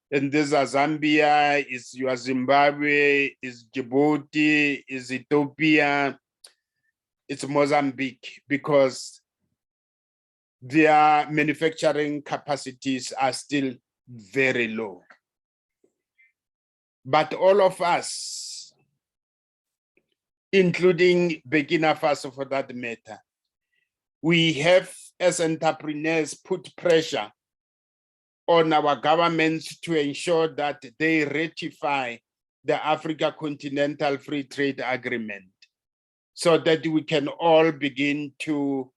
And these are Zambia, is your Zimbabwe, is Djibouti, is Ethiopia, it's Mozambique, because their manufacturing capacities are still very low. But all of us, including Burkina Faso for that matter, we have, as entrepreneurs, put pressure on our governments to ensure that they ratify the Africa Continental Free Trade Agreement so that we can all begin to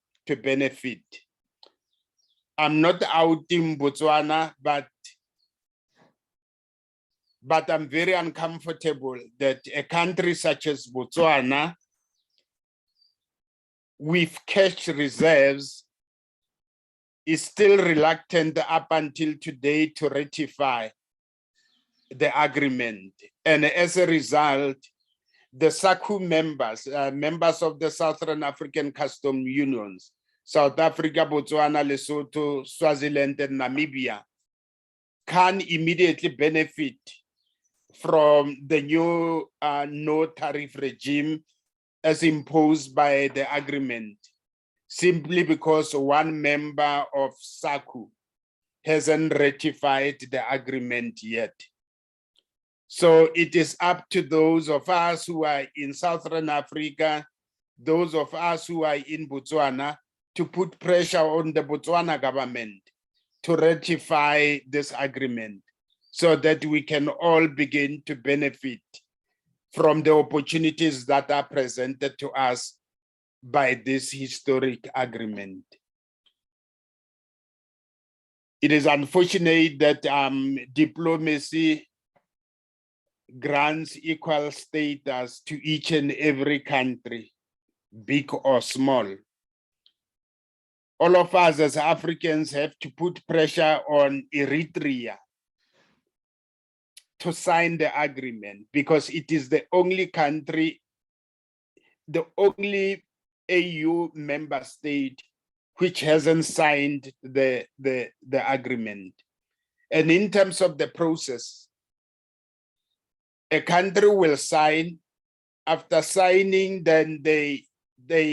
benefit. I'm not out in Botswana, but I'm very uncomfortable that a country such as Botswana, with cash reserves, is still reluctant up until today to ratify the agreement. And as a result, the SACU members, members of the Southern African Custom Unions, South Africa, Botswana, Lesotho, Swaziland, and Namibia, can immediately benefit from the new no tariff regime as imposed by the agreement, simply because one member of SACU hasn't ratified the agreement yet. So it is up to those of us who are in Southern Africa, those of us who are in Botswana, to put pressure on the Botswana government to ratify this agreement so that we can all begin to benefit from the opportunities that are presented to us by this historic agreement. It is unfortunate that diplomacy grants equal status to each and every country, big or small. All of us as Africans have to put pressure on Eritrea to sign the agreement, because it is the only country, the only AU member state which hasn't signed the agreement. And in terms of the process, a country will sign. After signing, then they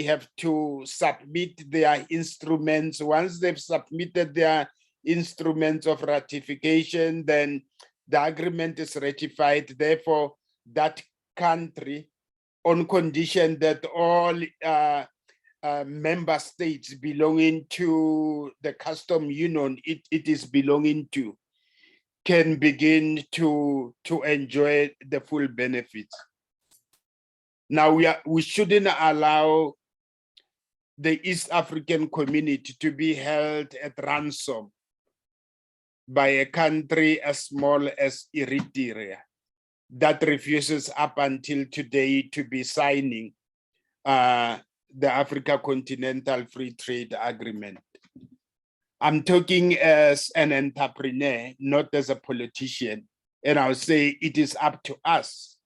have to submit their instruments. Once they've submitted their instruments of ratification, then the agreement is ratified. Therefore, that country, on condition that all member states belonging to the custom union it is belonging to, can begin to enjoy the full benefits. Now we shouldn't allow the East African community to be held at ransom by a country as small as Eritrea that refuses up until today to be signing the Africa Continental Free Trade Agreement. I'm talking as an entrepreneur, not as a politician. And I'll say it is up to us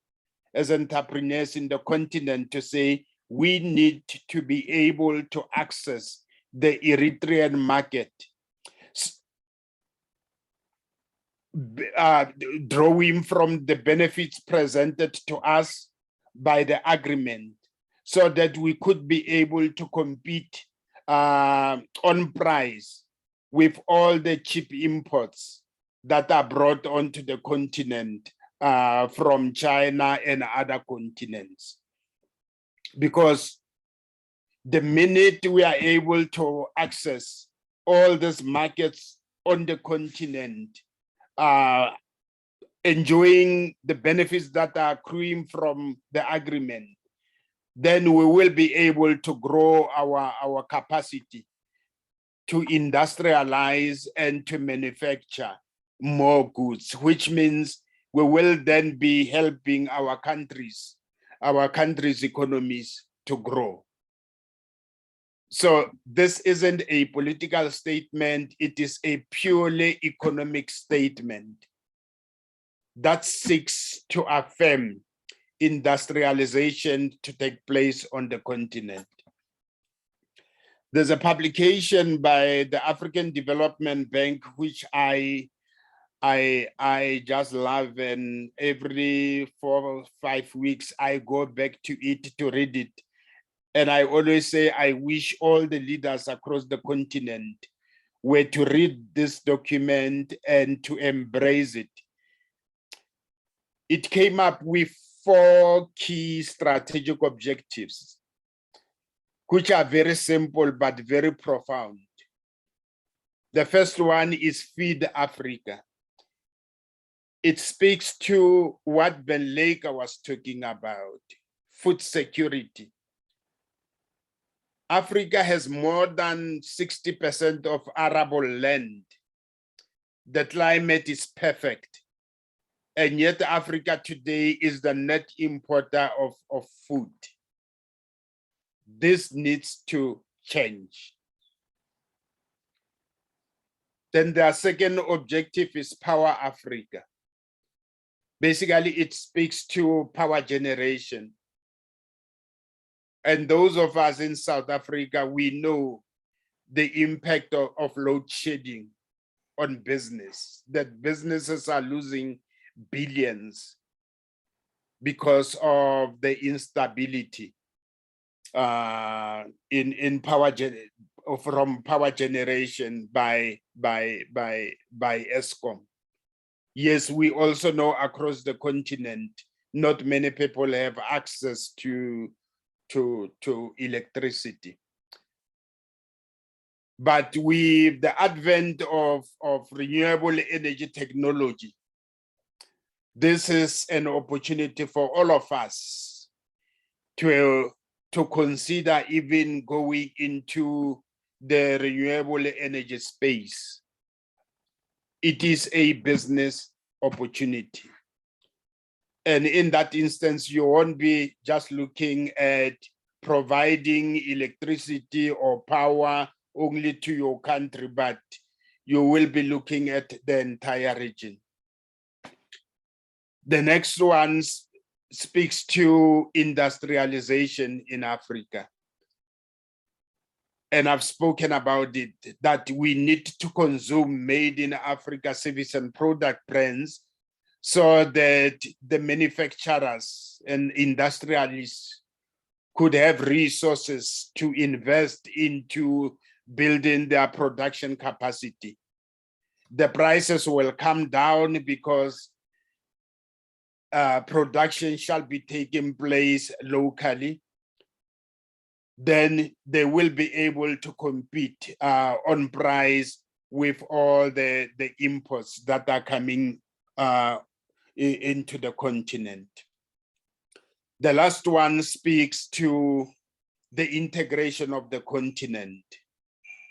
as entrepreneurs in the continent to say we need to be able to access the Eritrean market, drawing from the benefits presented to us by the agreement, so that we could be able to compete on price with all the cheap imports that are brought onto the continent from China and other continents. Because the minute we are able to access all these markets on the continent, enjoying the benefits that are accruing from the agreement, then we will be able to grow our capacity to industrialize and to manufacture more goods, which means we will then be helping our countries' economies to grow. So this isn't a political statement, it is a purely economic statement that seeks to affirm industrialization to take place on the continent. There's a publication by the African Development Bank, which I just love, and every 4 or 5 weeks I go back to it to read it. And I always say I wish all the leaders across the continent were to read this document and to embrace it. It came up with 4 key strategic objectives, which are very simple but very profound. The first one is Feed Africa. It speaks to what Ben Leka was talking about, food security. Africa has more than 60% of arable land. The climate is perfect. And yet Africa today is the net importer of food. This needs to change. Then the second objective is Power Africa. Basically, it speaks to power generation. And those of us in South Africa, we know the impact of load shedding on business, that businesses are losing billions because of the instability in power from power generation by ESCOM. Yes, we also know across the continent, not many people have access to electricity. But with the advent of renewable energy technology, this is an opportunity for all of us to consider even going into the renewable energy space. It is a business opportunity. And in that instance, you won't be just looking at providing electricity or power only to your country, but you will be looking at the entire region. The next one speaks to industrialization in Africa. And I've spoken about it, that we need to consume made in Africa service and product brands so that the manufacturers and industrialists could have resources to invest into building their production capacity. The prices will come down because production shall be taking place locally. Then they will be able to compete on price with all the imports that are coming into the continent. The last one speaks to the integration of the continent,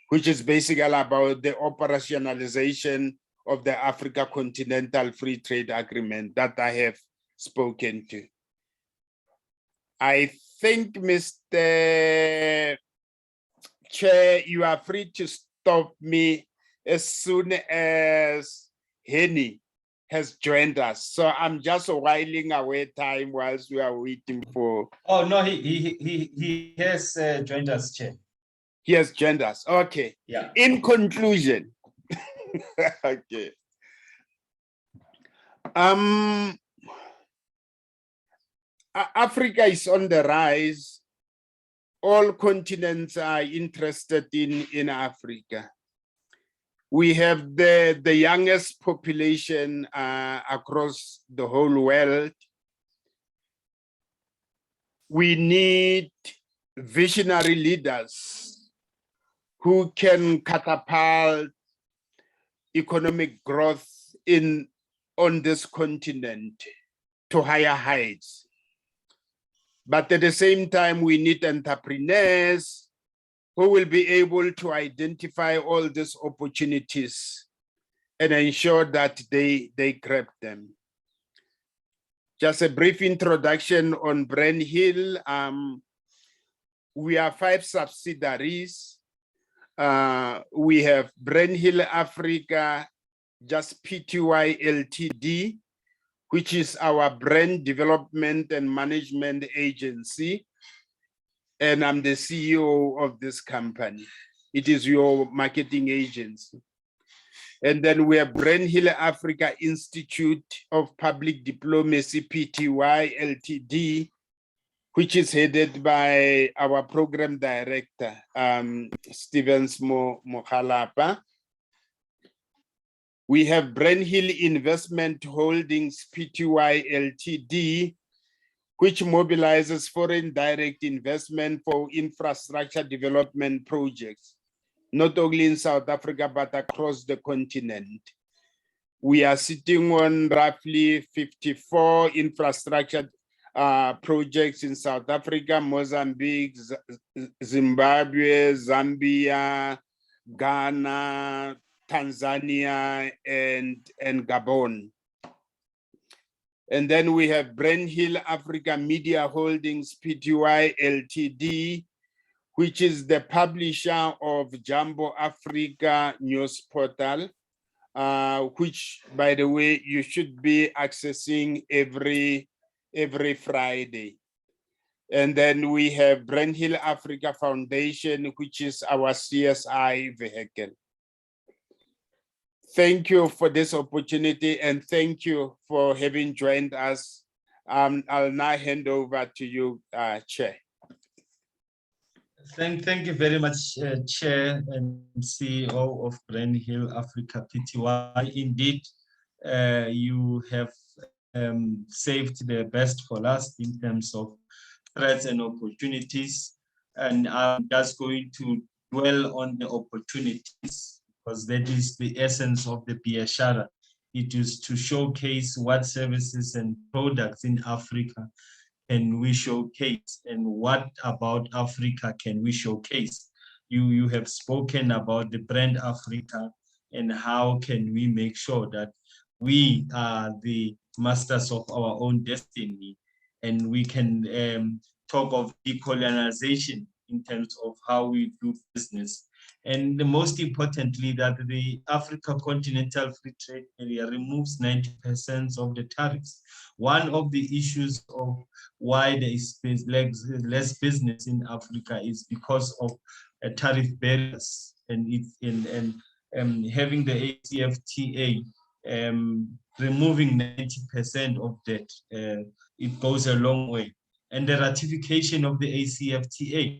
which is basically about the operationalization of the Africa Continental Free Trade Agreement that I have spoken to. I think, Mr. Chair, you are free to stop me as soon as Henny has joined us. So I'm just whiling away time whilst we are waiting for. Oh, no, he has joined us, Chair. He has joined us. Okay. Yeah. In conclusion, okay. Africa is on the rise. All continents are interested in Africa. We have the youngest population across the whole world. We need visionary leaders who can catapult economic growth on this continent to higher heights. But at the same time, we need entrepreneurs who will be able to identify all these opportunities and ensure that they grab them. Just a brief introduction on Brand Hill. We are 5 subsidiaries. We have Brand Hill Africa, just PTY Ltd, which is our brand development and management agency. And I'm the CEO of this company. It is your marketing agency. And then we have Brand Hill Africa Institute of Public Diplomacy, PTY Ltd, which is headed by our program director, Stevens Mokhalapa. We have Brand Hill Investment Holdings, PTY Ltd, which mobilizes foreign direct investment for infrastructure development projects, not only in South Africa, but across the continent. We are sitting on roughly 54 infrastructure projects in South Africa, Mozambique, Zimbabwe, Zambia, Ghana, Tanzania, and Gabon. And then we have Brand Hill Africa Media Holdings, PTY Ltd, which is the publisher of Jumbo Africa news portal, which, by the way, you should be accessing every Friday. And then we have Brand Hill Africa Foundation, which is our CSI vehicle. Thank you for this opportunity, and thank you for having joined us I'll now hand over to you, Chair. Thank you very much, Chair and CEO of Brand Hill Africa Pty. Indeed, you have saved the best for last in terms of threats and opportunities. And I'm just going to dwell on the opportunities because that is the essence of the Biashara. It is to showcase what services and products in Africa can we showcase and what about Africa can we showcase. You have spoken about the brand Africa and how can we make sure that we are the masters of our own destiny, and we can talk of decolonization in terms of how we do business. And the most importantly, that the Africa Continental Free Trade Area removes 90% of the tariffs. One of the issues of why there is less business in Africa is because of tariff barriers, and having the ACFTA removing 90% of that, it goes a long way. And the ratification of the ACFTA,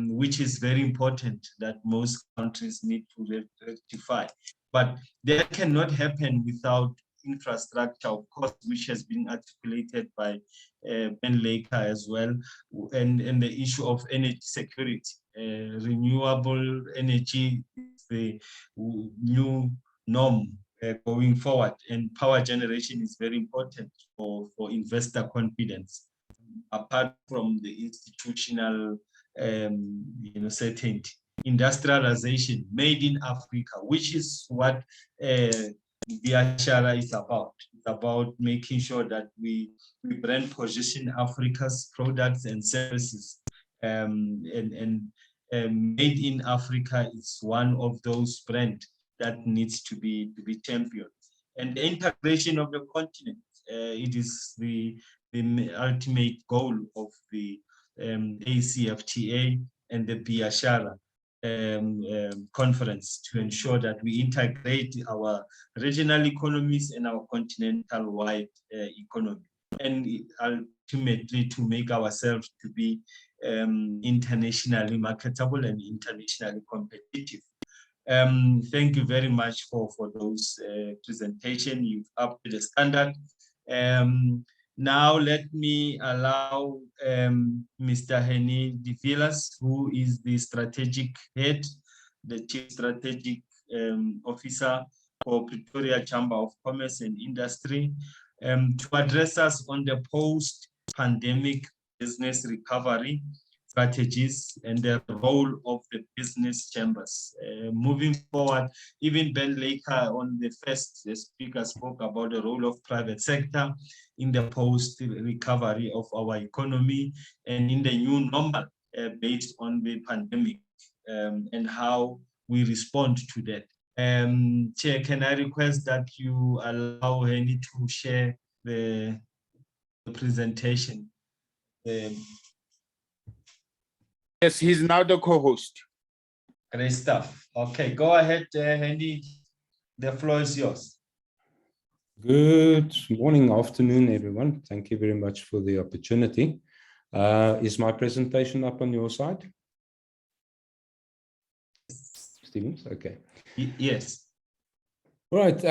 which is very important that most countries need to rectify. But that cannot happen without infrastructure, of course, which has been articulated by Ben Laker as well, and the issue of energy security. Renewable energy is the new norm going forward, and power generation is very important for investor confidence, apart from the institutional certainty. Industrialization made in Africa, which is what Biashara is about. It's about making sure that we brand position Africa's products and services, and made in Africa is one of those brands that needs to be championed. And the integration of the continent, it is the ultimate goal of the ACFTA and the Biashara conference, to ensure that we integrate our regional economies and our continental-wide economy, and ultimately to make ourselves to be internationally marketable and internationally competitive. Thank you very much for those presentation. You've upped the standard. Now let me allow Mr. Henny de Villas, who is the strategic head, the chief strategic officer for Pretoria Chamber of Commerce and Industry, to address us on the post-pandemic business recovery strategies and the role of the business chambers. Moving forward, even Ben Laker on the first speaker spoke about the role of private sector in the post-recovery of our economy and in the new normal based on the pandemic, and how we respond to that. Chair, can I request that you allow Henny to share the presentation? Yes, he's now the co-host. Great stuff. Okay, go ahead, Henny. The floor is yours. Good morning, afternoon, everyone. Thank you very much for the opportunity. Is my presentation up on your side? Stevens, okay. Yes. All right.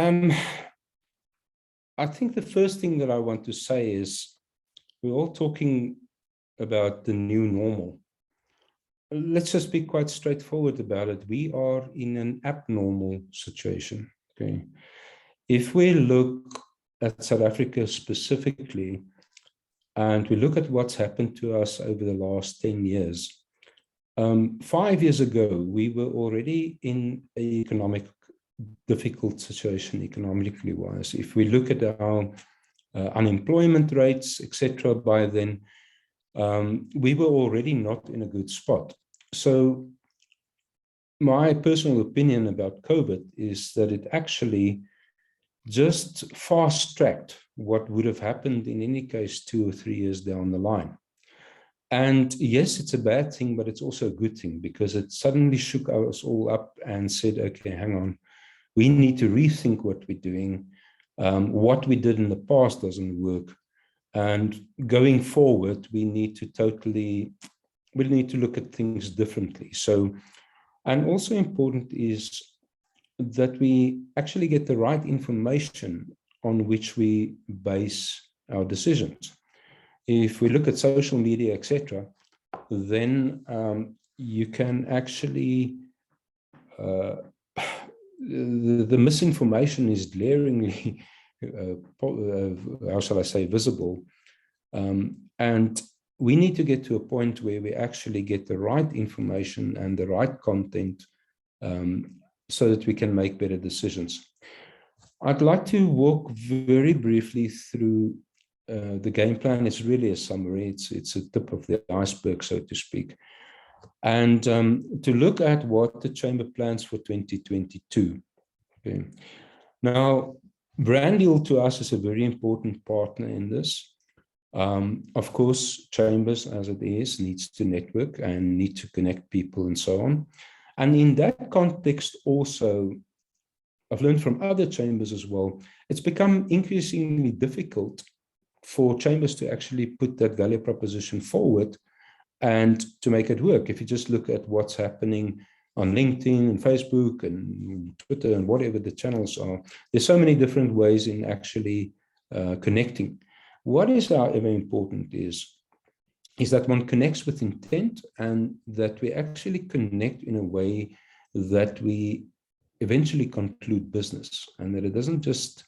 I think the first thing that I want to say is we're all talking about the new normal. Let's just be quite straightforward about it. We are in an abnormal situation. Okay. If we look at South Africa specifically, and we look at what's happened to us over the last 10 years, 5 years ago, we were already in an difficult situation economically wise. If we look at our unemployment rates, etc., by then, we were already not in a good spot. So my personal opinion about COVID is that it actually just fast-tracked what would have happened in any case 2 or 3 years down the line. And yes, it's a bad thing, but it's also a good thing because it suddenly shook us all up and said, okay, hang on, we need to rethink what we're doing. What we did in the past doesn't work. And going forward, we need to look at things differently. So, and also important is that we actually get the right information on which we base our decisions. If we look at social media, etc., then you can actually, the misinformation is glaringly, how shall I say, visible. And we need to get to a point where we actually get the right information and the right content so that we can make better decisions. I'd like to walk very briefly through the game plan. It's really a summary. It's a tip of the iceberg, so to speak. And to look at what the Chamber plans for 2022. Okay. Now, Brandhill to us is a very important partner in this. Of course, Chambers, as it is, needs to network and need to connect people and so on. And in that context also, I've learned from other chambers as well, it's become increasingly difficult for chambers to actually put that value proposition forward and to make it work. If you just look at what's happening on LinkedIn and Facebook and Twitter and whatever the channels are, there's so many different ways in actually connecting. What is, however, important is that one connects with intent and that we actually connect in a way that we eventually conclude business, and that it doesn't just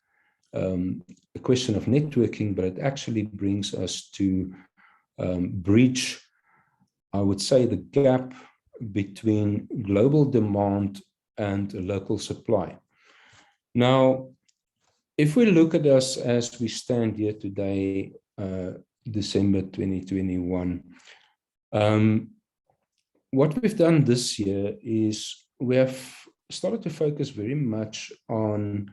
a question of networking, but it actually brings us to breach, I would say, the gap between global demand and local supply. Now, if we look at us as we stand here today, December 2021, what we've done this year is we have started to focus very much on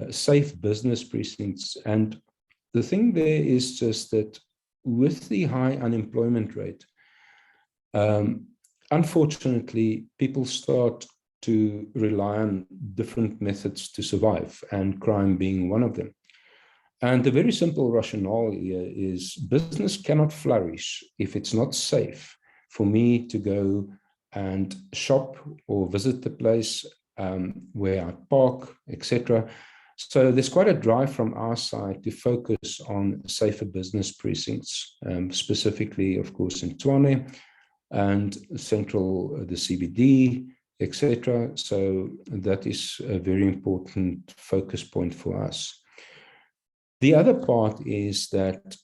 safe business precincts. And the thing there is just that with the high unemployment rate, unfortunately, people start to rely on different methods to survive, and crime being one of them. And the very simple rationale here is business cannot flourish if it's not safe for me to go and shop or visit the place where I park, etc. So there's quite a drive from our side to focus on safer business precincts, specifically, of course, in Tshwane and central, the CBD, etc. So that is a very important focus point for us. The other part is that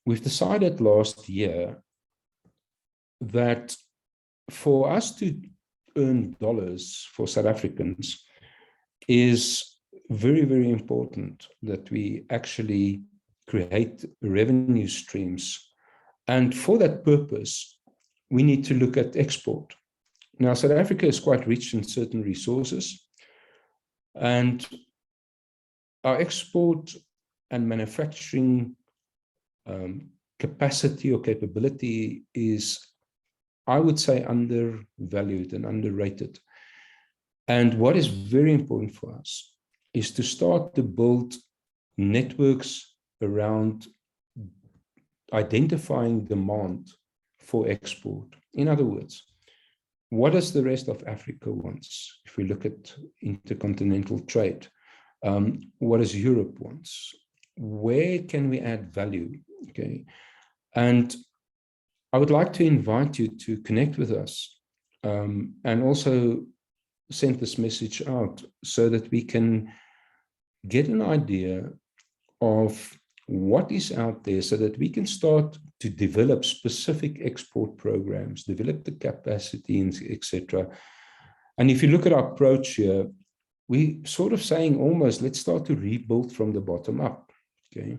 we've decided last year that for us to earn dollars for South Africans is very, very important that we actually create revenue streams. And for that purpose, we need to look at export. Now, South Africa is quite rich in certain resources, and our export and manufacturing capacity or capability is, I would say, undervalued and underrated. And what is very important for us is to start to build networks around identifying demand for export. In other words, what does the rest of Africa wants? If we look at intercontinental trade, what does Europe wants? Where can we add value? Okay, and I would like to invite you to connect with us and also send this message out so that we can get an idea of what is out there so that we can start to develop specific export programs, develop the capacity, etc. And if you look at our approach here, we sort of saying almost, let's start to rebuild from the bottom up. Okay.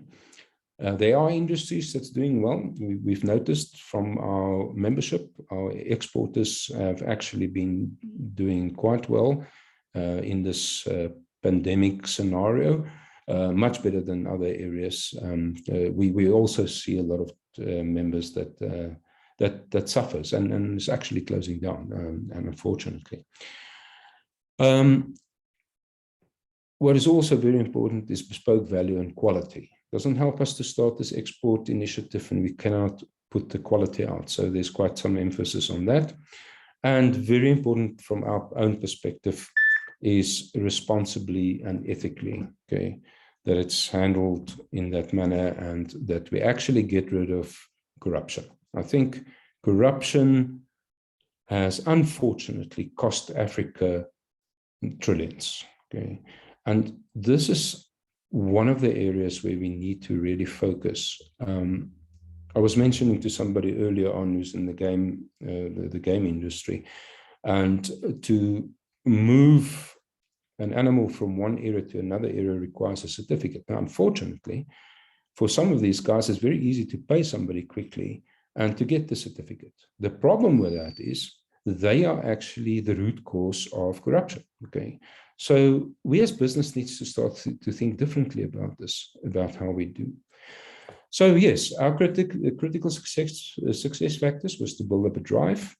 There are industries that's doing well. We've noticed from our membership, our exporters have actually been doing quite well in this pandemic scenario, much better than other areas. We also see a lot of members that suffers and is actually closing down, and unfortunately. What is also very important is bespoke value and quality. Doesn't help us to start this export initiative and we cannot put the quality out. So there's quite some emphasis on that. And very important from our own perspective is responsibly and ethically, okay, that it's handled in that manner and that we actually get rid of corruption. I think corruption has unfortunately cost Africa trillions, okay? And this is one of the areas where we need to really focus. I was mentioning to somebody earlier on who's in the game industry, and to move an animal from one area to another area requires a certificate. Now, unfortunately, for some of these guys, it's very easy to pay somebody quickly and to get the certificate. The problem with that is they are actually the root cause of corruption, okay? So we as business needs to start to think differently about this, about how we do. So yes, our critical success factors was to build up a drive.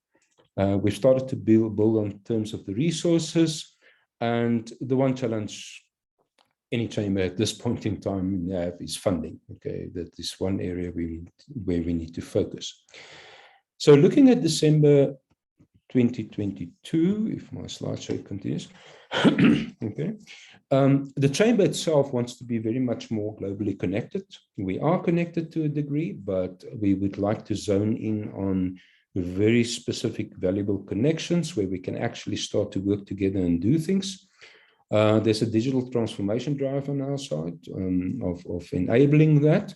We've started to build on terms of the resources, and the one challenge any chamber at this point in time have is funding. Okay, that is one area where we need to focus. So looking at December 2022, if my slideshow continues, okay. The chamber itself wants to be very much more globally connected. We are connected to a degree, but we would like to zone in on very specific, valuable connections where we can actually start to work together and do things. There's a digital transformation drive on our side of enabling that.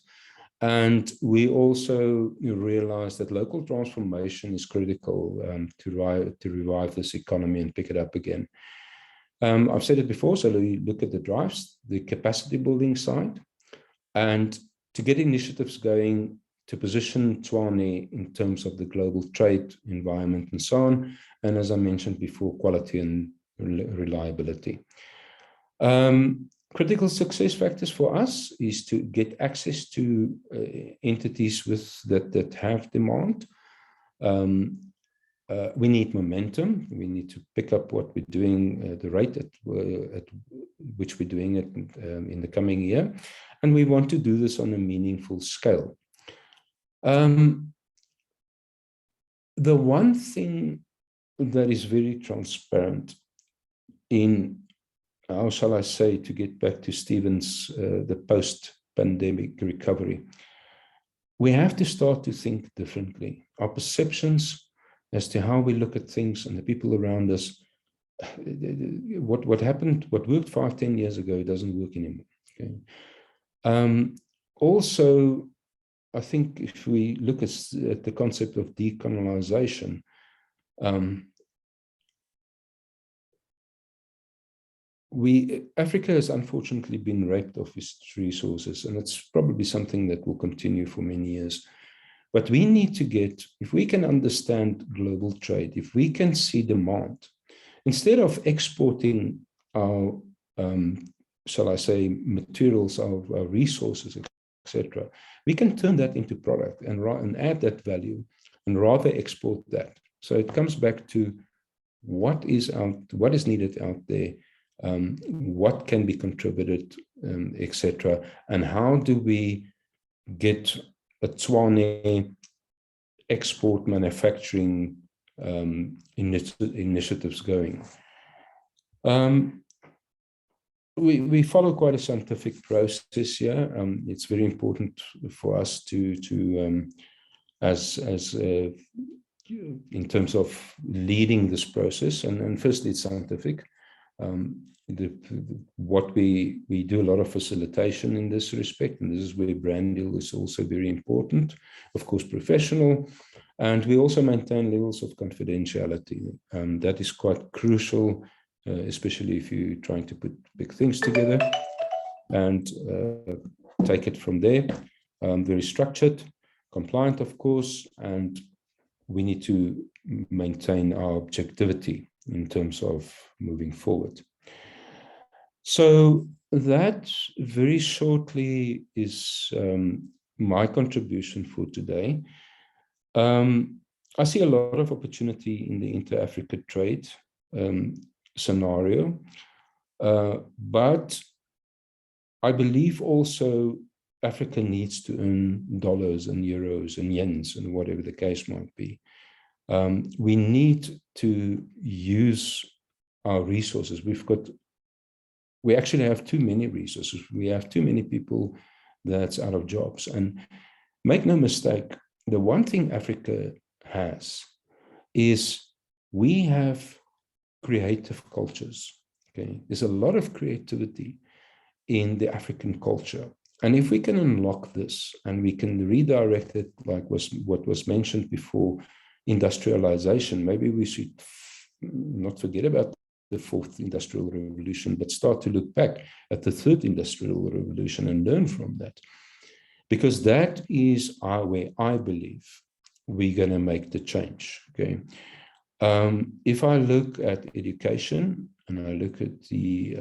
And we also realize that local transformation is critical to revive this economy and pick it up again. I've said it before, so we look at the drives, the capacity building side, and to get initiatives going to position Tshwane in terms of the global trade environment and so on. And as I mentioned before, quality and reliability. Critical success factors for us is to get access to entities that have demand. We need momentum. We need to pick up what we're doing, the rate at which we're doing it in the coming year. And we want to do this on a meaningful scale. The one thing that is very transparent in, how shall I say, to get back to Stephen's, the post-pandemic recovery, we have to start to think differently. Our perceptions as to how we look at things and the people around us, what happened, what worked 5-10 years ago doesn't work anymore. Okay? Also, I think if we look at the concept of decolonization, Africa has unfortunately been raped of its resources, and it's probably something that will continue for many years. But we need to get, if we can understand global trade, if we can see demand, instead of exporting our, shall I say, materials, our resources, etc., we can turn that into product and add that value and rather export that. So it comes back to what is needed out there, what can be contributed, etc., and how do we get a Tshwane export manufacturing initiatives going. We follow quite a scientific process here. It's very important for us to in terms of leading this process. And firstly, it's scientific. What we do a lot of facilitation in this respect, and this is where brand deal is also very important. Of course, professional, and we also maintain levels of confidentiality. That is quite crucial. Especially if you're trying to put big things together, and take it from there. Very structured, compliant, of course, and we need to maintain our objectivity in terms of moving forward. So that very shortly is my contribution for today. I see a lot of opportunity in the inter-Africa trade scenario, but I believe also Africa needs to earn dollars and euros and yens and whatever the case might be. We need to use our resources. We actually have too many resources. We have too many people that's out of jobs. And make no mistake, the one thing Africa has is we have creative cultures. Okay, there's a lot of creativity in the African culture. And if we can unlock this and we can redirect it, like what was mentioned before, industrialization, maybe we should not forget about the fourth industrial revolution, but start to look back at the third industrial revolution and learn from that. Because that is where I believe we're going to make the change. Okay. If I look at education and I look at the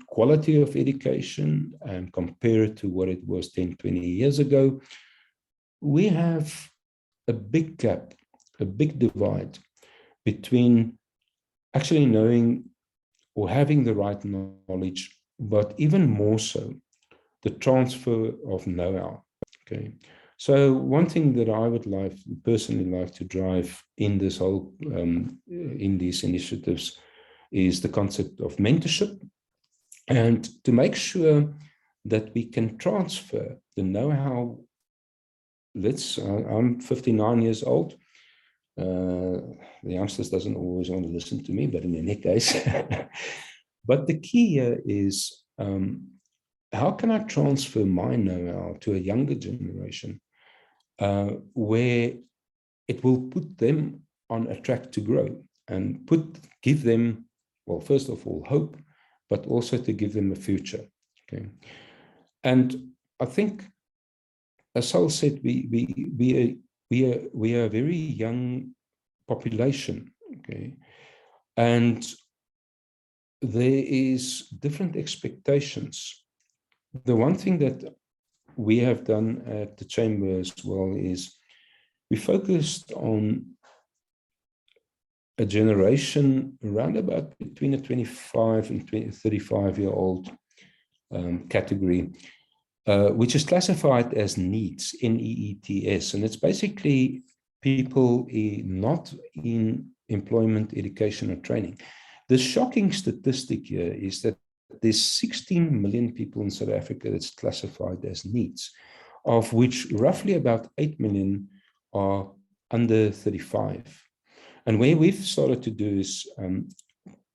quality of education and compare it to what it was 10, 20 years ago, we have a big gap, a big divide between actually knowing or having the right knowledge, but even more so, the transfer of know-how. Okay. So one thing that I would personally like to drive in this whole, in these initiatives is the concept of mentorship, and to make sure that we can transfer the know-how. I'm 59 years old. The youngsters doesn't always want to listen to me, but in any case. But the key here is, how can I transfer my know-how to a younger generation where it will put them on a track to grow and give them, well, first of all, hope, but also to give them a future. Okay. And I think, as Saul said, we are a very young population. Okay. And there is different expectations. The one thing that we have done at the Chamber as well is we focused on a generation around about between a 25 and 35-year-old category, which is classified as NEETs, N-E-E-T-S. And it's basically people not in employment, education, or training. The shocking statistic here is that there's 16 million people in South Africa that's classified as NEETs, of which roughly about 8 million are under 35. And where we've started to do is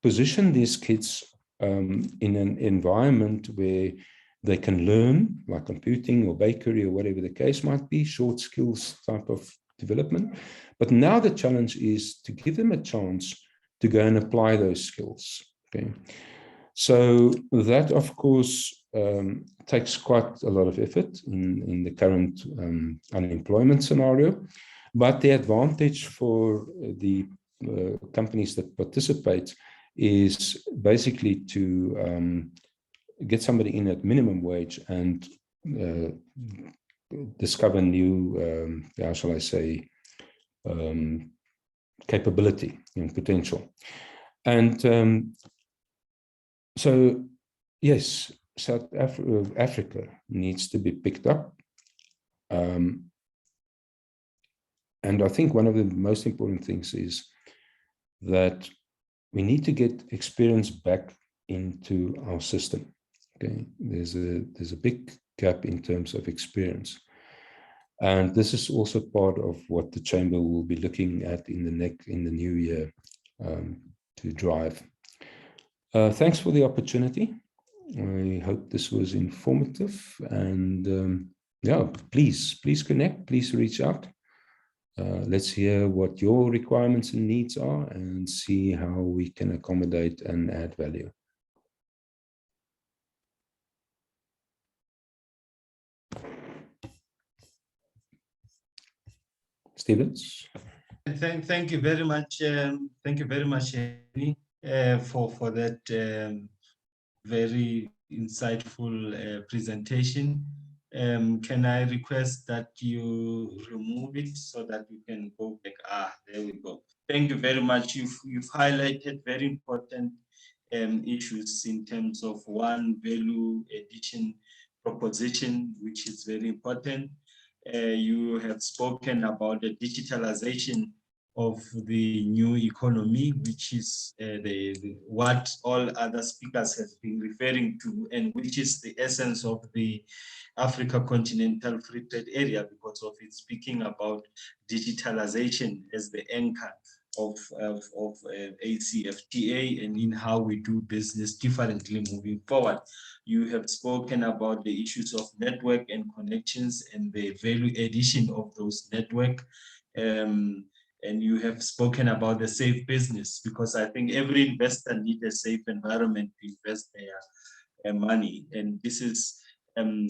position these kids in an environment where they can learn, like computing or bakery or whatever the case might be, short skills type of development. But now the challenge is to give them a chance to go and apply those skills. Okay. So that, of course, takes quite a lot of effort in the current unemployment scenario. But the advantage for the companies that participate is basically to get somebody in at minimum wage and discover new, how shall I say, capability and potential. And so, yes, South Africa needs to be picked up. And I think one of the most important things is that we need to get experience back into our system. Okay, there's a big gap in terms of experience, and this is also part of what the Chamber will be looking at in the new year to drive. Thanks for the opportunity. I hope this was informative, and yeah, please connect, please reach out. Let's hear what your requirements and needs are and see how we can accommodate and add value. Stevens. Thank you very much. Thank you very much, Henny, for that very insightful presentation. Can I request that you remove it so that we can go back? There we go. Thank you very much. You've highlighted very important issues in terms of one value addition proposition, which which is very important. You have spoken about the digitalization of the new economy, which is what all other speakers have been referring to, and which is the essence of the Africa Continental Free Trade Area, because of it speaking about digitalization as the anchor of ACFTA and in how we do business differently moving forward. You have spoken about the issues of network and connections and the value addition of those network. And you have spoken about the safe business, because I think every investor needs a safe environment to invest their money. And this is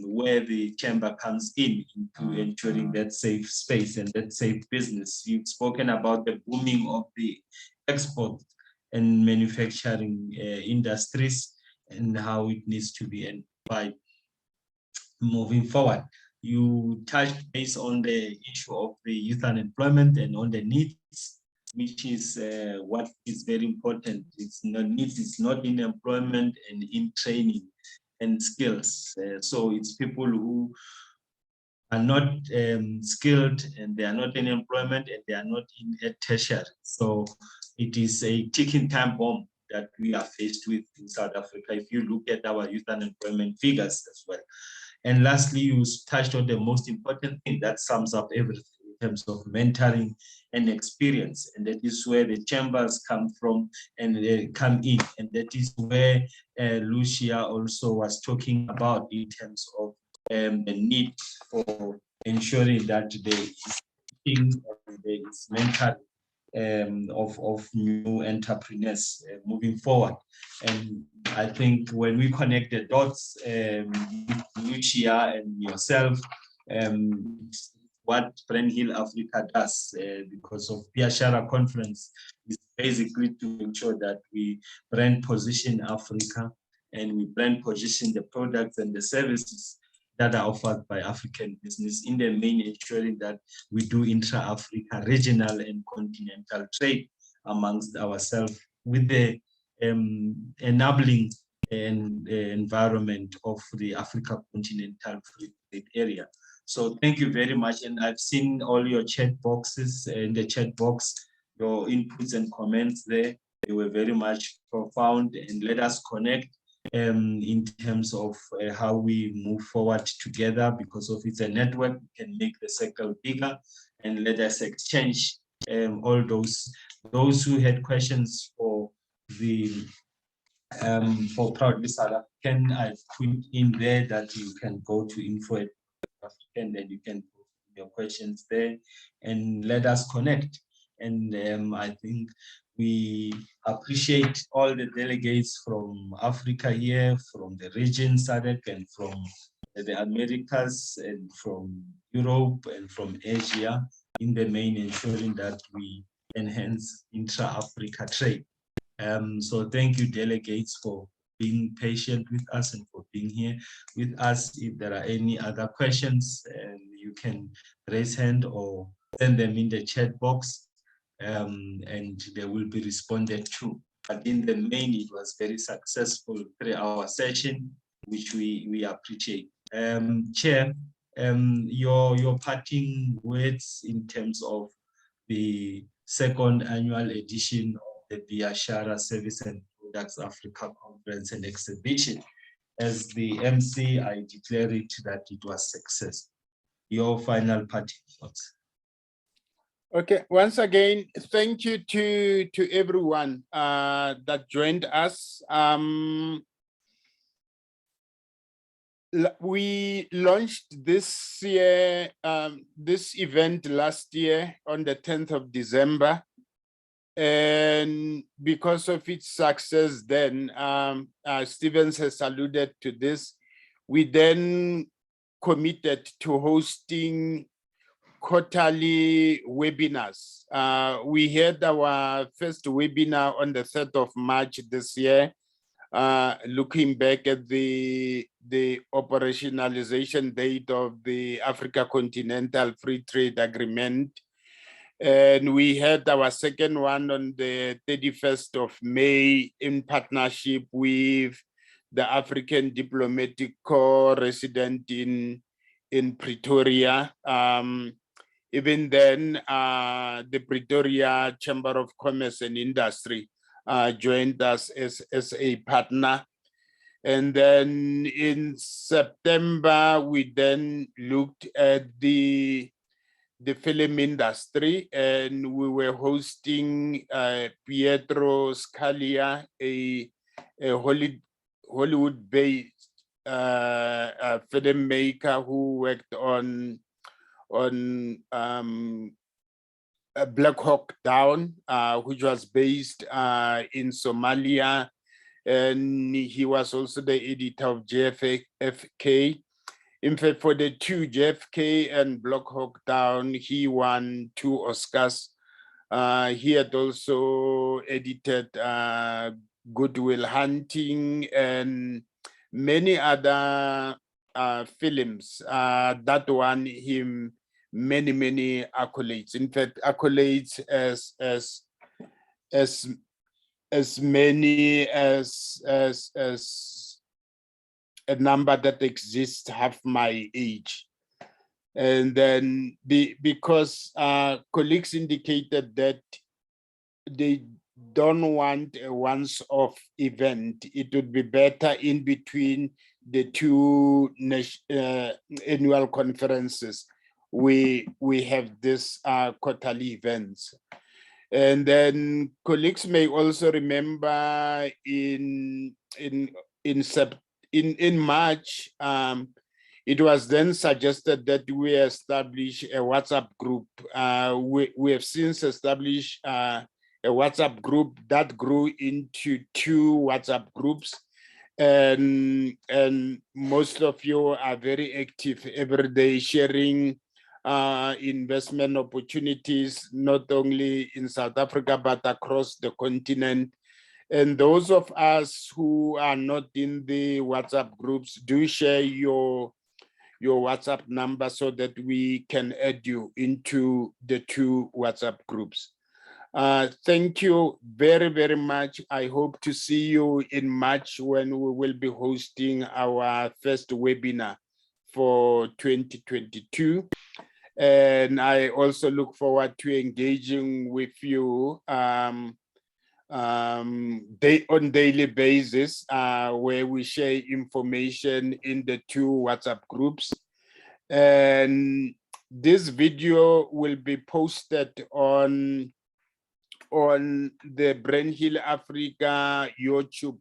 where the chamber comes in, into ensuring that safe space and that safe business. You've spoken about the booming of the export and manufacturing industries and how it needs to be amplified moving forward. You touched base on the issue of the youth unemployment and on the needs, which is what is very important. It's not needs, it's not in employment and in training and skills. So it's people who are not skilled, and they are not in employment, and they are not in a tertiary. So it is a ticking time bomb that we are faced with in South Africa, if you look at our youth unemployment figures as well. And lastly, you touched on the most important thing that sums up everything in terms of mentoring and experience. And that is where the chambers come from and they come in. And that is where Lucia also was talking about in terms of the need for ensuring that there is mentoring of new entrepreneurs moving forward. And I think when we connect the dots, Lucia and yourself, what Brand Hill Africa does because of Biashara conference is basically to ensure that we brand position Africa and we brand position the products and the services that are offered by African business, in the main ensuring that we do intra-Africa, regional and continental trade amongst ourselves with the enabling environment of the Africa Continental Free Trade Area. So thank you very much. And I've seen all your chat boxes in the chat box, your inputs and comments there. They were very much profound, and let us connect in terms of how we move forward together. Because of it's a network, we can make the circle bigger, and let us exchange all those who had questions for the for Proudly South African. I've put in there that you can go to info at African, and you can put your questions there and let us connect. And I think we appreciate all the delegates from Africa here, from the region SADC, and from the Americas, and from Europe, and from Asia, in the main, ensuring that we enhance intra-Africa trade. So thank you, delegates, for being patient with us and for being here with us. If there are any other questions, you can raise hand or send them in the chat box, and they will be responded to. But in the main, it was very successful 3-hour session, which we appreciate. Chair, your parting words in terms of the second annual edition of the Biashara Service and Products Africa Conference and Exhibition. As the MC, I declare it that it was success. Your final parting thoughts. Okay, once again, thank you to everyone that joined us. We launched this year, this event last year on the 10th of December. And because of its success then, Stevens has alluded to this, we then committed to hosting quarterly webinars. We had our first webinar on the 3rd of March this year, looking back at the operationalization date of the Africa Continental Free Trade Agreement. And we had our second one on the 31st of May in partnership with the African Diplomatic Corps resident in in Pretoria. Even then, the Pretoria Chamber of Commerce and Industry joined us as a partner. And then in September, we then looked at the film industry, and we were hosting Pietro Scalia, a Hollywood-based filmmaker who worked on Black Hawk Down, which was based in Somalia, and he was also the editor of JFK. In fact, for the two, JFK and Black Hawk Down, he won 2 Oscars. He had also edited Good Will Hunting and many other films that won him many accolades. In fact, accolades as many as a number that exists half my age. And then because colleagues indicated that they don't want a once-off event, it would be better in between the two annual conferences. We have this quarterly events. And then colleagues may also remember in March, it was then suggested that we establish a WhatsApp group. We have since established a WhatsApp group that grew into 2 WhatsApp groups. And most of you are very active every day, sharing investment opportunities, not only in South Africa, but across the continent. And those of us who are not in the WhatsApp groups, do share your WhatsApp number so that we can add you into the 2 WhatsApp groups. Thank you very much. I hope to see you in March when we will be hosting our first webinar for 2022. And I also look forward to engaging with you on daily basis, where we share information in the 2 WhatsApp groups. And this video will be posted on the Brandhill Africa YouTube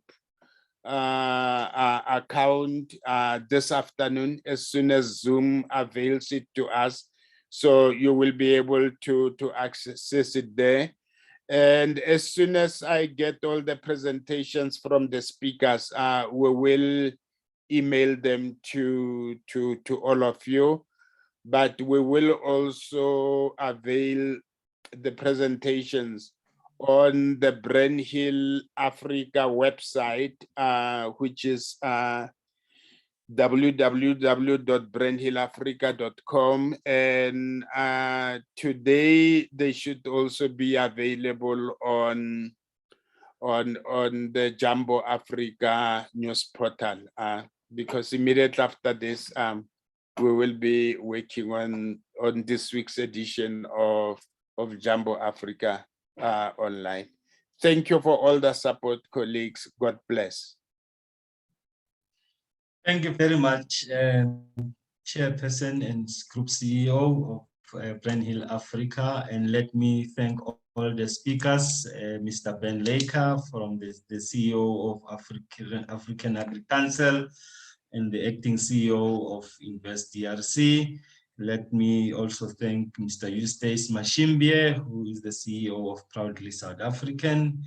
account this afternoon, as soon as Zoom avails it to us. So you will be able to access it there. And as soon as I get all the presentations from the speakers, we will email them to all of you. But we will also avail the presentations on the Brandhill Africa website, which is www.brandhillafrica.com. And today they should also be available on the Jumbo Africa news portal, because immediately after this, we will be working on this week's edition of Jumbo Africa online. Thank you for all the support, colleagues. God bless. Thank you very much, Chairperson and Group CEO of Brandhill Africa. And let me thank all the speakers, Mr. Ben Laker from the CEO of African Agri Council and the acting CEO of Invest DRC. Let me also thank Mr. Eustace Mashimbie, who is the CEO of Proudly South African.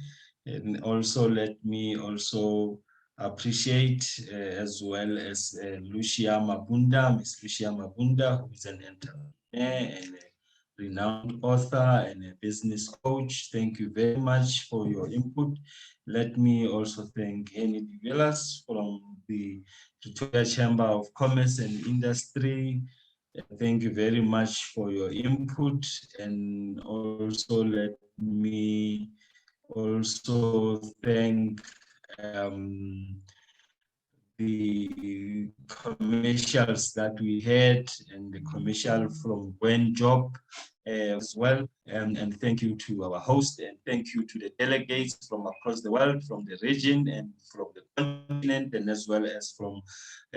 And also let me also appreciate as well as Lucia Mabunda, Ms. Lucia Mabunda, who is an entrepreneur and a renowned author and a business coach. Thank you very much for your input. Let me also thank Henny de Villas from the Pretoria Chamber of Commerce and Industry. Thank you very much for your input. And also let me also thank the commercials that we had and the commercial from Gwen Job as well. And thank you to our host, and thank you to the delegates from across the world, from the region and from the continent, and as well as from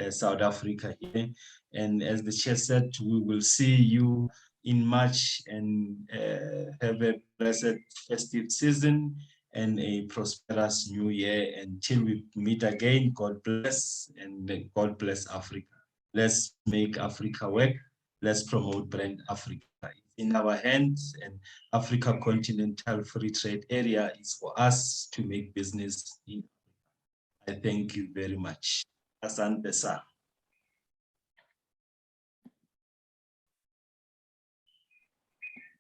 South Africa here. And as the chair said, we will see you in March, and have a blessed festive season and a prosperous new year. Until we meet again, God bless, and God bless Africa. Let's make Africa work. Let's promote brand Africa. In our hands, and Africa Continental Free Trade Area is for us to make business in. I thank you very much. Asante sana.